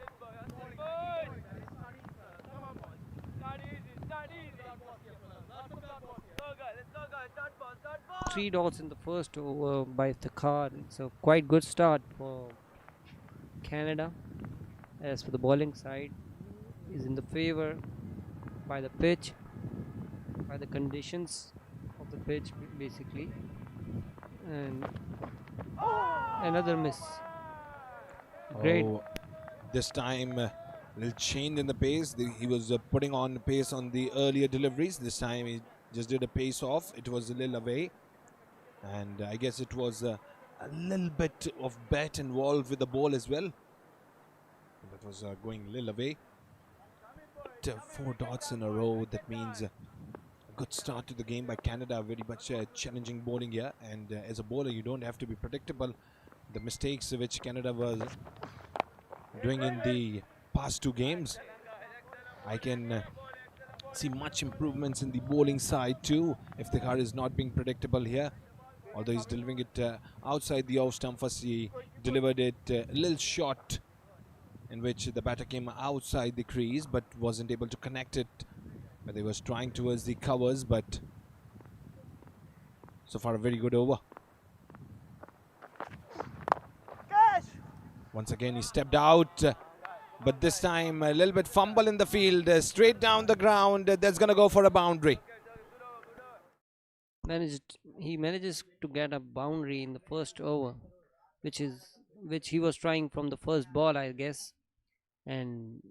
3 dots in the first over by Iftikhar. It's a quite good start for Canada. As for the bowling side, is in the favor by the pitch, by the conditions of the pitch basically. And another miss. Great. Oh, this time a little change in the pace. He was putting on pace on the earlier deliveries. This time he just did a pace off. It was a little away. And I guess it was a little bit of bat involved with the ball as well. That was going a little away. But, 4 dots in a row. That means a good start to the game by Canada. Very much challenging bowling here. And as a bowler, you don't have to be predictable. The mistakes which Canada was doing in the past 2 games, I can see much improvements in the bowling side too. If the car is not being predictable here, Although he's delivering it outside the off stump first, he delivered it a little short, in which the batter came outside the crease but wasn't able to connect it. But they was trying towards the covers, but so far a very good over. Once again he stepped out, but this time a little bit fumble in the field, straight down the ground. That's gonna go for a boundary. He manages to get a boundary in the first over, which he was trying from the first ball, I guess, and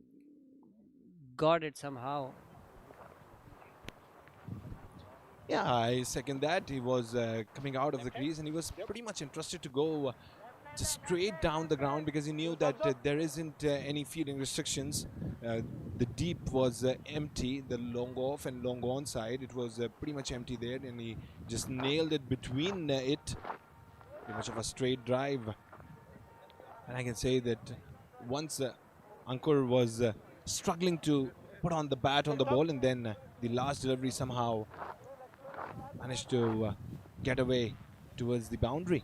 got it somehow. Yeah, I second that. He was coming out of the crease and he was pretty much interested to go just straight down the ground because he knew that there isn't any fielding restrictions. The deep was empty, the long off and long on side. It was pretty much empty there, and he just nailed it between it. Pretty much of a straight drive. And I can say that once Ankur was struggling to put on the bat on the ball, and then the last delivery somehow managed to get away towards the boundary.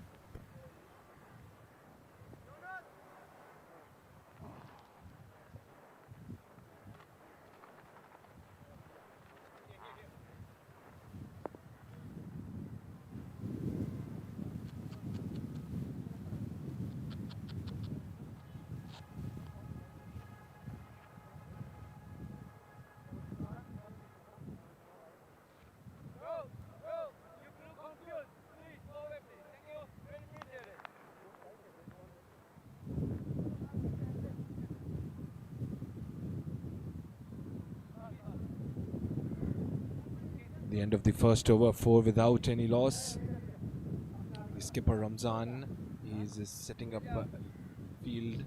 The end of the first over, 4 without any loss. The skipper Ramzan is setting up field.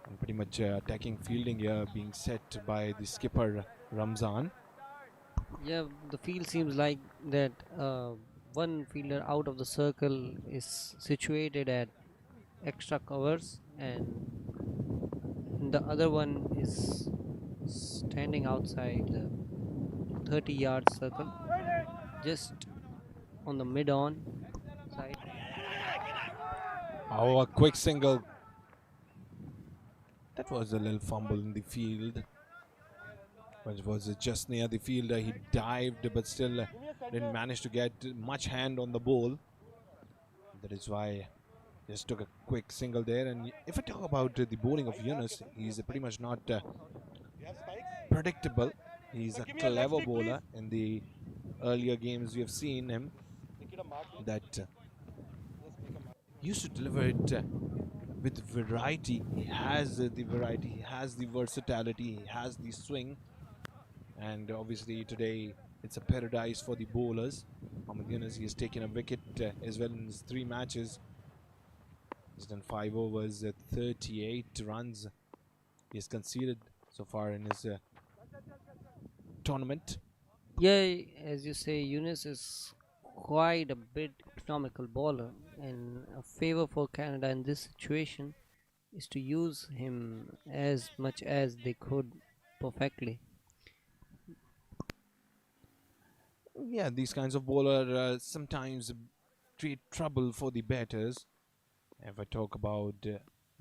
And pretty much attacking fielding here being set by the skipper Ramzan. Yeah, the field seems like that one fielder out of the circle is situated at extra covers, and the other one is standing outside the 30-yard circle, just on the mid-on side. Oh, a quick single. That was a little fumble in the field. But it was just near the fielder. He dived, but still didn't manage to get much hand on the ball. That is why just took a quick single there. And if I talk about the bowling of Yunus, he's pretty much not predictable. He's a clever bowler. In the earlier games we have seen him that used to deliver it with variety. He has the variety, he has the versatility, he has the swing. And obviously today it's a paradise for the bowlers. Mohammad Yunus, he has taken a wicket as well in his 3 matches. He's done 5 overs, 38 runs he has conceded so far in his tournament. Yeah, as you say, Yunus is quite a bit economical bowler, and a favor for Canada in this situation is to use him as much as they could perfectly. Yeah, these kinds of bowler sometimes create trouble for the batters. If I talk about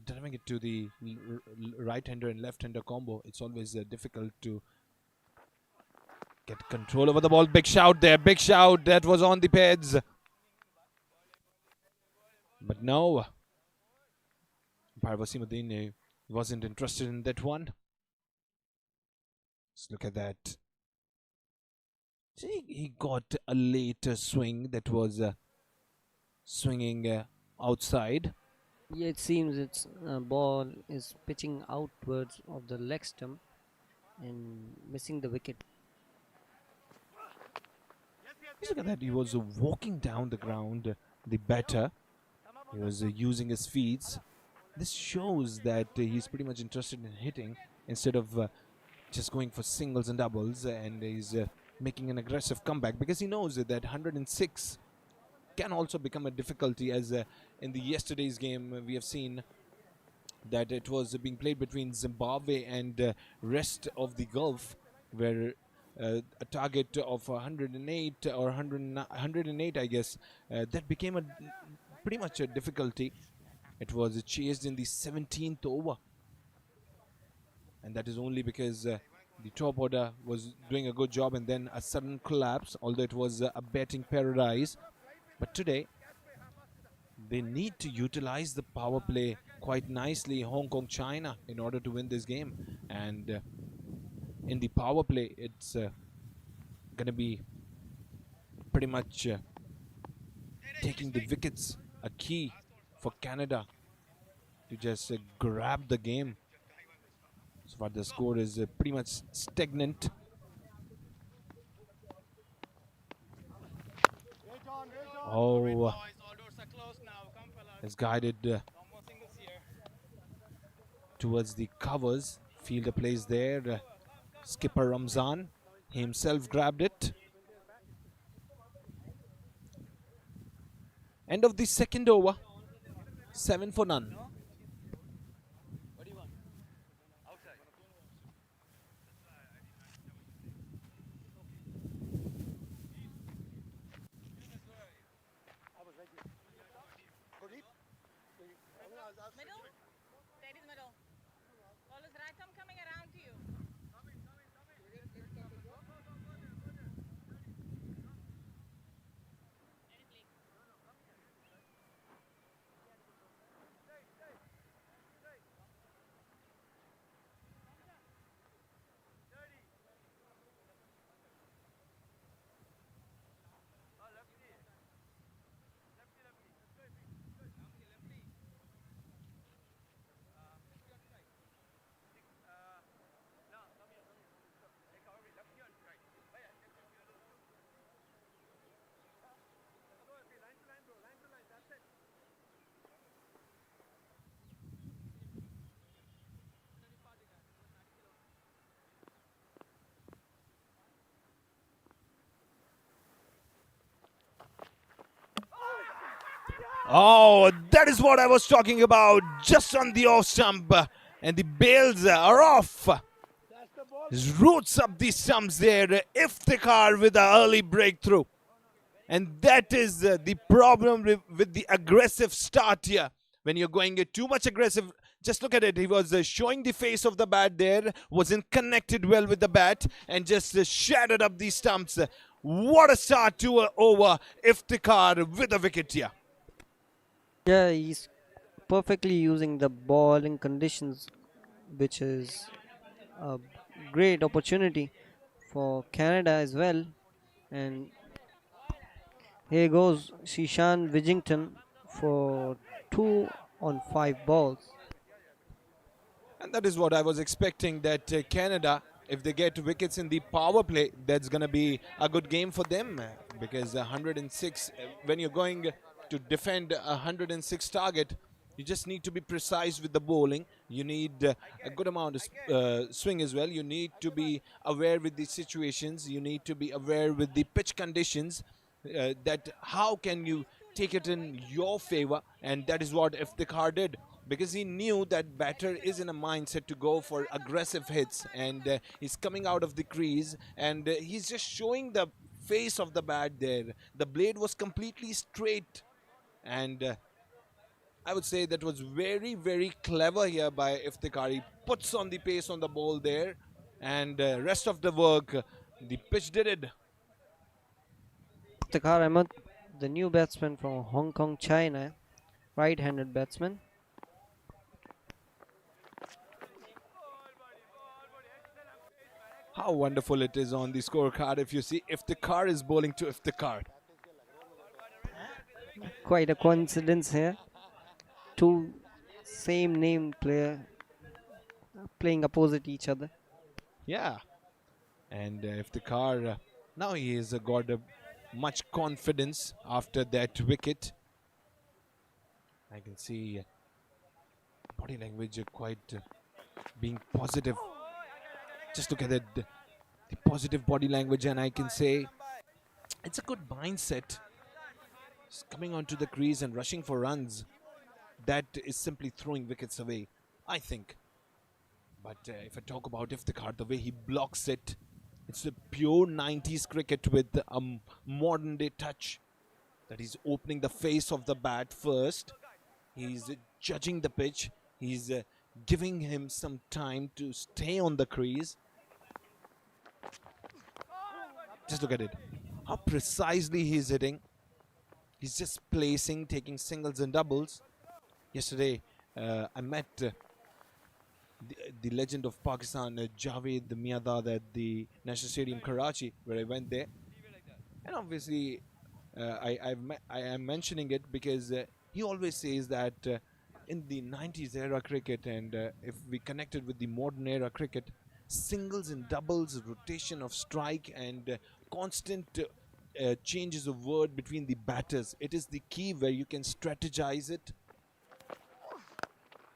delivering it to the right-hander and left-hander combo, it's always difficult to get control over the ball. Big shout there, big shout. That was on the pads. But no, Wasimuddin wasn't interested in that one. Let's look at that. See, he got a later swing that was swinging outside. Yeah, it seems its ball is pitching outwards of the leg stump and missing the wicket. Look at that, he was walking down the ground, the batter. He was using his feet. This shows that he's pretty much interested in hitting instead of just going for singles and doubles, and he's making an aggressive comeback because he knows that 106 can also become a difficulty, as in the yesterday's game we have seen that it was being played between Zimbabwe and rest of the Gulf, where a target of 108 or 108, I guess, that became a pretty much a difficulty. It was chased in the 17th over, and that is only because the top order was doing a good job, and then a sudden collapse, although it was a betting paradise. But today they need to utilize the power play quite nicely, Hong Kong China, in order to win this game. And in the power play, it's going to be pretty much taking the wickets, a key for Canada to just grab the game. So far the score is pretty much stagnant. Oh, is guided towards the covers. Fielder plays there. Skipper Ramzan himself grabbed it. End of the second over. 7 for none. Middle? That is middle. Ball is right, I'm coming around to you. Oh, that is what I was talking about. Just on the off stump. And the bails are off. Roots up the stumps there. Iftikhar with an early breakthrough. And that is the problem with the aggressive start here. When you're going too much aggressive, just look at it. He was showing the face of the bat there. Wasn't connected well with the bat. And just shattered up the stumps. What a start to over Iftikhar with a wicket here. Yeah, he's perfectly using the bowling conditions, which is a great opportunity for Canada as well. And here goes Shishan Widgington for 2 on 5 balls. And that is what I was expecting, that Canada, if they get wickets in the power play, that's going to be a good game for them. Because 106, when you're going to defend a 106 target, you just need to be precise with the bowling. You need a good amount of swing as well. You need to be aware with the situations. You need to be aware with the pitch conditions, that how can you take it in your favor. And that is what Iftikhar did, because he knew that batter is in a mindset to go for aggressive hits, and he's coming out of the crease, and he's just showing the face of the bat there. The blade was completely straight, and I would say that was very, very clever here by Iftikhar. He puts on the pace on the ball there, and rest of the work, the pitch did it. Iftikhar Ahmed, the new batsman from Hong Kong, China, right-handed batsman. How wonderful it is on the scorecard if you see Iftikhar is bowling to Iftikhar. Quite a coincidence here. Two same name player playing opposite each other. Yeah. And Iftikhar, now he has got much confidence after that wicket. I can see body language quite being positive. Just look at it, the positive body language, and I can say it's a good mindset. Just coming onto the crease and rushing for runs, that is simply throwing wickets away, I think. But if I talk about Iftikhar, the way he blocks it, it's a pure 90s cricket with a modern day touch. That he's opening the face of the bat first. He's judging the pitch. He's giving him some time to stay on the crease. Just look at it. How precisely he's hitting. He's just placing, taking singles and doubles. Yesterday, I met the legend of Pakistan, Javed Miadad, at the National Stadium, Karachi, where I went there. And obviously, I am mentioning it because he always says that in the 90s era cricket, and if we connected with the modern era cricket, singles and doubles, rotation of strike, and constant changes of word between the batters, it is the key where you can strategize it.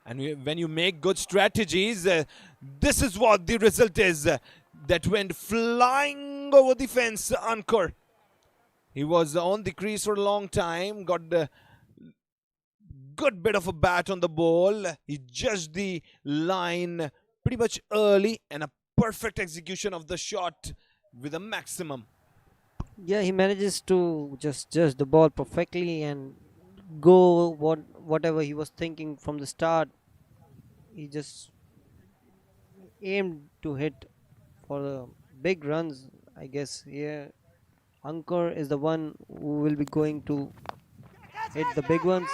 And when you make good strategies, this is what the result is. That went flying over the fence, Ankur. He was on the crease for a long time, got a good bit of a bat on the ball. He judged the line pretty much early, and a perfect execution of the shot with a maximum. Yeah, he manages to just judge the ball perfectly and go whatever he was thinking from the start. He just aimed to hit for the big runs, I guess. Yeah, Ankur is the one who will be going to hit the big ones.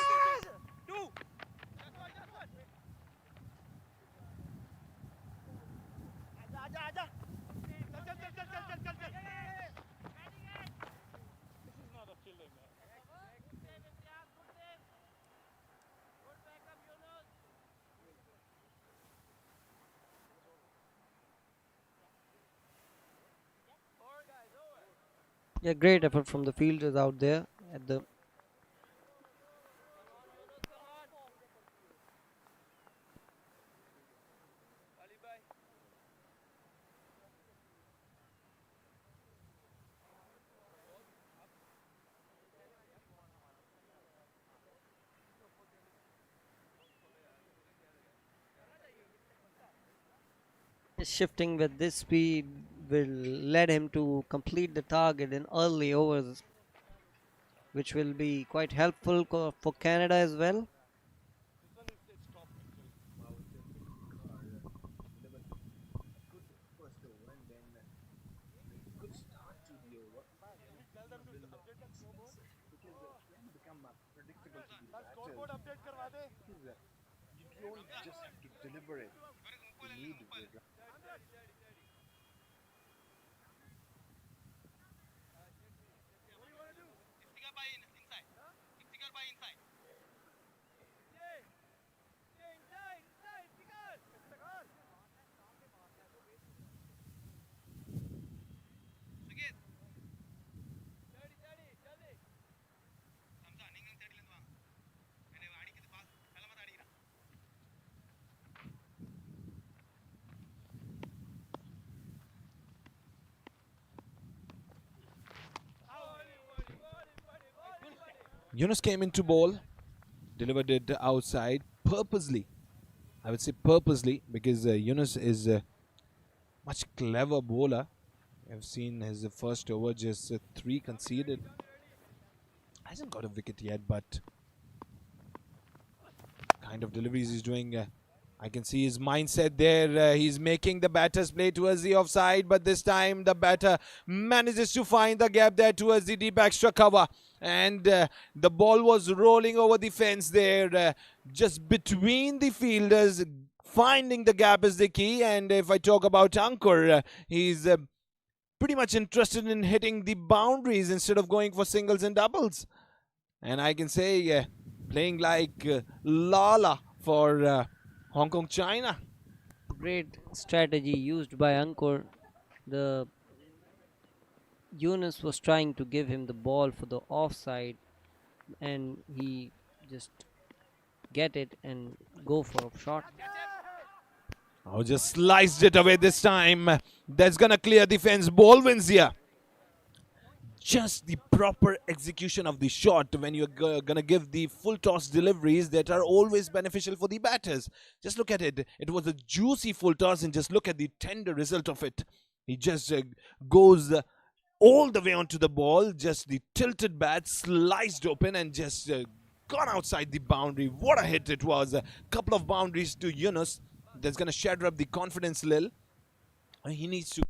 Yeah, great effort from the fielders out there at the shifting with this speed will lead him to complete the target in early overs, which will be quite helpful for Canada as well. You don't just have to deliver it. You need it. Yunus came into ball, delivered it outside purposely. I would say purposely, because Yunus is a much clever bowler. I've seen his first over just 3 conceded. Hasn't got a wicket yet, but kind of deliveries he's doing. I can see his mindset there. He's making the batters play towards the offside, but this time the batter manages to find the gap there towards the deep extra cover. And the ball was rolling over the fence there, just between the fielders. Finding the gap is the key. And if I talk about Ankur, he's pretty much interested in hitting the boundaries instead of going for singles and doubles. And I can say playing like Lala for Hong Kong, China. Great strategy used by Ankur. The Yunus was trying to give him the ball for the offside, and he just get it and go for a shot. Oh, just sliced it away this time. That's gonna clear the fence. Ball wins here. Just the proper execution of the shot when you're gonna give the full toss deliveries that are always beneficial for the batters. Just look at it. It was a juicy full toss, and just look at the tender result of it. He just goes all the way onto the ball. Just the tilted bat sliced open and just gone outside the boundary. What a hit it was. A couple of boundaries to Yunus. That's gonna shatter up the confidence Lil. He needs to.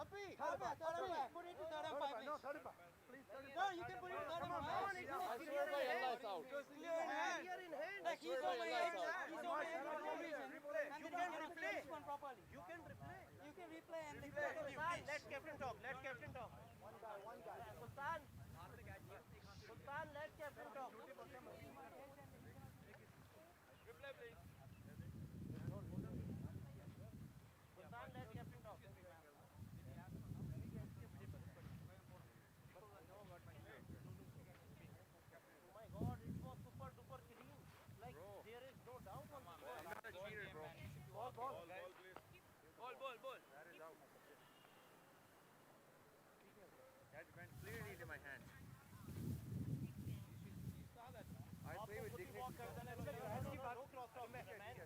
Put it to third and 5. No, third and 5. Please, third and 5. No, you can put it to third and 5. Come on, it's clear in hand. Just clear in hand. Like he's on my head. He's on my head for no reason. And you can replay this one properly. You can replay. You can replay and replay. Let captain talk. Let captain talk. One guy. Sultan. Sultan, let captain talk. Replay, please. Sultan, let captain talk. Ball. That is out. That went clearly into my hand. I play with dignity.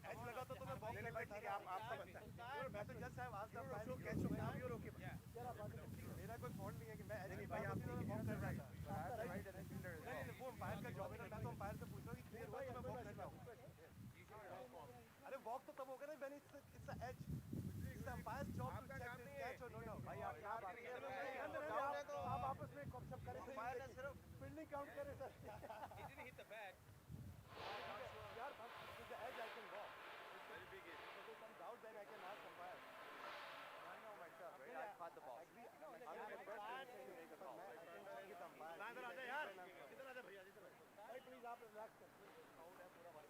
Edge लगा तो मैं ball में ठीक है आपका बनता है मैं तो just have asked the plan catch to now you okay मेरा कोई फॉल्ट नहीं है कि मैं एज नहीं भाई आप ठीक है कर रहा है राइट एंड फील्डर नहीं वो अंपायर का जॉब है मैं तो अंपायर से पूछ रहा हूं कि क्लियर हुआ तो मैं बॉक्स करता हूं अरे वॉक तो तब होगा ना when it's a edge it's umpire's job to check this catch और नो भाई आप क्या बात कर रहे हैं तो आप आपस में कॉन्सेप्ट करें अंपायर ने सिर्फ फील्डिंग काउंट करे sir he didn't hit the bat यार बस with the edge I can walk very big hit if it comes out then I can ask umpire I know myself right I caught the ball I agree I'm the best person to make a call I can check it umpire ना इधर आजा यार इधर आजा भैया इधर भाई please आप रिलैक्स कर आउट है पूरा भाई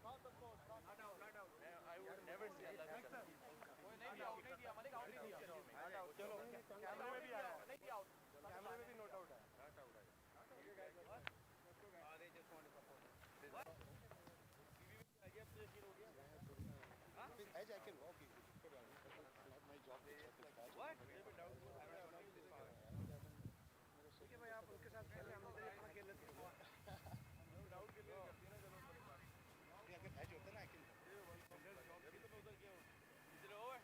not out I would never say that कोई नहीं दिया मलिक आउट नहीं दिया चलो कैमरे में भी आया नहीं आउट कैमरे में भी नोट आउट है नॉट आउट है they just want to support what edge I can walk easily. Not my job to check his catch. What? ठीक है भाई आप उनके साथ खेलें हम इधर अपना खेल लेते हैं डाउट के लिए करते हैं ना चलो ये अगर एज होता है ना आई कैन अभी तो मैं उधर गया हूं इज इट ओवर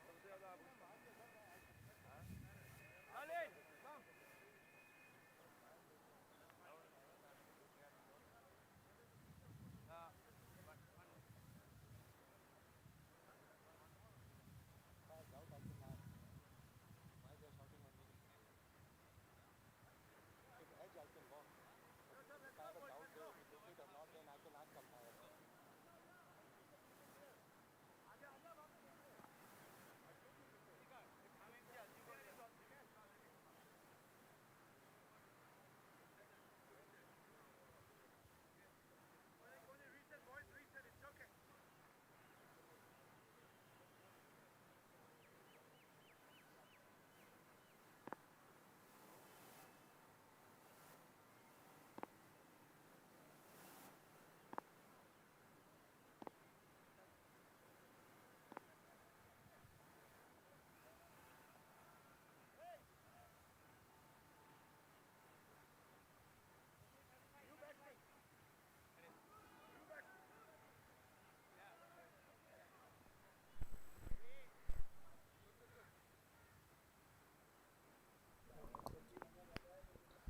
सबसे ज्यादा आप हां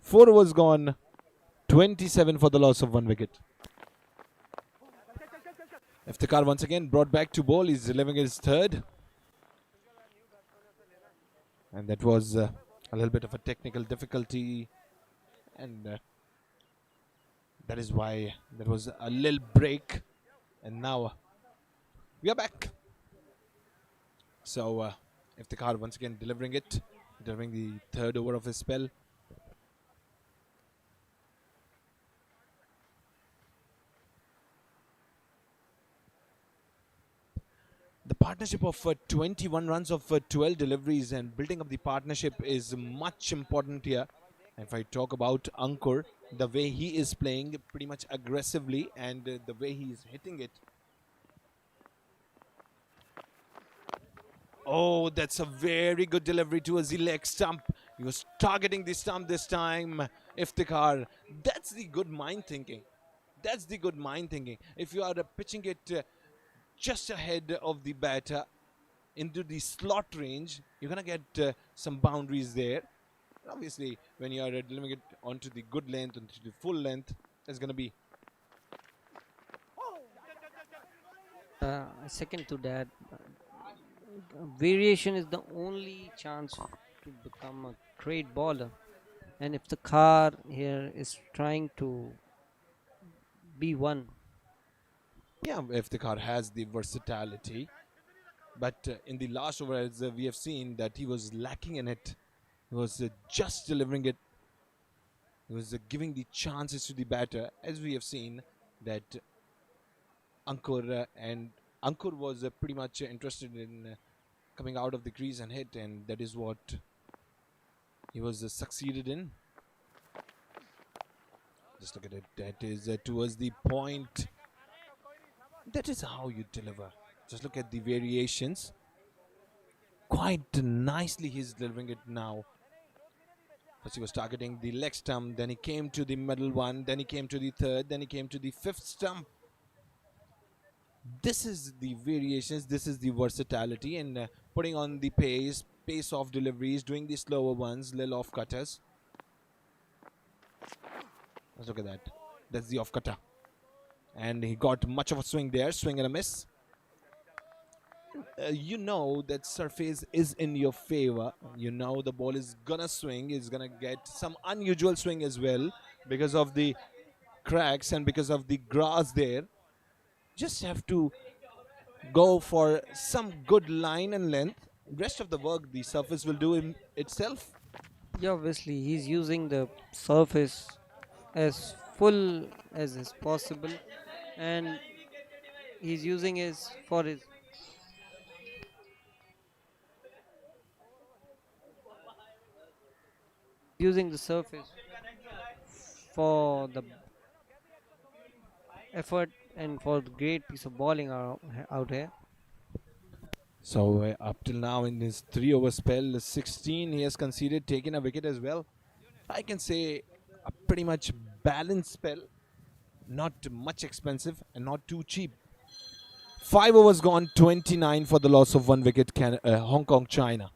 4 overs gone, 27 for the loss of 1 wicket. Iftikhar once again brought back to bowl. He's delivering his third. And that was a little bit of a technical difficulty. And that is why there was a little break. And now we are back. So Iftikhar once again delivering the third over of his spell. The partnership of 21 runs of 12 deliveries, and building up the partnership is much important here. If I talk about Ankur, the way he is playing pretty much aggressively and the way he is hitting it. Oh, that's a very good delivery towards the leg stump. He was targeting the stump this time, Iftikhar. That's the good mind thinking. That's the good mind thinking. If you are pitching it just ahead of the batter into the slot range, you're going to get some boundaries there. Obviously, when you are delivering it onto the good length, onto the full length, there's going to be... Second to that, variation is the only chance to become a great bowler. And if the car here is trying to be one, Yeah, Iftikhar has the versatility, but in the last over, as we have seen that he was lacking in it. He was just delivering it. He was giving the chances to the batter, as we have seen that Ankur was pretty much interested in coming out of the crease and hit, and that is what he was succeeded in. Just look at it. That is towards the point. That is how you deliver. Just look at the variations. Quite nicely he's delivering it now. First he was targeting the leg stump, then he came to the middle one, then he came to the third, then he came to the fifth stump. This is the variations, this is the versatility, and putting on the pace of deliveries, doing the slower ones, little off cutters. Let's look at that. That's the off cutter. And he got much of a swing there, swing and a miss. You know that surface is in your favor. You know the ball is gonna swing, is gonna get some unusual swing as well because of the cracks and because of the grass there. Just have to go for some good line and length. Rest of the work the surface will do itself. yeah, obviously he's using the surface as full as is possible, and he's using his using the surface for the effort and for the great piece of bowling out here. So up till now in his 3 over spell, 16 he has conceded, taken a wicket as well. I can say a pretty much balanced spell, not much expensive and not too cheap. 5 overs gone, 29 for the loss of 1 wicket, Hong Kong, China.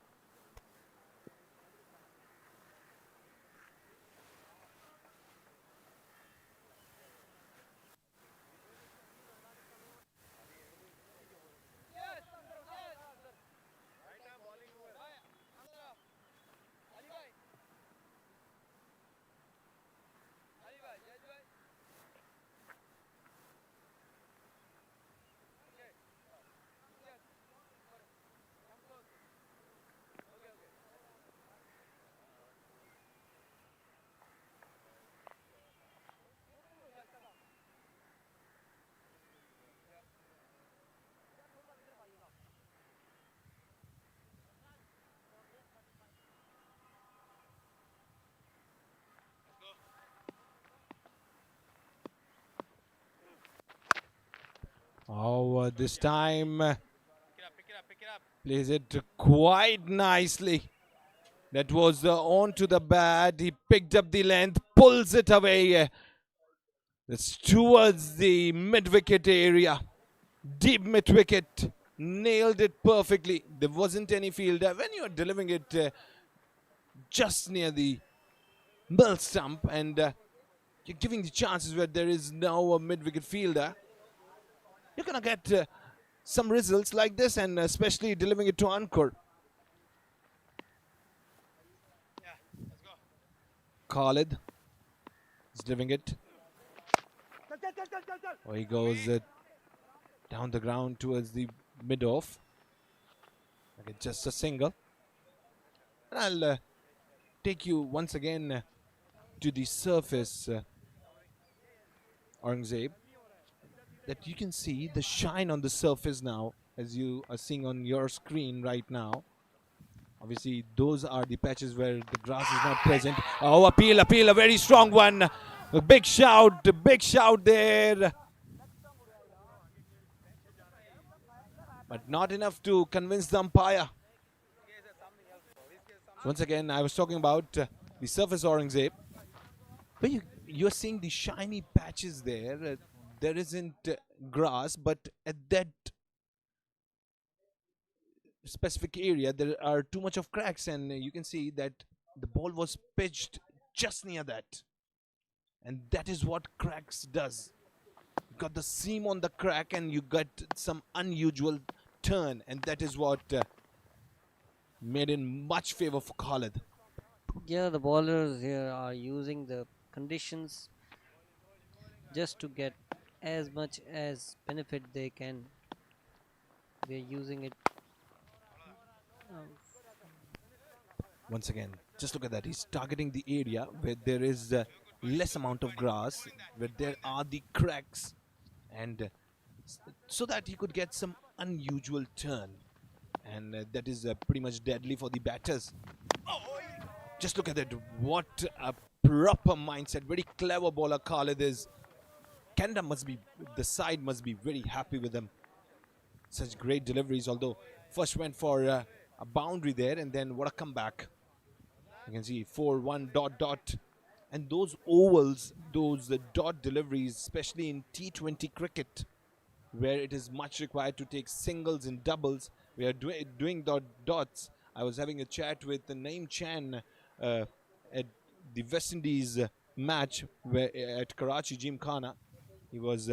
Oh, this time plays it quite nicely. That was on to the bat. He picked up the length, pulls it away. That's towards the mid-wicket area. Deep mid-wicket. Nailed it perfectly. There wasn't any fielder. When you're delivering it just near the middle stump, and you're giving the chances where there is now a mid-wicket fielder. You're gonna get some results like this, and especially delivering it to Ankur. Khalid is delivering it. Oh, he goes down the ground towards the mid-off. Okay, just a single. And I'll take you once again to the surface, Aurangzeb, that you can see the shine on the surface now, as you are seeing on your screen right now. Obviously, those are the patches where the grass is not present. Oh, appeal, a very strong one. A big shout there. But not enough to convince the umpire. Once again, I was talking about the surface, Aurangzeb. But you're seeing the shiny patches there. There isn't grass, but at that specific area, there are too much of cracks, and you can see that the ball was pitched just near that. And that is what cracks does. You got the seam on the crack, and you got some unusual turn, and that is what made in much favor for Khalid. Yeah, the bowlers here are using the conditions just to get as much as benefit they can. They're using it. Once again, just look at that. He's targeting the area where there is less amount of grass, where there are the cracks, and so that he could get some unusual turn. And that is pretty much deadly for the batters. Just look at that. What a proper mindset. Very clever bowler Khalid is. Canada the side must be very happy with him. Such great deliveries, although first went for a boundary there, and then what a comeback. You can see 4-1 ... And those ovals, those dot deliveries, especially in T20 cricket, where it is much required to take singles and doubles, we are doing dots. I was having a chat with Naeem Chan at the West Indies match at Karachi, Gymkhana. He was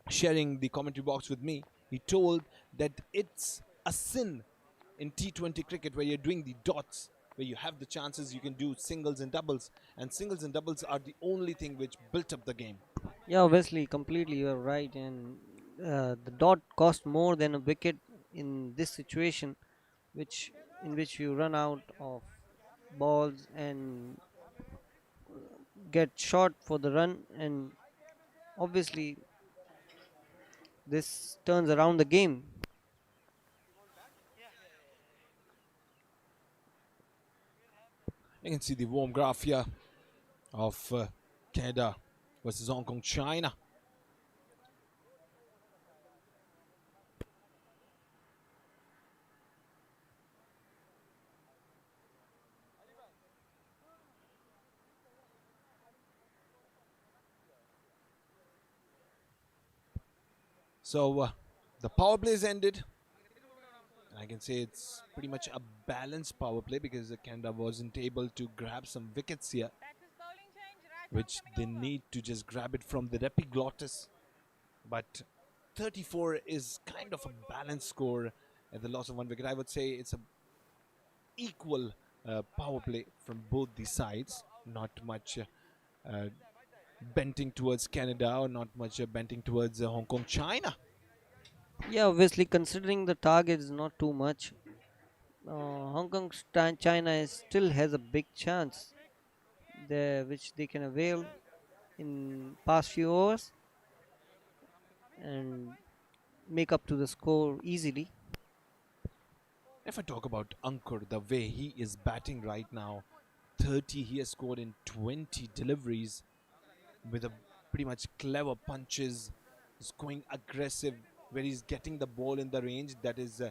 sharing the commentary box with me. He told that it's a sin in T20 cricket where you're doing the dots, where you have the chances, you can do singles and doubles, and singles and doubles are the only thing which built up the game. Yeah, obviously, completely you're right, and the dot cost more than a wicket in this situation, in which you run out of balls and get shot for the run, and obviously this turns around the game. You can see the warm graph here of Canada versus Hong Kong, China. So the power play is ended. I can say it's pretty much a balanced power play because Canada wasn't able to grab some wickets here, which they need to just grab it from the epiglottis. But 34 is kind of a balanced score at the loss of one wicket. I would say it's a equal power play from both the sides. Not much bending towards Canada or not much bending towards Hong Kong, China. Yeah, obviously, considering the target is not too much, Hong Kong, China still has a big chance there, which they can avail in past few overs and make up to the score easily. If I talk about Ankur, the way he is batting right now, 30 he has scored in 20 deliveries with a pretty much clever punches. He's going aggressive, where he's getting the ball in the range that is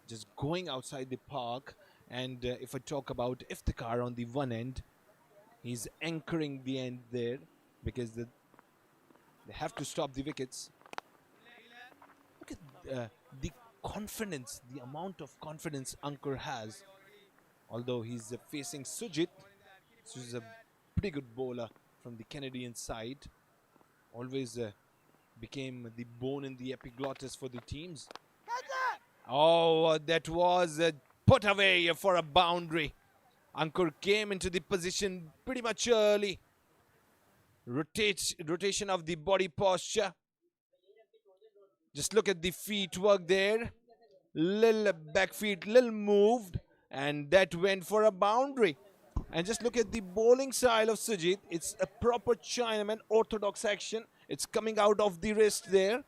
just going outside the park. And if I talk about Iftikhar on the one end, he's anchoring the end there because they have to stop the wickets. Look at the confidence, the amount of confidence Ankur has. Although he's facing Sujit, which is a pretty good bowler from the Canadian side. Always became the bone in the epiglottis for the teams. Oh, that was put away for a boundary. Ankur came into the position pretty much early. Rotation of the body posture. Just look at the feet work there. Little back feet, little moved, and that went for a boundary. And just look at the bowling style of Sujit. It's a proper Chinaman orthodox action. It's coming out of the wrist there.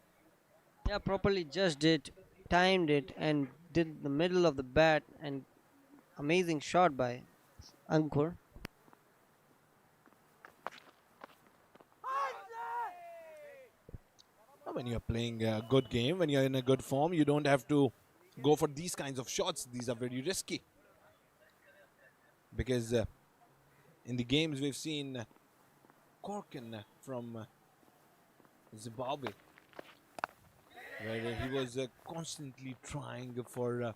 Yeah, properly judged it, timed it, and did the middle of the bat. And amazing shot by Ankur. When you're playing a good game, when you're in a good form, you don't have to go for these kinds of shots. These are very risky. Because in the games we've seen Korkin from Zimbabwe, where he was constantly trying for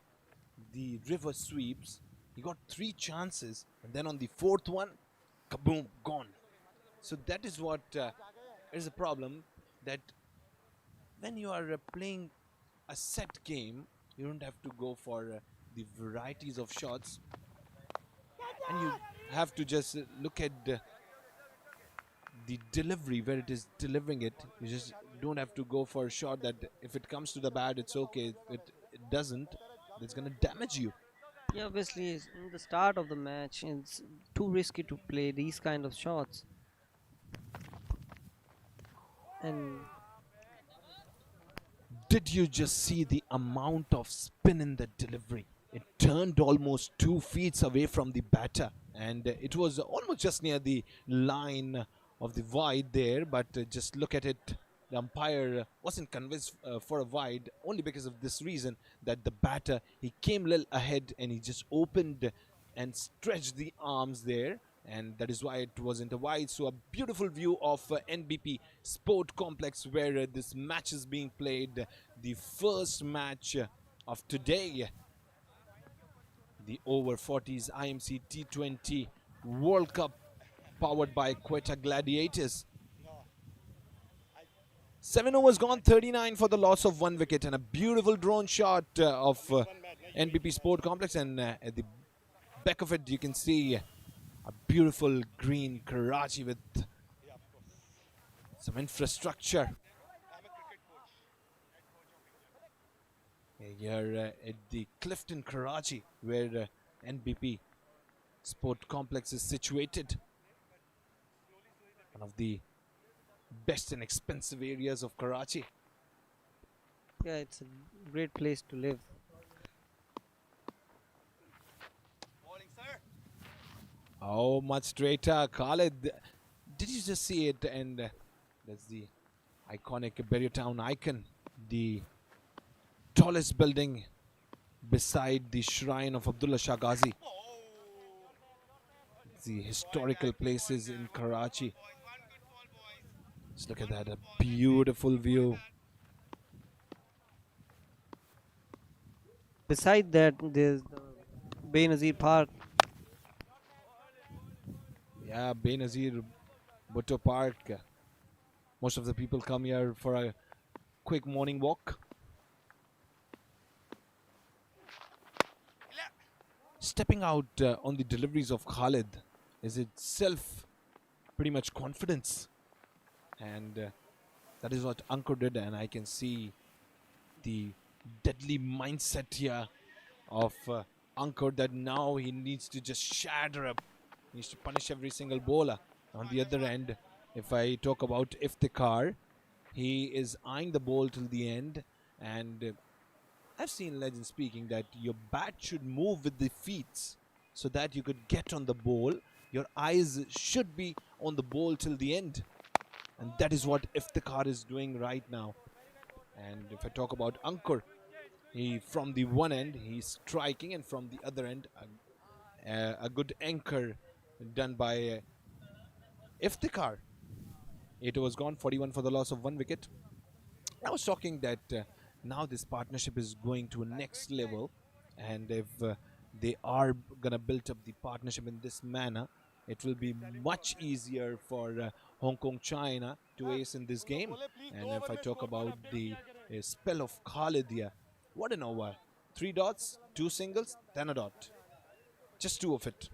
the river sweeps. He got 3 chances, and then on the 4th one, kaboom, gone. So that is what is a problem, that when you are playing a set game, you don't have to go for the varieties of shots, and you have to just look at the delivery, where it is delivering it. You just don't have to go for a shot that if it comes to the bat, it's okay. If it doesn't, it's going to damage you. Yeah, obviously, in the start of the match, it's too risky to play these kind of shots. And did you just see the amount of spin in the delivery? It turned almost 2 feet away from the batter, and it was almost just near the line of the wide there, but just look at it. The umpire wasn't convinced for a wide, only because of this reason, that the batter, he came a little ahead and he just opened and stretched the arms there, and that is why it wasn't a wide. So a beautiful view of NBP Sport Complex, where this match is being played, the first match of today, the Over-40s IMC T20 World Cup, powered by Quetta Gladiators. 7 overs gone, 39 for the loss of 1 wicket, and a beautiful drone shot of NBP Sport Complex, and at the back of it you can see a beautiful green Karachi with some infrastructure. Here at the Clifton Karachi, where NBP Sport Complex is situated. One of the best and expensive areas of Karachi. yeah, it's a great place to live. Oh, much straighter. Khalid, did you just see it? And that's the iconic Barrier Town icon, the tallest building beside the shrine of Abdullah Shah Ghazi. The historical places in Karachi. Just look at that, a beautiful view. Beside that, there's the Benazir Park. Yeah, Benazir Bhutto Park. Most of the people come here for a quick morning walk. Stepping out on the deliveries of Khalid is itself pretty much confidence. And that is what Ankur did, and I can see the deadly mindset here of Ankur, that now he needs to just shatter up. He needs to punish every single bowler. On the other end, if I talk about Iftikhar, he is eyeing the ball till the end, and I've seen legends speaking that your bat should move with the feet so that you could get on the ball. Your eyes should be on the ball till the end. And that is what Iftikhar is doing right now. And if I talk about Ankur, he from the one end he's striking, and from the other end a good anchor done by Iftikhar. 8 overs gone, 41 for the loss of 1 wicket. I was talking that now this partnership is going to a next level, and if they are gonna build up the partnership in this manner, it will be much easier for Hong Kong China to ace in this game. And if I talk about the spell of Khalid here, what an over. 3 dots, 2 singles, then a dot. Just 2 of it.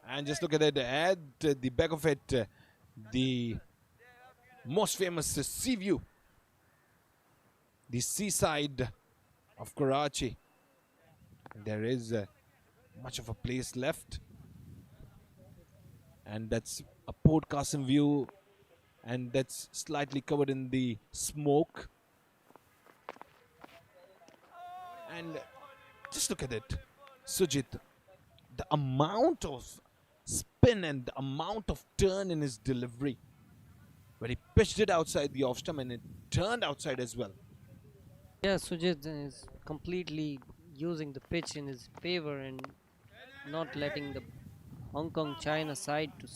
And just look at it, at the back of it, the most famous sea view, the seaside of Karachi. There is much of a place left, and that's a Port Qasim view, and that's slightly covered in the smoke. And just look at it, Sujit, the amount of spin and the amount of turn in his delivery, where he pitched it outside the off stump and it turned outside as well. Yeah, Sujit is completely using the pitch in his favor and not letting the Hong Kong China side to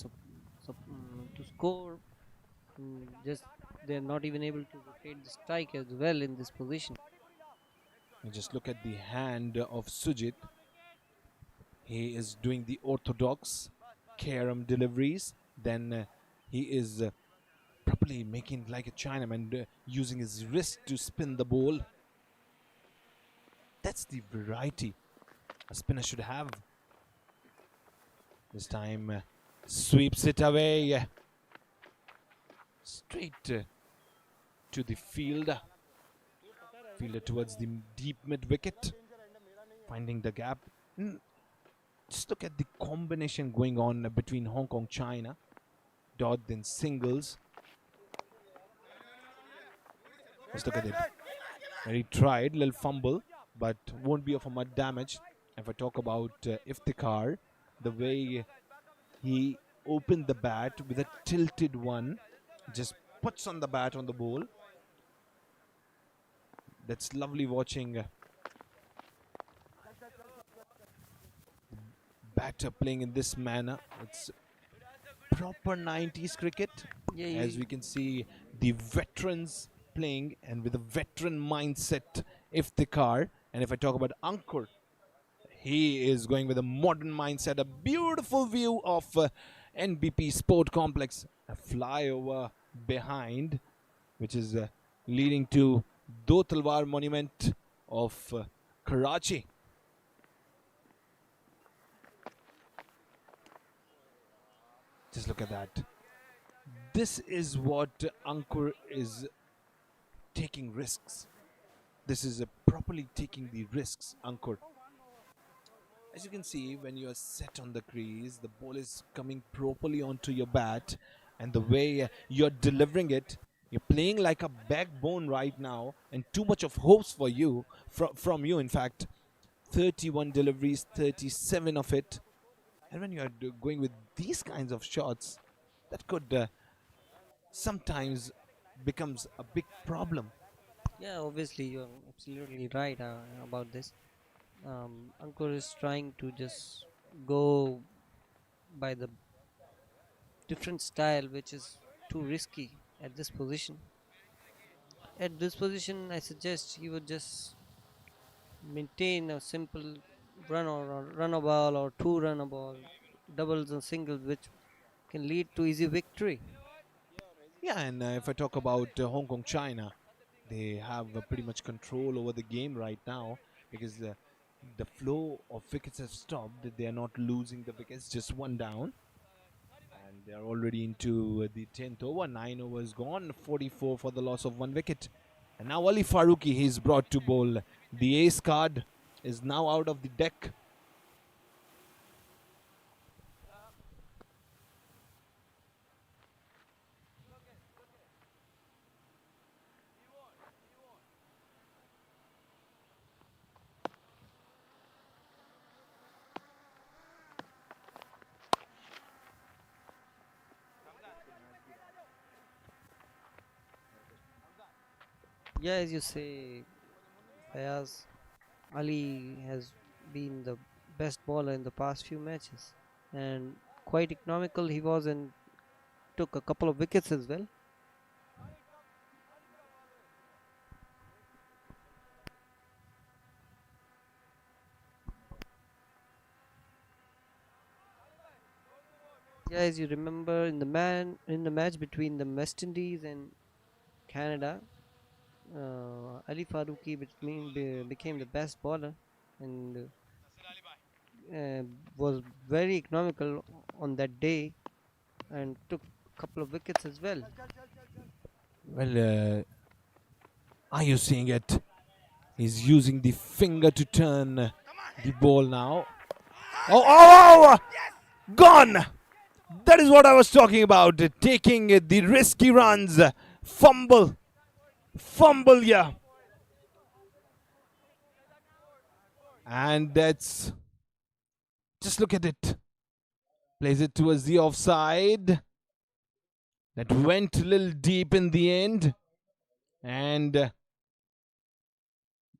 score. Just they're not even able to rotate the strike as well in this position. And just look at the hand of Sujit. He is doing the orthodox carom deliveries. Then he is properly making like a Chinaman, using his wrist to spin the ball. That's the variety a spinner should have. This time sweeps it away. Straight to the fielder. Fielder towards the deep mid wicket. Finding the gap. Just look at the combination going on between Hong Kong China. Dot, then singles. Just look at it. And he tried, little fumble, but won't be of a much damage. If I talk about Iftikhar, the way he opened the bat with a tilted one, just puts on the bat on the ball. That's lovely watching. Batter playing in this manner. It's proper 90s cricket. Yeah, As we can see, the veterans playing and with a veteran mindset, Iftikhar. And if I talk about Ankur, he is going with a modern mindset. A beautiful view of NBP Sport Complex. A flyover behind, which is leading to Do Talwar Monument of Karachi. Just look at that. This is what Ankur is taking risks. This is properly taking the risks, Ankur. As you can see, when you are set on the crease, the ball is coming properly onto your bat, and the way you're delivering it, you're playing like a backbone right now, and too much of hopes for you, from you in fact. 31 deliveries, 37 of it. And when you are going with these kinds of shots, that could sometimes becomes a big problem. Yeah, obviously you're absolutely right about this. Ankur is trying to just go by the different style, which is too risky at this position. At this position, I suggest he would just maintain a simple run a ball or 2 run a ball, doubles and singles, which can lead to easy victory. Yeah, and if I talk about Hong Kong China, they have pretty much control over the game right now, because the flow of wickets have stopped. They are not losing the wickets, just one down. And they are already into the 10th over. 9 overs gone, 44 for the loss of 1 wicket. And now Ali Faruqi, he's brought to bowl. The ace card is now out of the deck. Yeah, as you say, Fayaz, Ali has been the best bowler in the past few matches, and quite economical he was, and took a couple of wickets as well. Guys, you remember in the match between the West Indies and Canada, Ali Faruqi became the best bowler and was very economical on that day and took a couple of wickets as well. Well, are you seeing it? He's using the finger to turn the ball now. Oh! Gone! That is what I was talking about. Taking the risky runs. Fumble. Yeah. And that's... Just look at it. Plays it towards the offside. That went a little deep in the end. And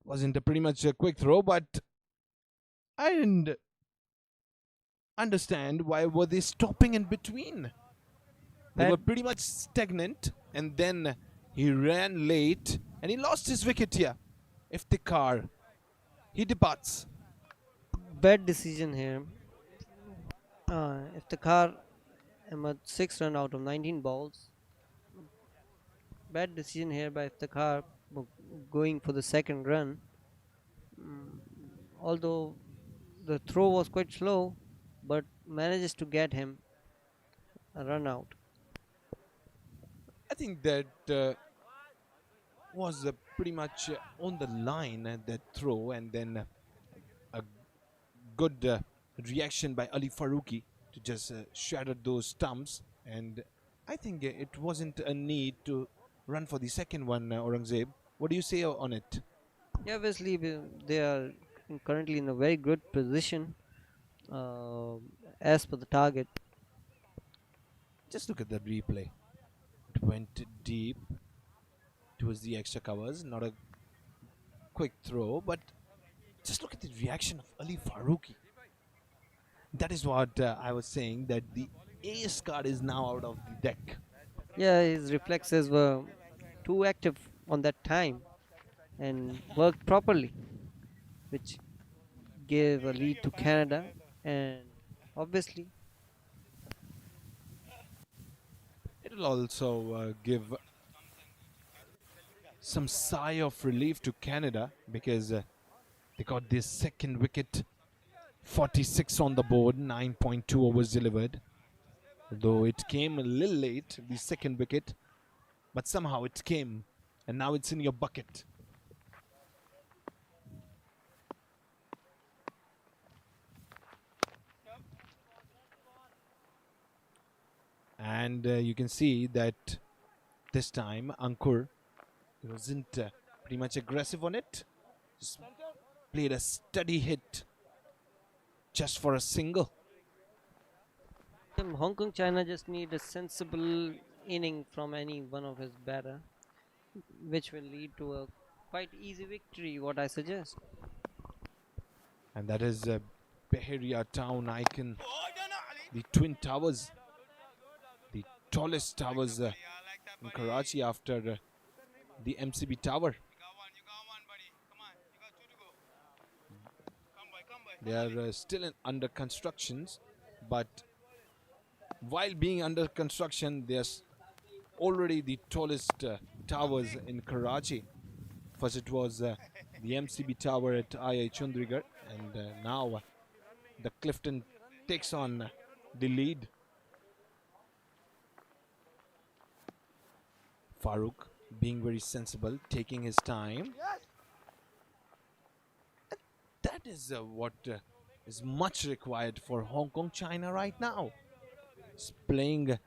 wasn't pretty much a quick throw, but I didn't understand why were they stopping in between. They were pretty much stagnant, and then he ran late and he lost his wicket here. Iftikhar, he departs. Bad decision here. Iftikhar Ahmed 6 run out of 19 balls. Bad decision here by Iftikhar going for the second run. Although the throw was quite slow, but manages to get him a run out. I think that was pretty much on the line, that throw, and then a good reaction by Ali Faruqi to just shatter those stumps. And I think it wasn't a need to run for the second one, Aurangzeb. What do you say on it? Yeah, obviously they are currently in a very good position as per the target. Just look at the replay. It went deep towards the extra covers. Not a quick throw, but just look at the reaction of Ali Faruqi. That is what I was saying, that the ace card is now out of the deck. Yeah, his reflexes were too active on that time and worked properly, which gave a lead to Canada. And obviously It will also give some sigh of relief to Canada, because they got this second wicket. 46 on the board, 9.2 overs delivered. Though it came a little late, the second wicket, but somehow it came, and now it's in your bucket. And you can see that this time Ankur wasn't pretty much aggressive on it. Just played a steady hit just for a single. Hong Kong China just need a sensible inning from any one of his batter, which will lead to a quite easy victory, what I suggest. And that is Beheria town icon, the Twin Towers, the tallest towers in Karachi after the MCB Tower. They are still under constructions, but while being under construction, they are already the tallest towers in Karachi. First it was the MCB Tower at II Chandigarh, and now the Clifton takes on the lead. Farooq being very sensible, taking his time. That is what is much required for Hong Kong China right now. It's playing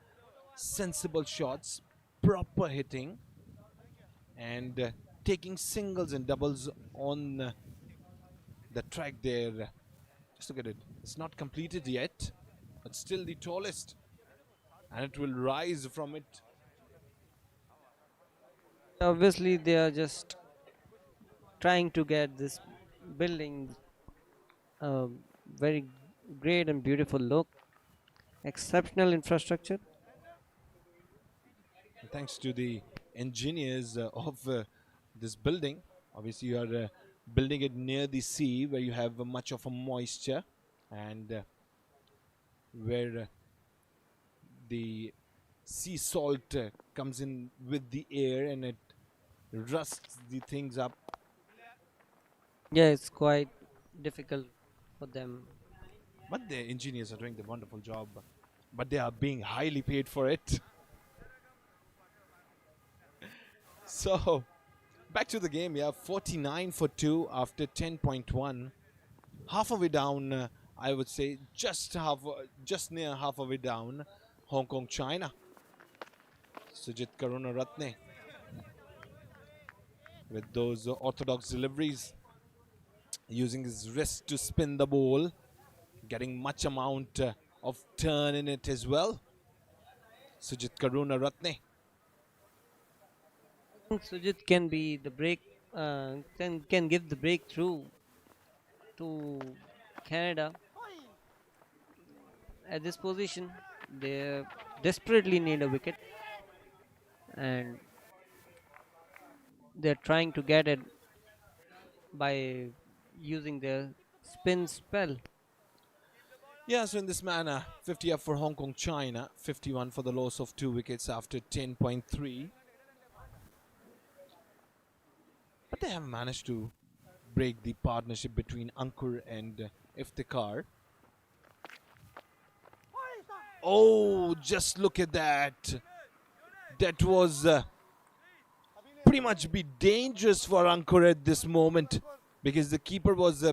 sensible shots, proper hitting, and taking singles and doubles on the track there. Just look at it. It's not completed yet, but still the tallest, and it will rise from it. Obviously they are just trying to get this building a very great and beautiful look, exceptional infrastructure. And thanks to the engineers of this building. Obviously you are building it near the sea, where you have much of a moisture, and where the sea salt comes in with the air and it rusts the things up. Yeah, it's quite difficult for them. But the engineers are doing the wonderful job. But they are being highly paid for it. So, back to the game. Yeah, 49 for 2 after 10.1. Half of it down, I would say, just near half of it down. Hong Kong, China. Sujit Karunaratne with those orthodox deliveries, using his wrist to spin the ball, getting much amount of turn in it as well. Sujit Karunaratne. I think Sujit can be the break, can give the breakthrough to Canada. At this position, they desperately need a wicket, and they're trying to get it by using their spin spell. Yeah, so in this manner, 50 up for Hong Kong, China, 51 for the loss of 2 wickets after 10.3. But they have managed to break the partnership between Ankur and Iftikhar. Oh, just look at that. That was pretty much be dangerous for Ankur at this moment, because the keeper was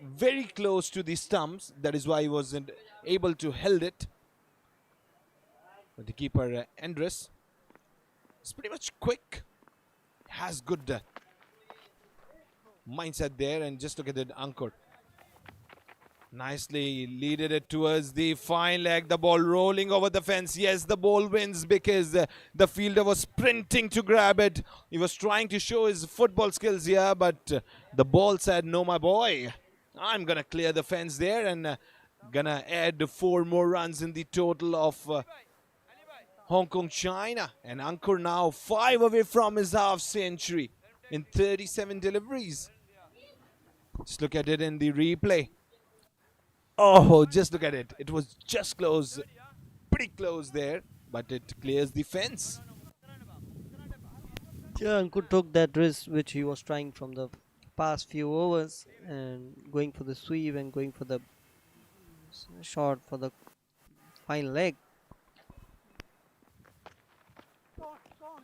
very close to the stumps. That is why he wasn't able to hold it. But the keeper, Andres, is pretty much quick. Has good mindset there, and just look at that Ankur. Nicely leaded it towards the fine leg. The ball rolling over the fence. Yes, the ball wins because the fielder was sprinting to grab it. He was trying to show his football skills here, but the ball said, no, my boy. I'm going to clear the fence there and going to add 4 more runs in the total of Hong Kong, China. And Ankur now 5 away from his half century in 37 deliveries. Just look at it in the replay. Oh, just look at it. It was just close, pretty close there, but it clears the fence. Yeah, Ankur took that risk which he was trying from the past few overs, and going for the sweep and going for the shot for the fine leg.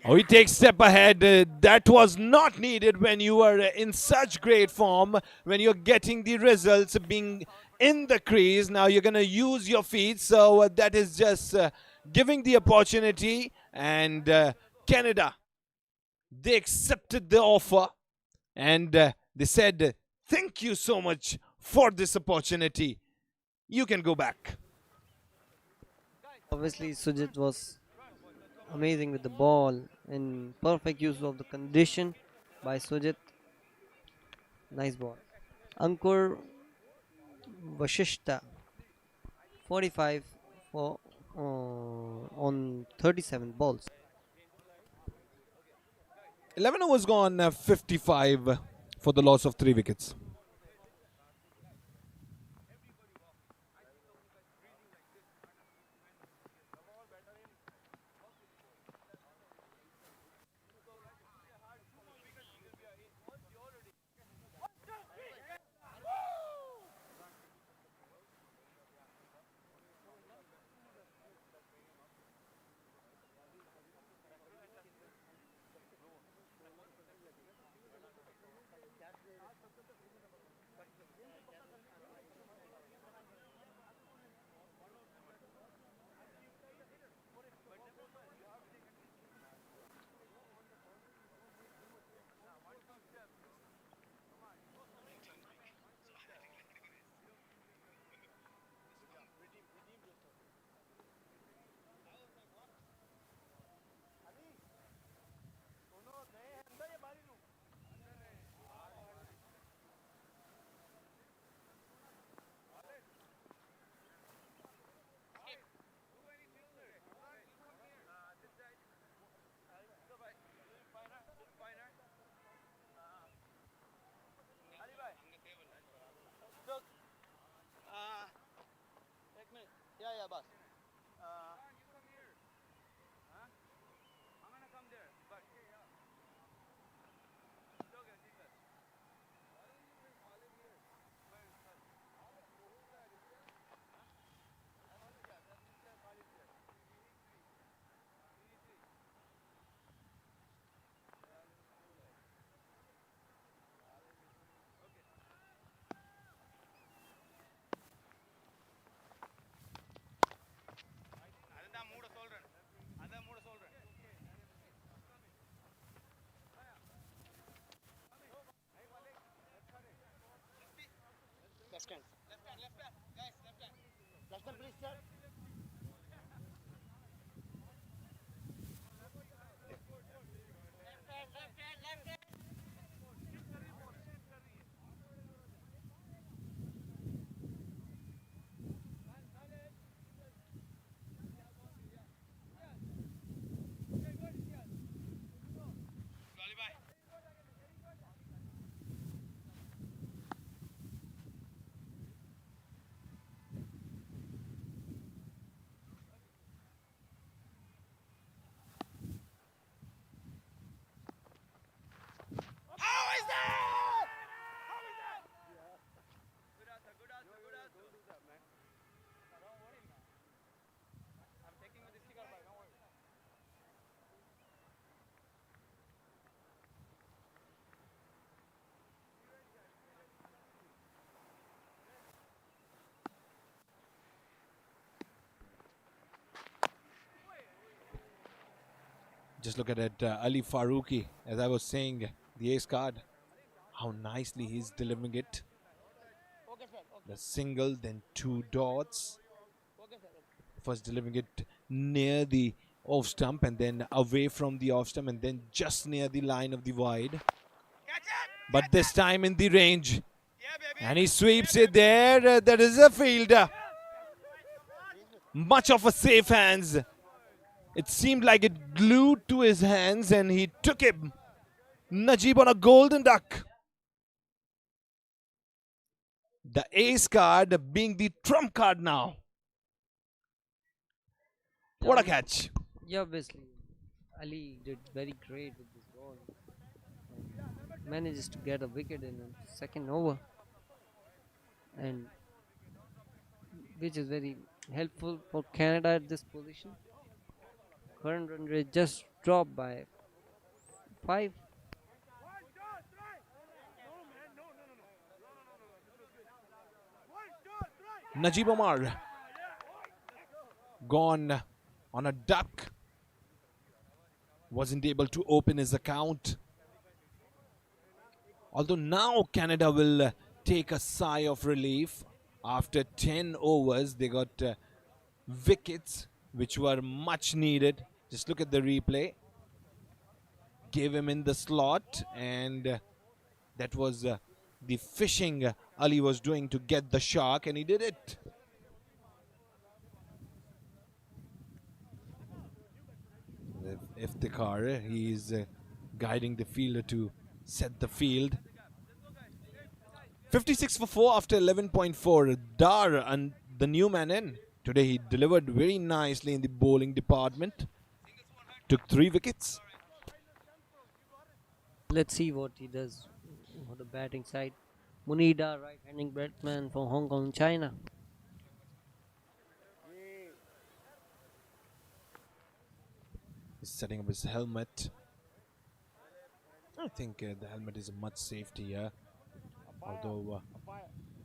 Oh, he takes step ahead. That was not needed when you are in such great form, when you're getting the results, being in the crease. Now you're going to use your feet, so that is just giving the opportunity. And Canada, they accepted the offer, and they said, thank you so much for this opportunity. You can go back. Obviously, Sujit was amazing with the ball and perfect use of the condition by Sujit. Nice ball. Ankur Vashishta, 45 for on 37 balls. 11 overs gone, 55 for the loss of 3 wickets. Just look at it, Ali Faruqi, as I was saying, the ace card. How nicely he's delivering it. The single, then two dots. First delivering it near the off stump and then away from the off stump and then just near the line of the wide. But this time in the range. And he sweeps it there. There is a fielder. Much of a safe hands. It seemed like it glued to his hands and he took him. Najib on a golden duck. The ace card being the trump card now. What a catch. Yeah, obviously. Ali did very great with this ball. And manages to get a wicket in the second over. And which is very helpful for Canada at this position. Current run rate just dropped by 5. Najib Omar gone on a duck. Wasn't able to open his account. Although now Canada will take a sigh of relief. After 10 overs, they got wickets which were much needed. Just look at the replay. Gave him in the slot and that was the fishing Ali was doing to get the shark and he did it. Iftikhar, he is guiding the fielder to set the field. 56 for 4 after 11.4. Dar and the new man in. Today he delivered very nicely in the bowling department. Took 3 wickets. Let's see what he does for the batting side. Munida, right-handing batsman for Hong Kong, China. He's setting up his helmet. I think the helmet is a much safety here. Although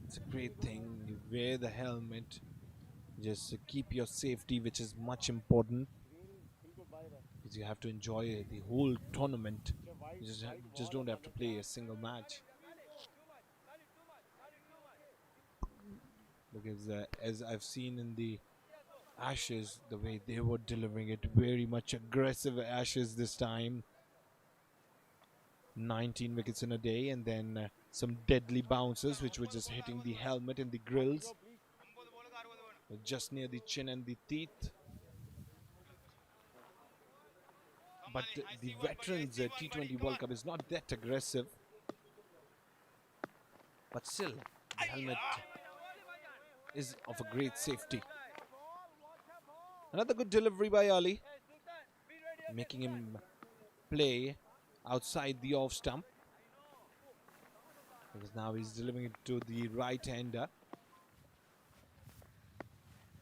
it's a great thing. You wear the helmet. Just keep your safety, which is much important. Because you have to enjoy the whole tournament. You just don't have to play a single match. Because as I've seen in the Ashes, the way they were delivering it, very much aggressive Ashes this time. 19 wickets in a day and then some deadly bounces which were just hitting the helmet and the grills. Just near the chin and the teeth. But the veterans T20 World Cup is not that aggressive. But still, the helmet is of a great safety. Another good delivery by Ali, making him play outside the off stump. Because now he's delivering it to the right-hander.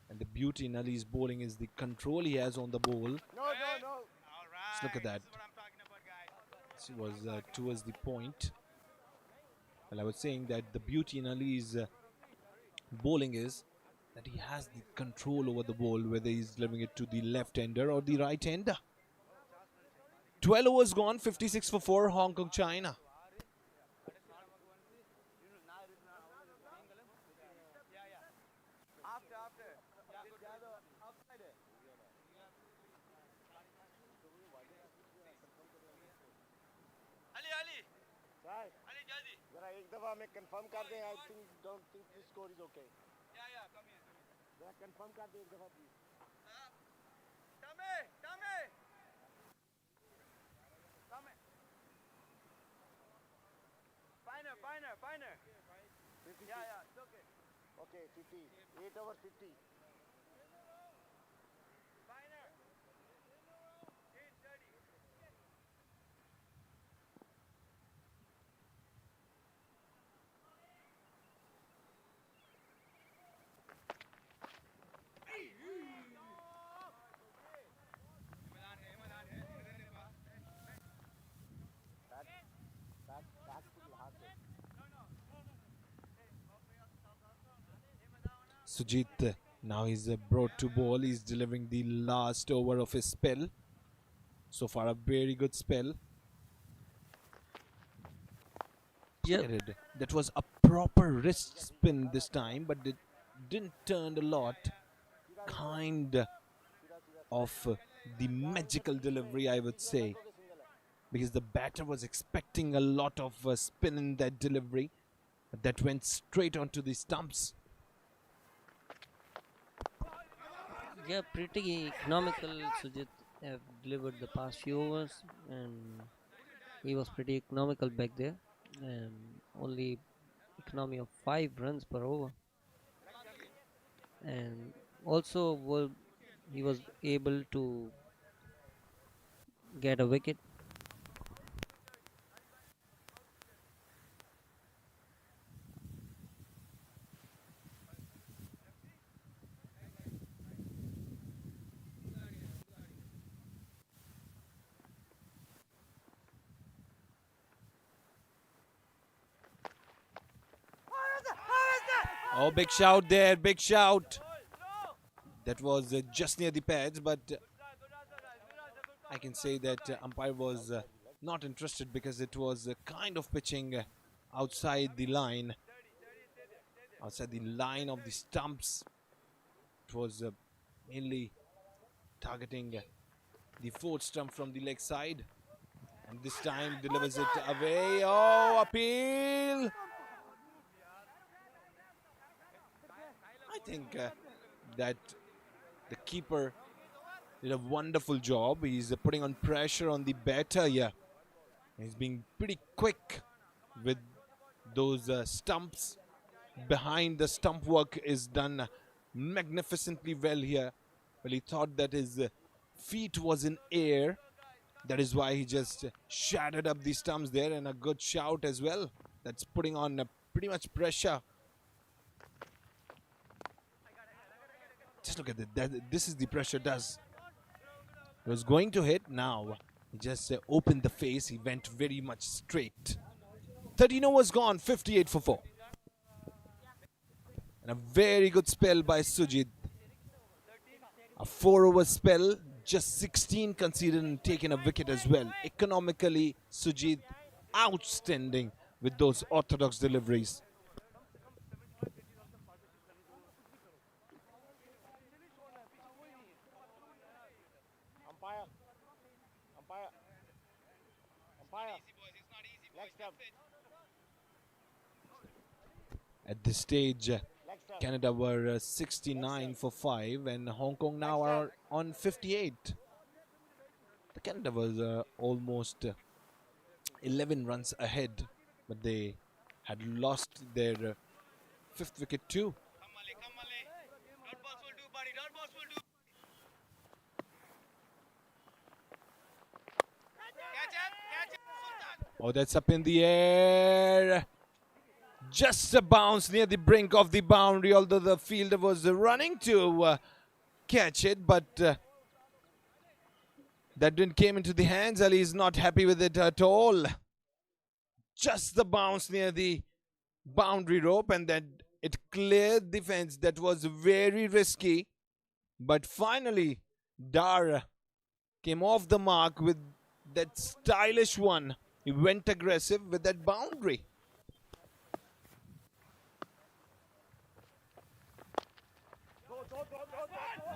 And the beauty in Ali's bowling is the control he has on the ball. No. Just look at that. This was towards the point. Well, I was saying that the beauty in Ali's bowling is that he has the control over the ball, whether he's delivering it to the left-hander or the right-hander. 12 overs gone, 56 for 4, Hong Kong, China. Right. जरा एक दफा हमें confirm कर दें. I think don't think this score is okay. जरा confirm कर दें एक दफा please. Finer. Yeah, it's okay. Okay, 50. 8/50. Sujit now he's brought to ball. He's delivering the last over of his spell. So far, a very good spell. Yeah. That was a proper wrist spin this time, but it didn't turn a lot. Kind of the magical delivery, I would say, because the batter was expecting a lot of spin in that delivery, but that went straight onto the stumps. Yeah, pretty economical. Sujit have delivered the past few overs, and he was pretty economical back there. And only economy of 5 runs per over, and also he was able to get a wicket. Oh, big shout there, big shout. That was just near the pads, but I can say that umpire was not interested because it was kind of pitching outside the line of the stumps. It was mainly targeting the fourth stump from the leg side, and this time delivers it away. Oh, appeal! I think that the keeper did a wonderful job. He's putting on pressure on the batter here. He's being pretty quick with those stumps. Behind the stump work is done magnificently well here. Well, he thought that his feet was in air. That is why he just shattered up the stumps there, and a good shout as well. That's putting on pretty much pressure. Just look at that. This is the pressure does. He was going to hit. Now he just opened the face. He went very much straight. 13 overs gone. 58 for 4. And a very good spell by Sujit. A 4-over spell. Just 16 conceded and taken a wicket as well. Economically, Sujit outstanding with those orthodox deliveries. At this stage, Canada were 69 for 5, and Hong Kong now are on 58. The Canada was almost 11 runs ahead, but they had lost their 5th wicket too. Oh, that's up in the air. Just a bounce near the brink of the boundary, although the fielder was running to catch it, but that didn't came into the hands. Ali is not happy with it at all. Just the bounce near the boundary rope, and that it cleared the fence. That was very risky, but finally Dar came off the mark with that stylish one. He went aggressive with that boundary.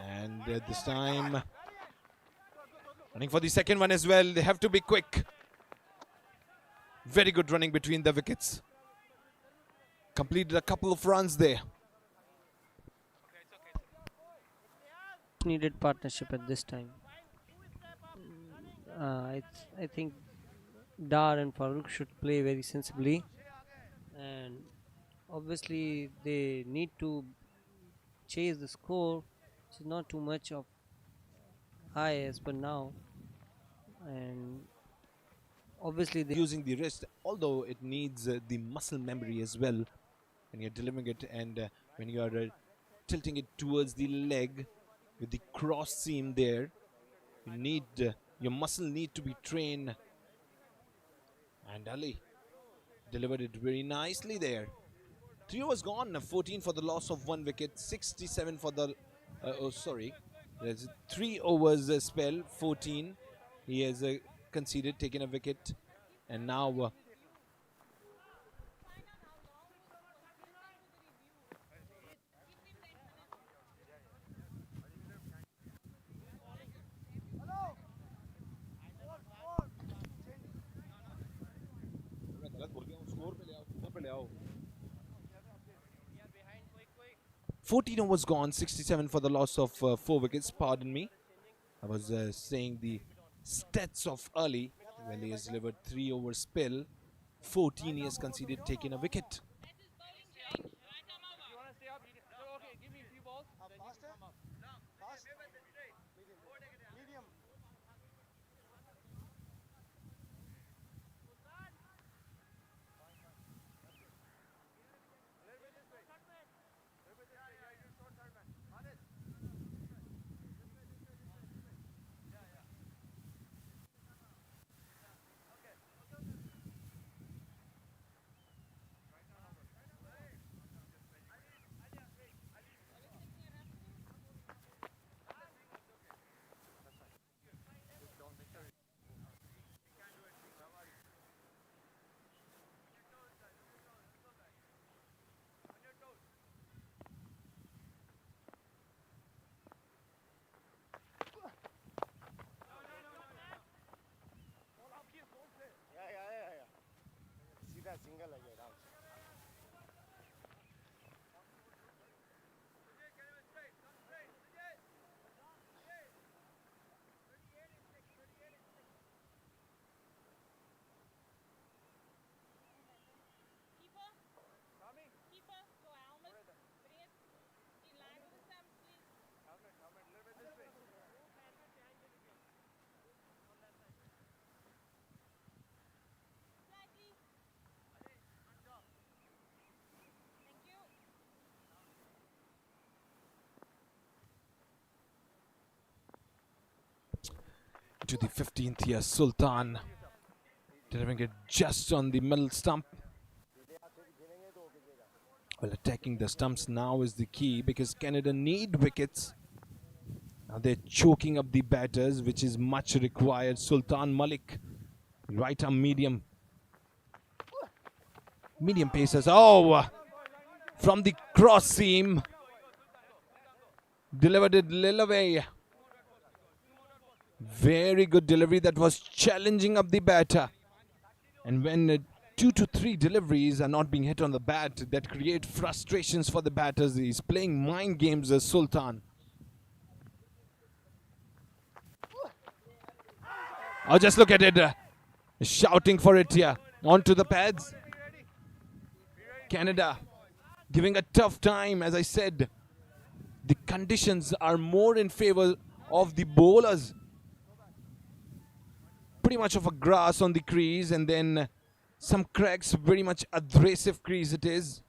And this time, running for the second one as well. They have to be quick. Very good running between the wickets. Completed a couple of runs there. Needed partnership at this time. I think Dar and Farooq should play very sensibly, and obviously they need to chase the score, which is not too much of high as per now, and obviously they Using the wrist, although it needs the muscle memory as well when you're delivering it, and when you are tilting it towards the leg with the cross seam there, you need your muscle need to be trained. And Ali delivered it very nicely there. 3 overs gone, 14 for the loss of 1 wicket, 67 for the there's 3 overs spell, 14 he has conceded, taken a wicket, and now आओ 14 overs gone, 67 for the loss of 4 wickets. Pardon me. I was saying the stats of Ali. Well, he has delivered 3 over spell. 14 he has conceded, taking a wicket. सीधा single है ये आराम से To the 15th year, Sultan delivering it just on the middle stump. Well, attacking the stumps now is the key because Canada need wickets. Now they're choking up the batters, which is much required. Sultan Malik, right arm medium. Medium pacers. Oh, from the cross seam. Delivered it little away. Very good delivery that was challenging up the batter. And when 2 to 3 deliveries are not being hit on the bat, that create frustrations for the batters. He's playing mind games as Sultan. Oh, just look at it. Shouting for it here. Onto the pads. Canada giving a tough time. As I said, the conditions are more in favor of the bowlers. Pretty much of a grass on the crease, and then some cracks, very much aggressive crease it is.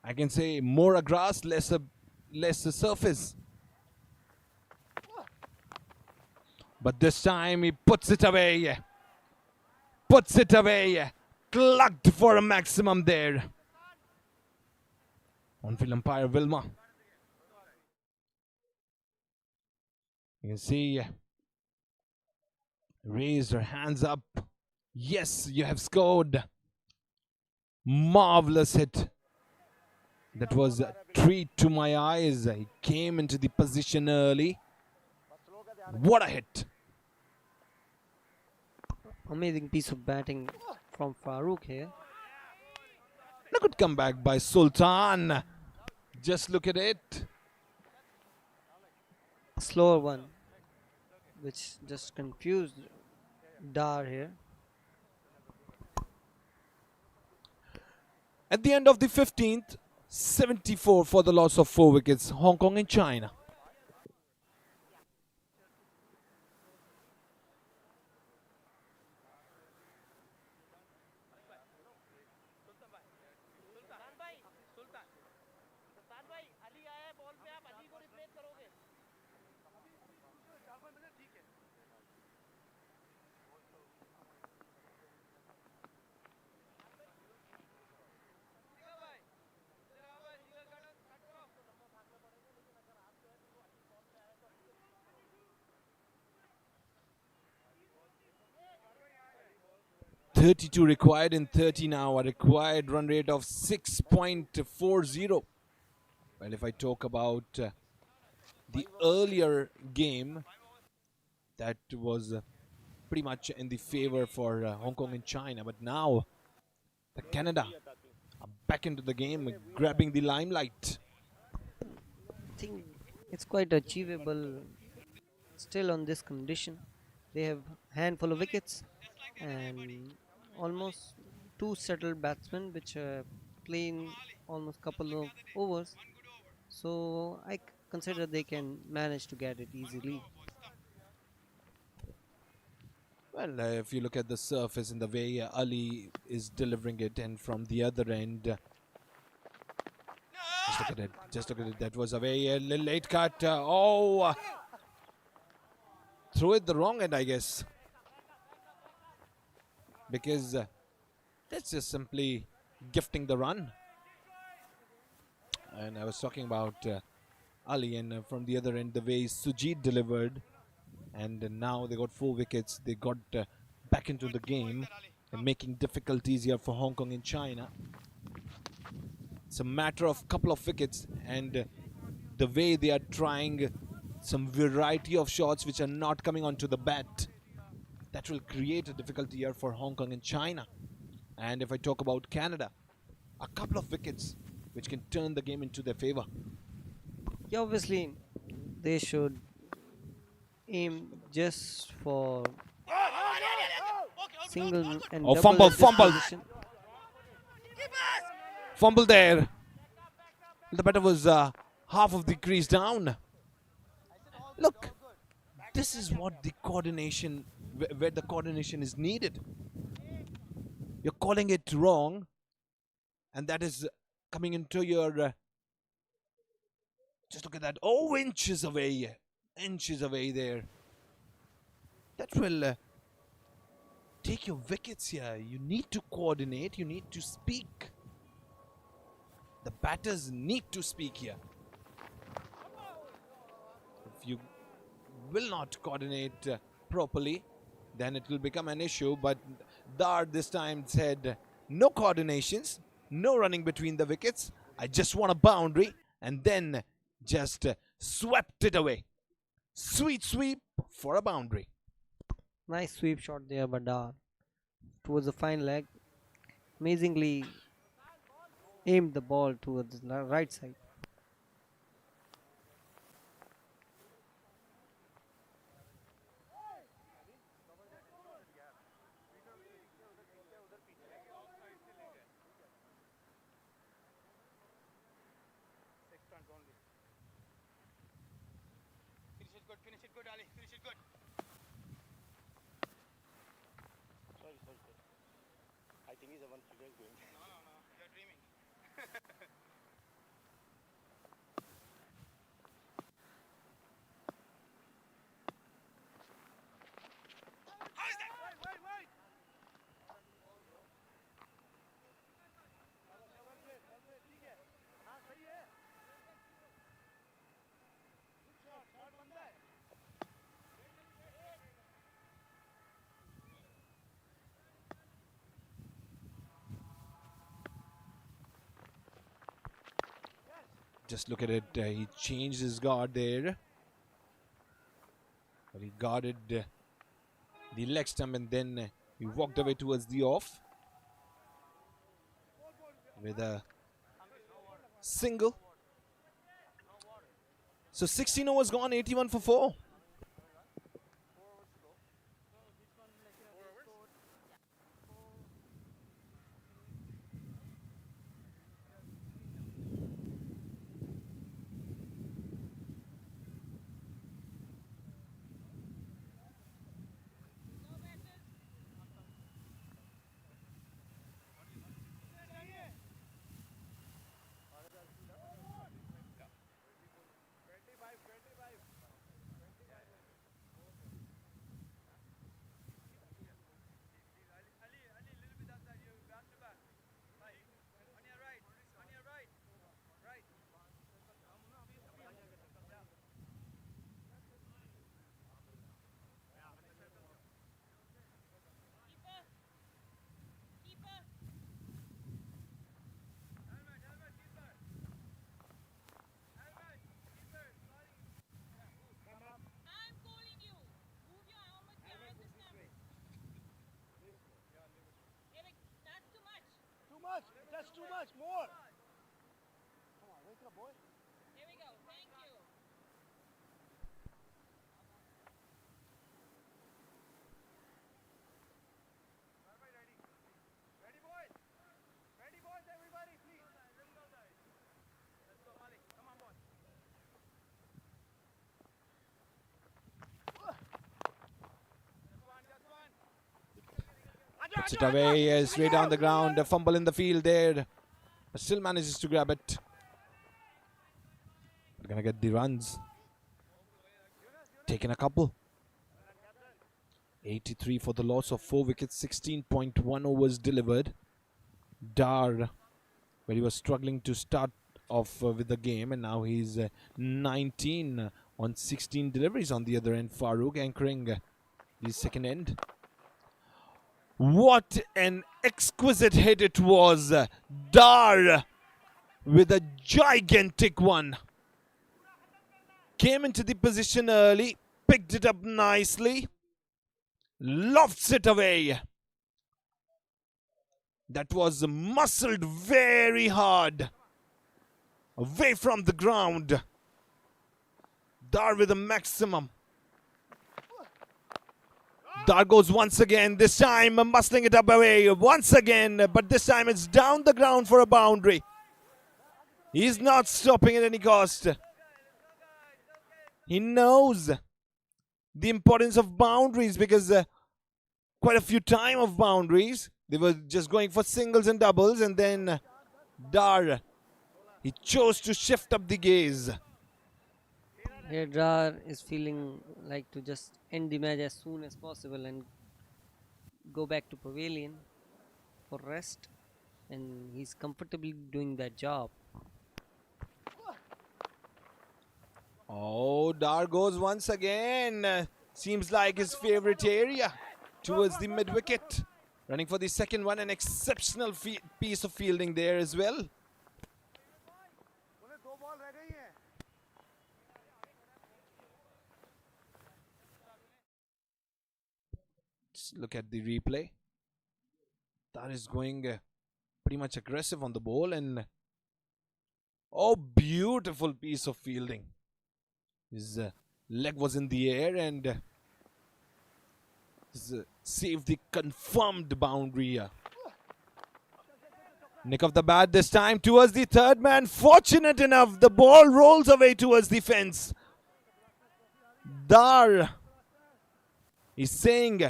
I can say more a grass, less a surface. But this time he puts it away. Puts it away. Clucked for a maximum there. On-field umpire Wilma. You can see raised her hands up. Yes, you have scored. Marvelous hit. That was a treat to my eyes. He came into the position early. What a hit. Amazing piece of batting from Farooq here. A good comeback by Sultan. Just look at it. A slower one, which just confused Dar here. At the end of the 15th, 74 for the loss of 4 wickets, Hong Kong and China. सुल्तान भाई अली आया है ball पे, आप अली को replace करोगे? 4-5 minute ठीक है. .32 required in 30 now, a required run rate of 6.40. Well, if I talk about the earlier game, that was pretty much in the favor for Hong Kong and China. But now, the Canada are back into the game, grabbing the limelight. I think it's quite achievable still on this condition. They have handful of wickets and almost 2 settled batsmen which are playing almost couple of overs. So I consider they can manage to get it easily. Well, if you look at the surface and the way Ali is delivering it, and from the other end, just look at it. Just look at it. That was a very late cut. Threw it the wrong end, I guess, because that's just simply gifting the run. And I was talking about Ali, and from the other end, the way Sujit delivered. And now they got 4 wickets. They got back into the game and making difficulties here for Hong Kong and China. It's a matter of couple of wickets, and the way they are trying some variety of shots which are not coming onto the bat, that will create a difficulty here for Hong Kong and China. And if I talk about Canada, a couple of wickets which can turn the game into their favor. Yeah, obviously they should aim just for single and double Fumble, at this fumble. position. Fumble there. The batter was half of the crease down. Look, this is what the coordination, where the coordination is needed. You're calling it wrong, and that is coming into your. Just look at that. inches away. Inches away there. That will take your wickets here. You need to coordinate. You need to speak. The batters need to speak here. If you will not coordinate properly, then it will become an issue. But Dar this time said, no coordinations, no running between the wickets. I just want a boundary, and then just swept it away. Sweet sweep for a boundary. Nice sweep shot there by Dar towards the fine leg. Amazingly aimed the ball towards the right side. Finish it good, Ali. Finish it good. Sorry. I think he's the one who is going. No. You're dreaming. How is that? Wait. ठीक है. हाँ सही है. Shot बंदा है. Just look at it. He changed his guard there. But he guarded the leg stump and then He walked away towards the off with a single. So 16 overs gone, 81 for 4. I'm calling you. Move your helmet behind the stump. That's too much. Too much. That's too much. More. Come on, wake up, boy. Here we go. Thank you. Ready, boys? Ready, boys, everybody, please. Let's go, Malik. Come on, boy. Puts it away, straight down the ground. A fumble in the field there, but still manages to grab it. We're gonna get the runs. Taking a couple. 83 for the loss of 4 wickets, 16.1 overs delivered. Dar, where he was struggling to start off with the game, and now he's 19 on 16 deliveries on the other end. Farooq anchoring the second end. What an exquisite hit it was. Dar with a gigantic one. Came into the position early, picked it up nicely, lofts it away. That was muscled very hard away from the ground. Dar with a maximum. Dar goes once again, this time muscling it up away once again, but this time it's down the ground for a boundary. He's not stopping at any cost. He knows the importance of boundaries, because quite a few time of boundaries, they were just going for singles and doubles, and then Dar, he chose to shift up the gaze. Here Dar is feeling like to just end the match as soon as possible and go back to pavilion for rest, and he's comfortably doing that job. Oh, Dar goes once again. Seems like his favorite area towards the mid-wicket. Running for the second one, an exceptional piece of fielding there as well. बोले 2 ball रह गई हैं. Just look at the replay. Dar is going pretty much aggressive on the ball, and oh, beautiful piece of fielding. His leg was in the air, and saved the confirmed boundary. Nick of the bat this time towards the third man. Fortunate enough, the ball rolls away towards the fence. Dar is saying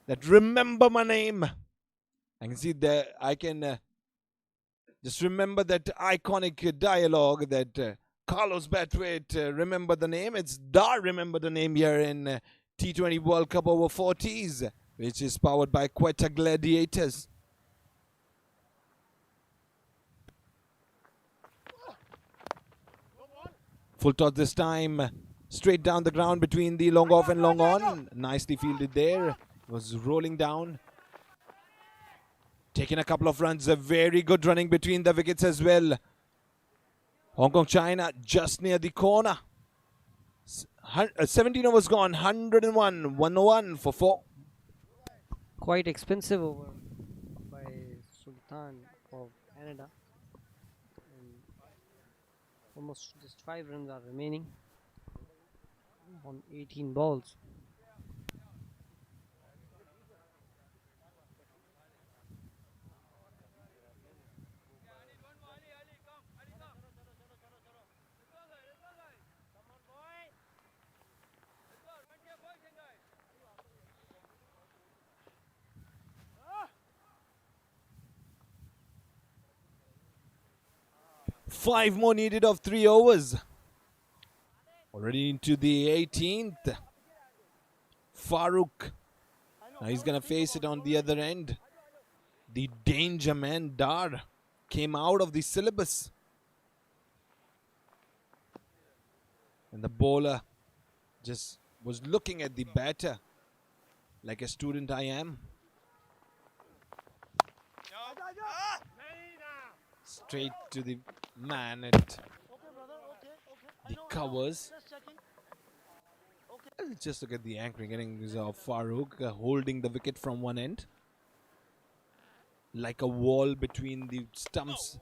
that remember my name. I can see that I can just remember that iconic dialogue that Carlos Brathwaite, remember the name. It's Dar, remember the name here in T20 World Cup Over-40s, which is powered by Quetta Gladiators. Full toss this time, straight down the ground between the long off and long on. Nicely fielded there. Was rolling down. Taking a couple of runs. A very good running between the wickets as well. Hong Kong China just near the corner. 17 overs gone. 101. 101 for 4. quite expensive over by Sultan for Canada. And almost just 5 runs are remaining on 18 balls. Five more needed of 3 overs. Already into the 18th. Farooq. Now he's going to face it on the other end. The danger man Dar came out of the syllabus. And the bowler just was looking at the batter like a student I am. Straight to the man at the covers. Let's just look at the anchoring innings of Farooq holding the wicket from one end. Like a wall between the stumps.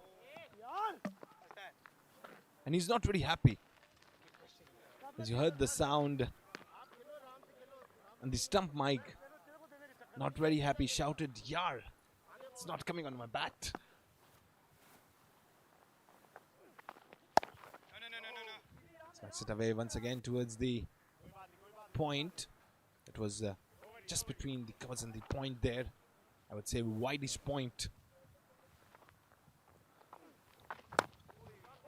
And he's not very happy. As you heard the sound and the stump mic, not very happy, shouted, "Yar, it's not coming on my bat." Smacks it away once again towards the point. It was just between the covers and the point there. I would say widest point.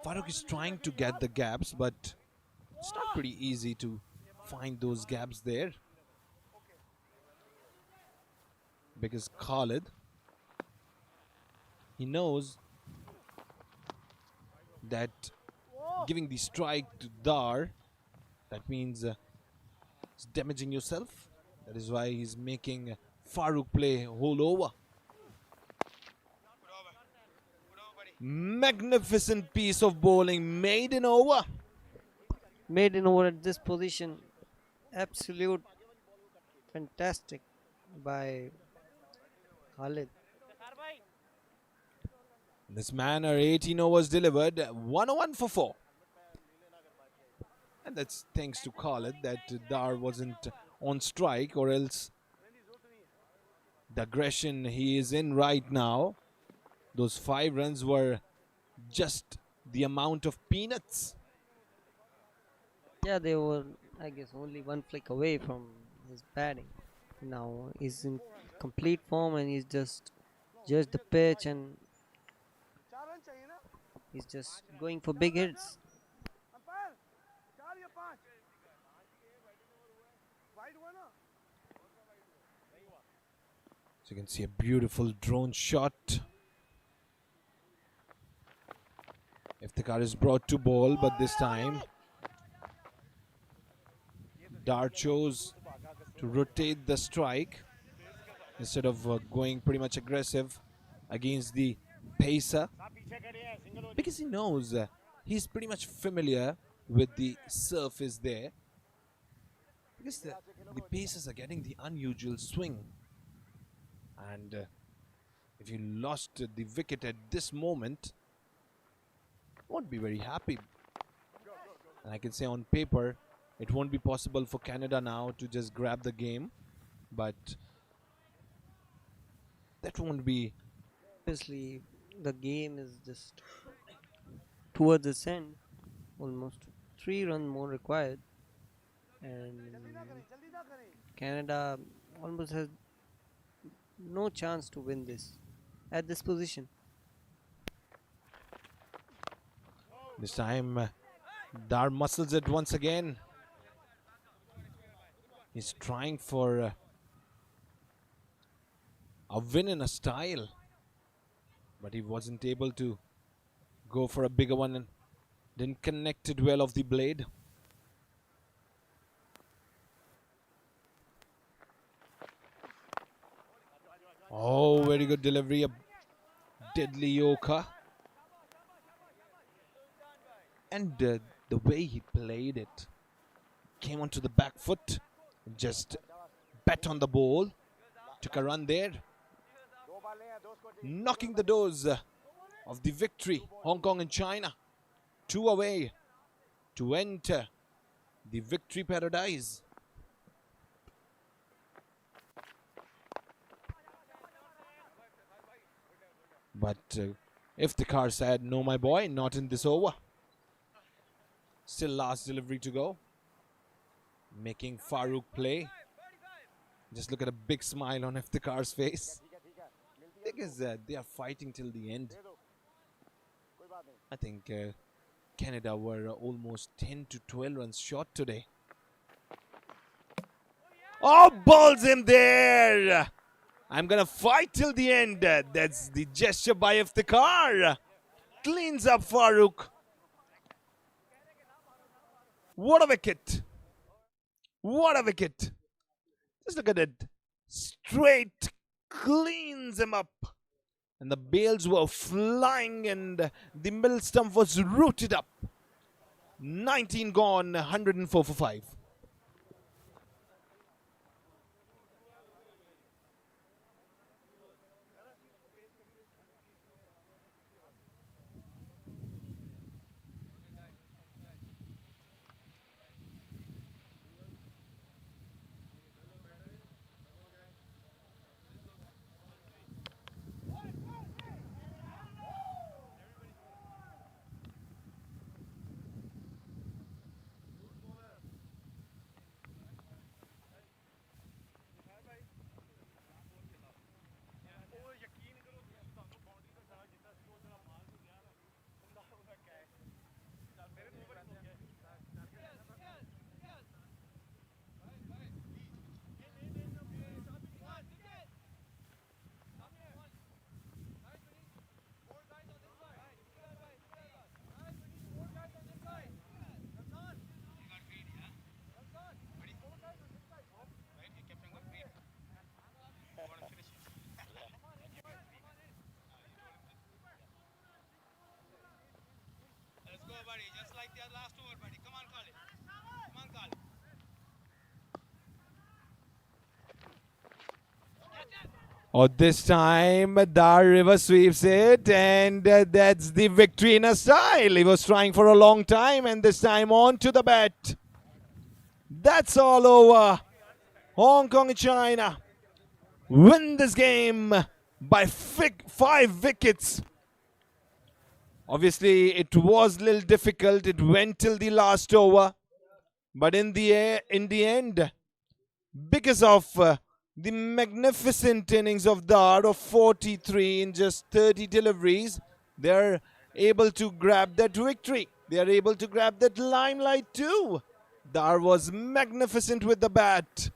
Farooq is trying to get the gaps, but it's not pretty easy to find those gaps there. Because Khalid, he knows that giving the strike to Dar, that means it's damaging yourself. That is why he's making Farooq play whole over. Magnificent piece of bowling, maiden over. Maiden over at this position, absolute fantastic by Khalid. This manner, 18 overs delivered, 101 for 4. And that's thanks to Khalid that Dar wasn't on strike, or else the aggression he is in right now, those 5 runs were just the amount of peanuts. Yeah, they were, I guess, only one flick away from his batting. Now he's in complete form and he's just judged the pitch and he's just going for big hits. So you can see a beautiful drone shot. Iftikhar is brought to ball, but this time Dar chose to rotate the strike instead of going pretty much aggressive against the pacer, because he knows he's pretty much familiar with the surface there, because the pacers are getting the unusual swing, and if you lost the wicket at this moment, won't be very happy. And I can say on paper it won't be possible for Canada now to just grab the game, but that won't be. Obviously, the game is just towards its end. Almost 3 runs more required, and Canada almost has no chance to win this at this position. This time Dar muscles it once again. He's trying for a win in a style, but he wasn't able to go for a bigger one and didn't connect it well off the blade. Oh, very good delivery, a deadly Yorker. And the way he played it, came onto the back foot, just bet on the ball Took a run there, knocking the doors of the victory. Hong Kong and China, 2 away to enter the victory paradise. But if the car said, no, my boy, not in this over. Still last delivery to go. Making Farooq play. Just look at a big smile on Iftikhar's face. Because they are fighting till the end. I think Canada were almost 10 to 12 runs short today. Oh, balls him there! I'm gonna fight till the end. That's the gesture by Iftikhar. Cleans up Farooq. What a wicket! What a wicket! Just look at it. Straight cleans him up. And the bails were flying and the middle stump was rooted up. 19 gone, 104 for 5. Oh, this time Dar River sweeps it, and that's the victory in a style. He was trying for a long time, and this time on to the bat. That's all over. Hong Kong and China win this game by 5 wickets. Obviously, it was a little difficult. It went till the last over, but in the end, because of the magnificent innings of Dar of 43 in just 30 deliveries, they're able to grab that victory. They're able to grab that limelight too. Dar was magnificent with the bat.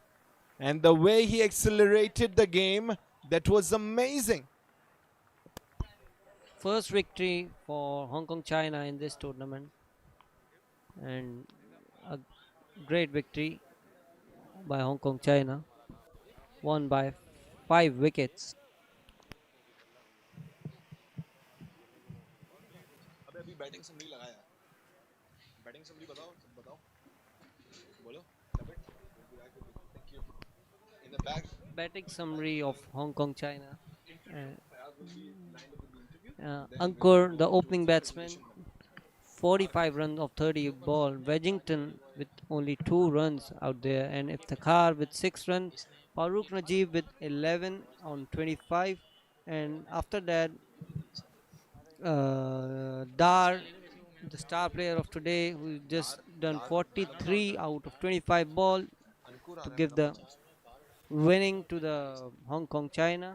And the way he accelerated the game, that was amazing. First victory for Hong Kong China in this tournament. And a great victory by Hong Kong China. Won by 5 wickets. Batting summary लगाया batting summary बताओ बताओ बोलो thank you in the back Batting summary of Hong Kong China. Ankur, the opening batsman, 45 runs of 30 ball. Wedgington with only 2 runs out there, and Iftikhar with 6 runs. Farooq Najib with 11 on 25, and after that, Dar, the star player of today, who just done 43 out of 25 ball to give the winning to the Hong Kong China.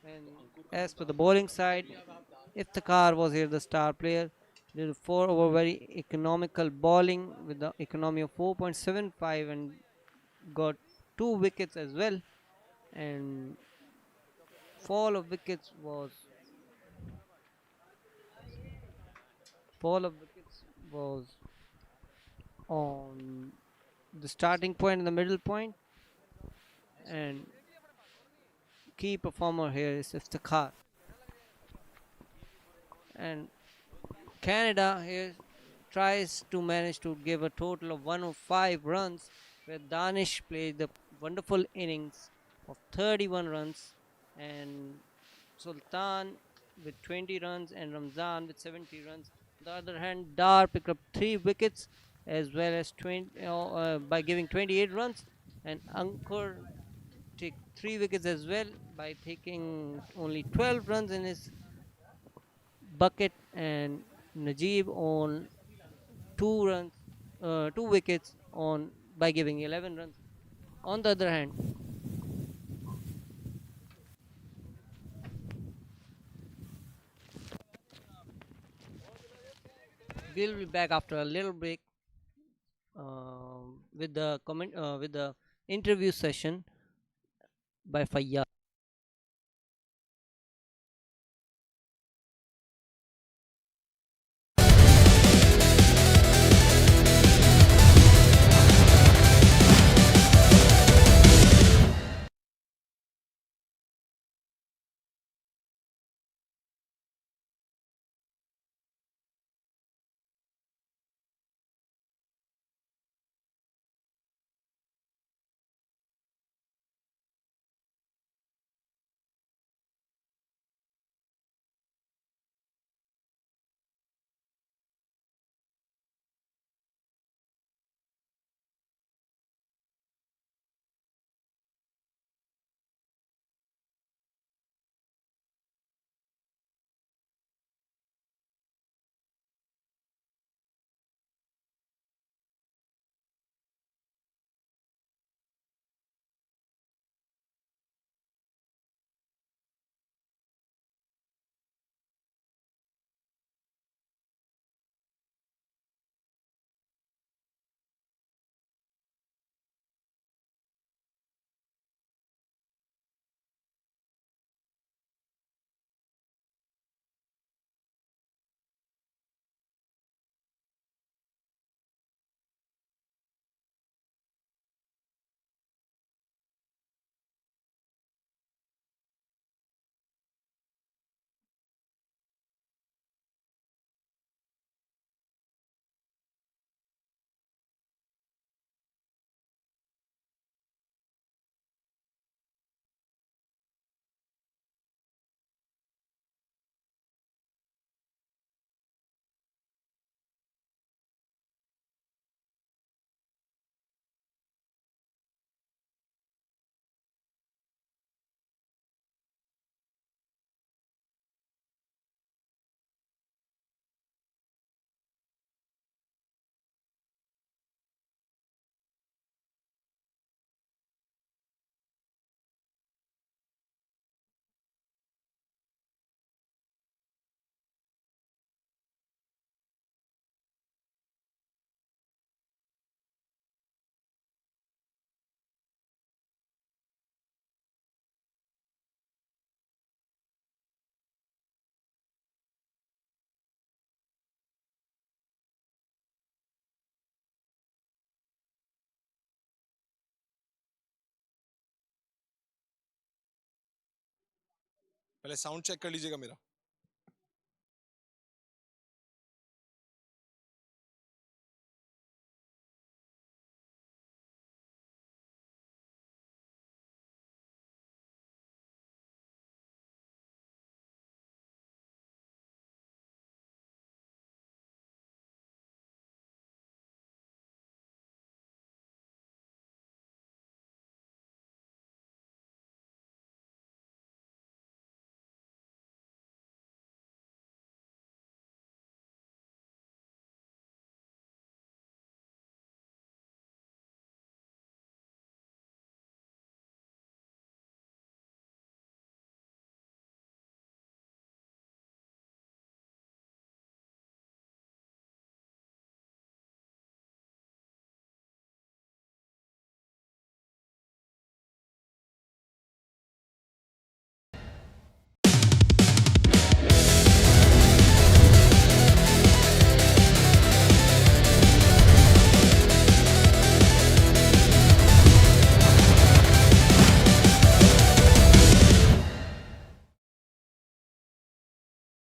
And as for the bowling side, Iftikhar was here the star player. Did 4 over very economical bowling with the economy of 4.75 and got 2 wickets as well. And fall of wickets was on the starting point and the middle point, and key performer here is Iftikhar. And Canada here tries to manage to give a total of 105 runs, where Danish played the wonderful innings of 31 runs, and Sultan with 20 runs and Ramzan with 70 runs. On the other hand, Dar picked up 3 wickets as well as 20 by giving 28 runs, and Ankur take 3 wickets as well by taking only 12 runs in his bucket, and Najib on 2 runs, 2 wickets on by giving 11 runs. On the other hand, we'll be back after a little break with the with the interview session by Fayyad. पहले sound check कर लीजिएगा मेरा।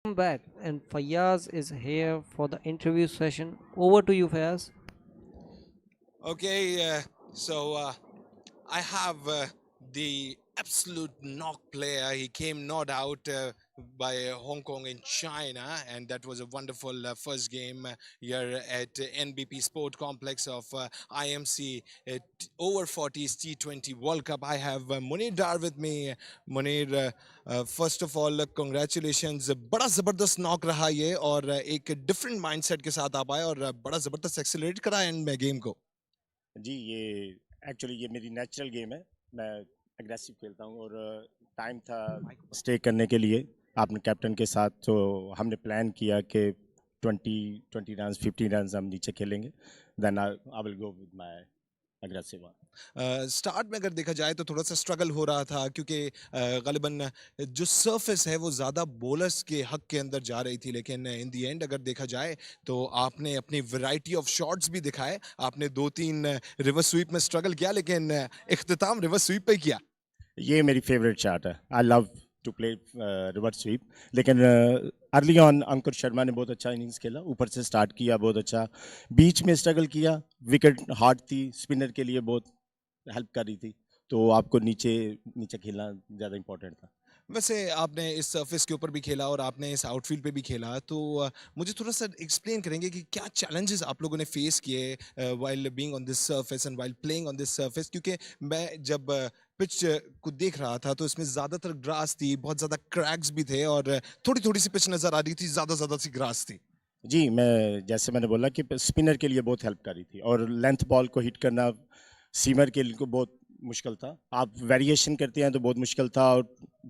Welcome back, and Fayaz is here for the interview session. Over to you, Fayaz. Okay, I have the absolute knock player. He came not out by Hong Kong in China, and that was a wonderful first game here at NBP Sport Complex of IMC Over-40s T20 World Cup. I have Munir Dar with me. Munir, first of all, congratulations. बड़ा ज़बरदस्त knock रहा ये और एक different mindset के साथ आप आए और बड़ा ज़बरदस्त एक्सेलरेट करा एंड में गेम को. जी ये एक्चुअली ये मेरी नेचुरल गेम है. मैं एग्रेसिव खेलता हूँ और टाइम था स्टे करने के लिए आपने कैप्टन के साथ, तो हमने प्लान किया कि 20 रन 15 रन हम नीचे खेलेंगे. Then I will go with my aggressive one. Start में अगर देखा जाए तो थोड़ा सा स्ट्रगल हो रहा था क्योंकि गालिबन जो सरफेस है वो ज़्यादा बॉलर्स के हक के अंदर जा रही थी, लेकिन इन दी एंड अगर देखा जाए तो आपने अपनी वैरायटी ऑफ शॉट्स भी दिखाए. आपने 2-3 रिवर्स स्वीप में स्ट्रगल किया लेकिन इख्तिताम रिवर्स स्वीप पे किया. ये मेरी फेवरेट शॉट है. I love to play reverse sweep. लेकिन अर्ली ऑन अंकुर शर्मा ने बहुत अच्छा इनिंग्स खेला, ऊपर से स्टार्ट किया बहुत अच्छा, बीच में स्ट्रगल किया, विकेट हार्ड थी, स्पिनर के लिए बहुत हेल्प कर रही थी, तो आपको नीचे नीचे खेलना ज़्यादा इंपॉर्टेंट था. वैसे आपने इस सरफेस के ऊपर भी खेला और आपने इस आउटफील्ड पे भी खेला, तो मुझे थोड़ा सा एक्सप्लेन करेंगे कि क्या चैलेंजेस आप लोगों ने फेस किए while being on this surface and while playing on this surface. क्योंकि मैं जब पिच को देख रहा था तो इसमें ज़्यादातर ग्रास थी, बहुत ज़्यादा क्रैक्स भी थे और थोड़ी थोड़ी सी पिच नज़र आ रही थी, ज़्यादा सी ग्रास थी. जी मैं जैसे मैंने बोला कि स्पिनर के लिए बहुत हेल्प कर रही थी और लेंथ बॉल को हिट करना सीमर के लिए बहुत मुश्किल था. आप वेरिएशन करते हैं तो बहुत मुश्किल था और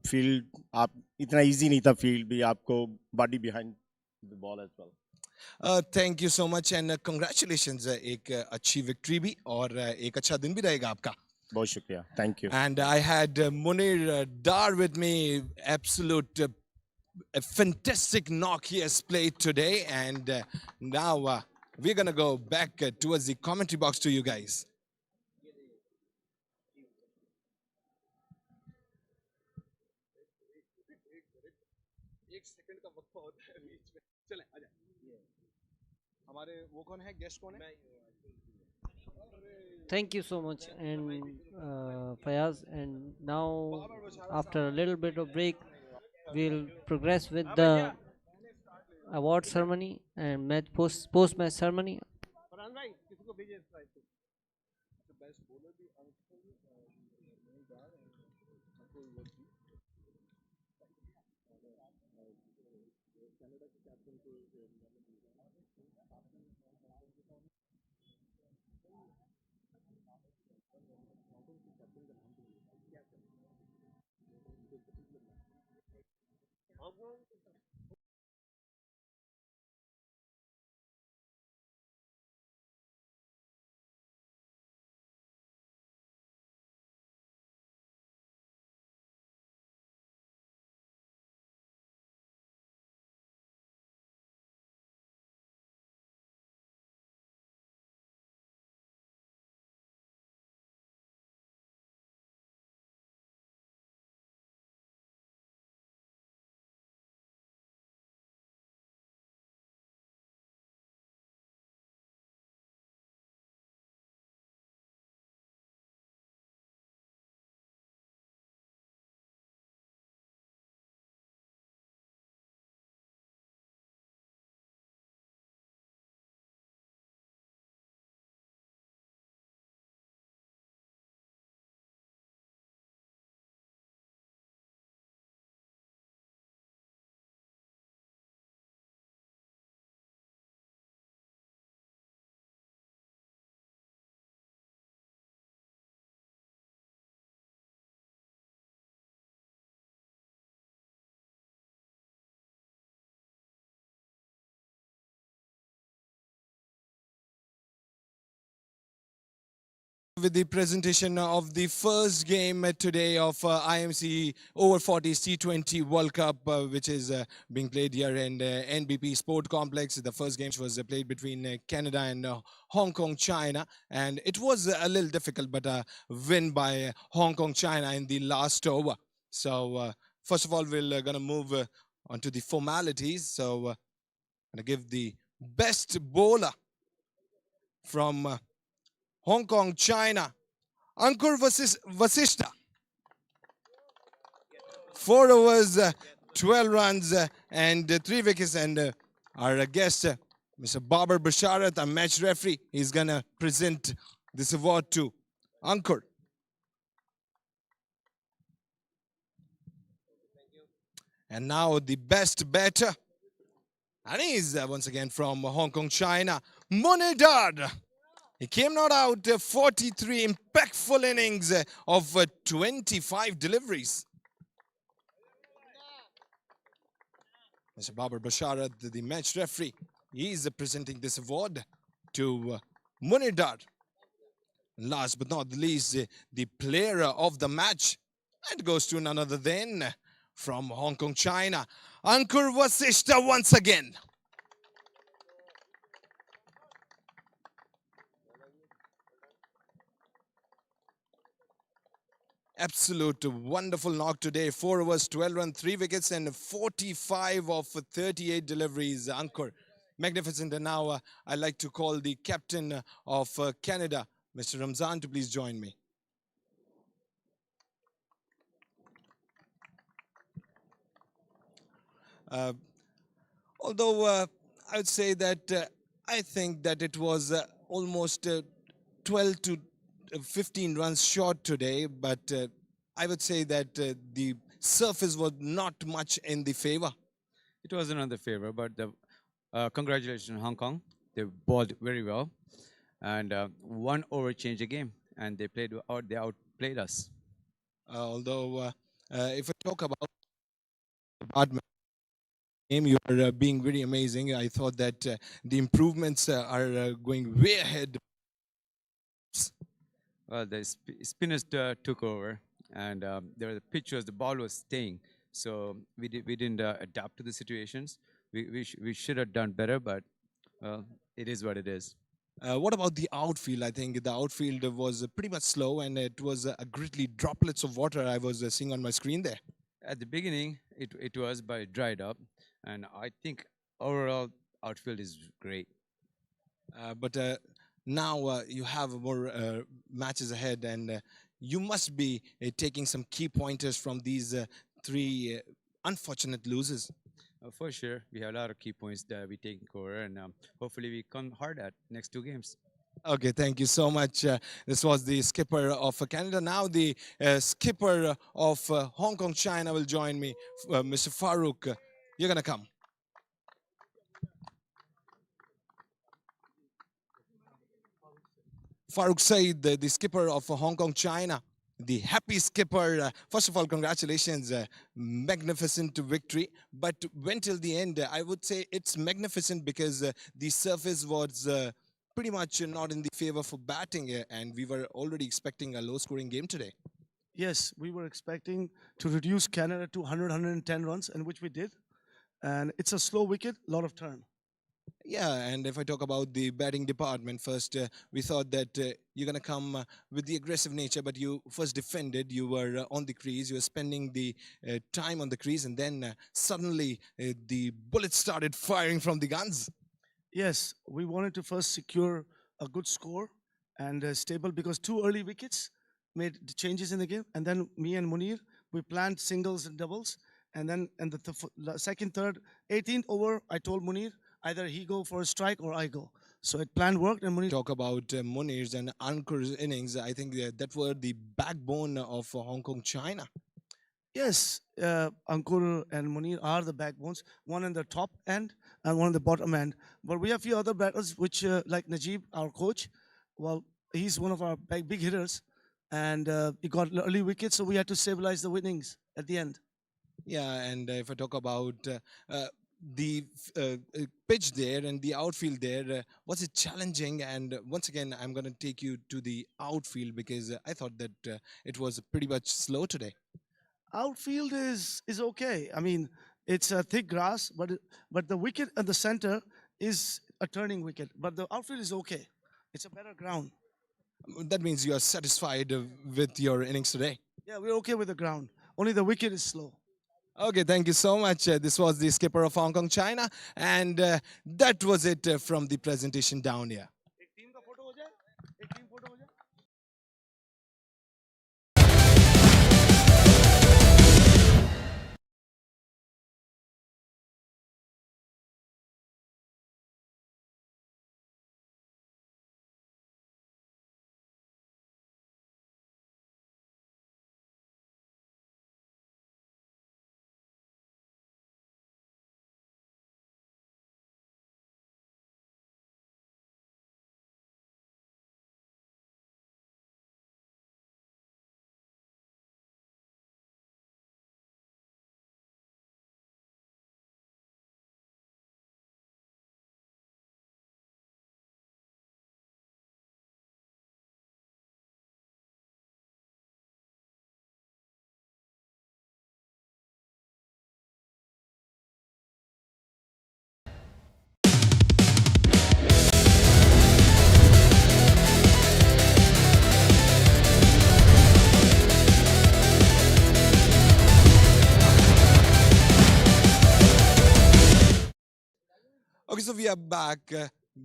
फील्ड आप इतना इजी नहीं था, फील्ड भी आपको body behind the ball as well. Thank you so much and congratulations. एक अच्छी विक्ट्री भी और एक अच्छा दिन भी रहेगा आपका. बहुत शुक्रिया, thank you. And I had Munir Dar with me. Absolute a fantastic knock he has played today. And now we're going to go back towards the commentary box to you guys. हमारे वो कौन है, guest कौन है? Thank you so much, and Fayaz. And now, after a little bit of break, we'll progress with the award ceremony and match post match ceremony. With the presentation of the first game today of IMC Over-40s T20 World Cup, which is being played here in NBP Sport Complex. The first game was played between Canada and Hong Kong, China, and it was a little difficult, but a win by Hong Kong, China in the last over. So first of all, we're gonna move onto the formalities. So I'm going to give the best bowler from Hong Kong, China, Ankur Vasishta. 4 overs, 12 runs, and 3 wickets. And our guest, Mr. Babar Basharat, our match referee, is going to present this award to Ankur. And now the best batter. And he's once again from Hong Kong, China, Monedad. He came not out 43 impactful innings of 25 deliveries. Mr. Babar Basharat, the match referee, he is presenting this award to Monedad. Last but not the least, the player of the match. And goes to none other than from Hong Kong, China, Ankur Vasishta once again. Absolute wonderful knock today. 4 overs, 12 runs, 3 wickets, and 45 of 38 deliveries. Ankur, magnificent. And now I'd like to call the captain of Canada, Mr. Ramzan, to please join me. Although I would say that I think that it was almost 12 to 15 runs short today, but I would say that the surface was not much in the favor. It wasn't on the favor, but congratulations, Hong Kong. They bowled very well, and 1 over changed the game, and they outplayed us. Although if I talk about the game, you are being very amazing. I thought that the improvements are going way ahead. Well, the spinners took over, and the pitch was, the ball was staying. So we didn't adapt to the situations. We should have done better, but it is what it is. What about the outfield? I think the outfield was pretty much slow, and it was gritty droplets of water I was seeing on my screen there. At the beginning, it was, but it dried up, and I think overall outfield is great. But now you have more matches ahead, and you must be taking some key pointers from these 3 unfortunate losers. For sure, we have a lot of key points that we take over, and hopefully we come hard at next 2 games. Okay, thank you so much. This was the skipper of Canada. Now the skipper of Hong Kong, China will join me. Mr. Farooq, you're going to come. Farooq Said, the skipper of Hong Kong, China, the happy skipper. First of all, congratulations, magnificent victory. But went till the end. I would say it's magnificent because the surface was pretty much not in the favor for batting, and we were already expecting a low-scoring game today. Yes, we were expecting to reduce Canada to 100, 110 runs, and which we did. And it's a slow wicket, a lot of turn. Yeah, and if I talk about the batting department first, we thought that you're going to come with the aggressive nature, but you first defended, you were on the crease, you were spending the time on the crease, and then suddenly the bullets started firing from the guns. Yes, we wanted to first secure a good score and stable, because 2 early wickets made the changes in the game, and then me and Munir, we planned singles and doubles, and then in the second, third, 18th over, I told Munir, either he go for a strike or I go. So it plan worked, and Munir. Talk about Munir's and Ankur's innings. I think that were the backbone of Hong Kong, China. Yes, Ankur and Munir are the backbones, one in the top end and one in the bottom end. But we have a few other batters, which like Najib, our coach, well, he's one of our big hitters, and he got early wickets, so we had to stabilize the winnings at the end. Yeah, and if I talk about the pitch there and the outfield there, was it challenging? And once again, I'm going to take you to the outfield, because I thought that it was pretty much slow today. Outfield is okay. I mean, it's a thick grass, but the wicket at the center is a turning wicket. But the outfield is okay. It's a better ground. That means you are satisfied with your innings today. Yeah, we're okay with the ground. Only the wicket is slow. Okay, thank you so much. This was the skipper of Hong Kong, China, and that was it from the presentation down here. Okay, so we are back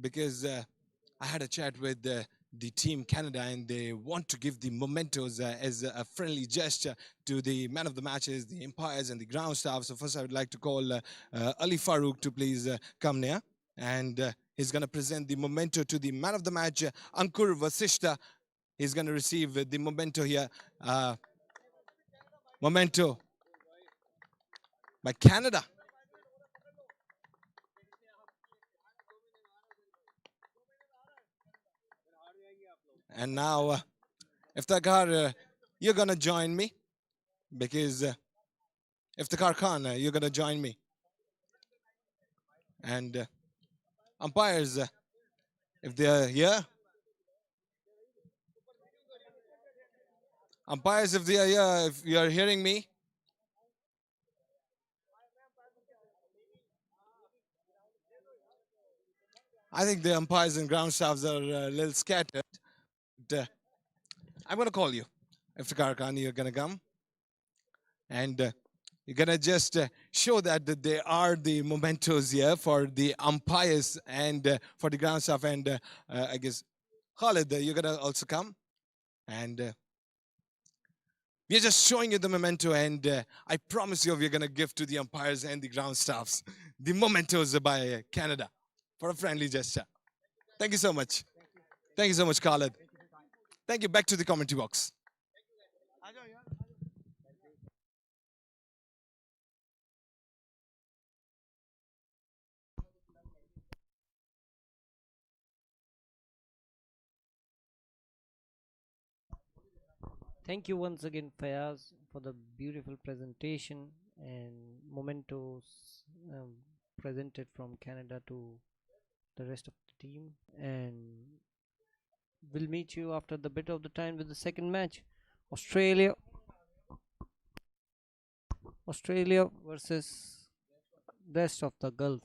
because I had a chat with the team Canada, and they want to give the mementos as a friendly gesture to the man of the matches, the umpires, and the ground staff. So first, I would like to call Ali Farouk to please come near, and he's going to present the memento to the man of the match, Ankur Vasishta. He's going to receive the memento here. Memento by Canada. And now, Iftikhar, you're going to join me because Iftikhar Khan, you're going to join me. And umpires, if they're here, umpires, if they are here, if you are hearing me, I think the umpires and ground staffs are a little scattered. But, I'm going to call you. Iftikhar Khan, you're going to come. And you're going to just show that there are the mementos here for the umpires and for the ground staff. And I guess, Khalid, you're going to also come. And we're just showing you the memento. And I promise you, we're going to give to the umpires and the ground staffs the mementos by Canada for a friendly gesture. Thank you so much. Thank you so much, Khalid. Thank you. Back to the commentary box. Thank you once again, Fayaz, for the beautiful presentation and mementos presented from Canada to the rest of the team. And we'll meet you after the bit of the time with the second match. Australia versus rest of the Gulf.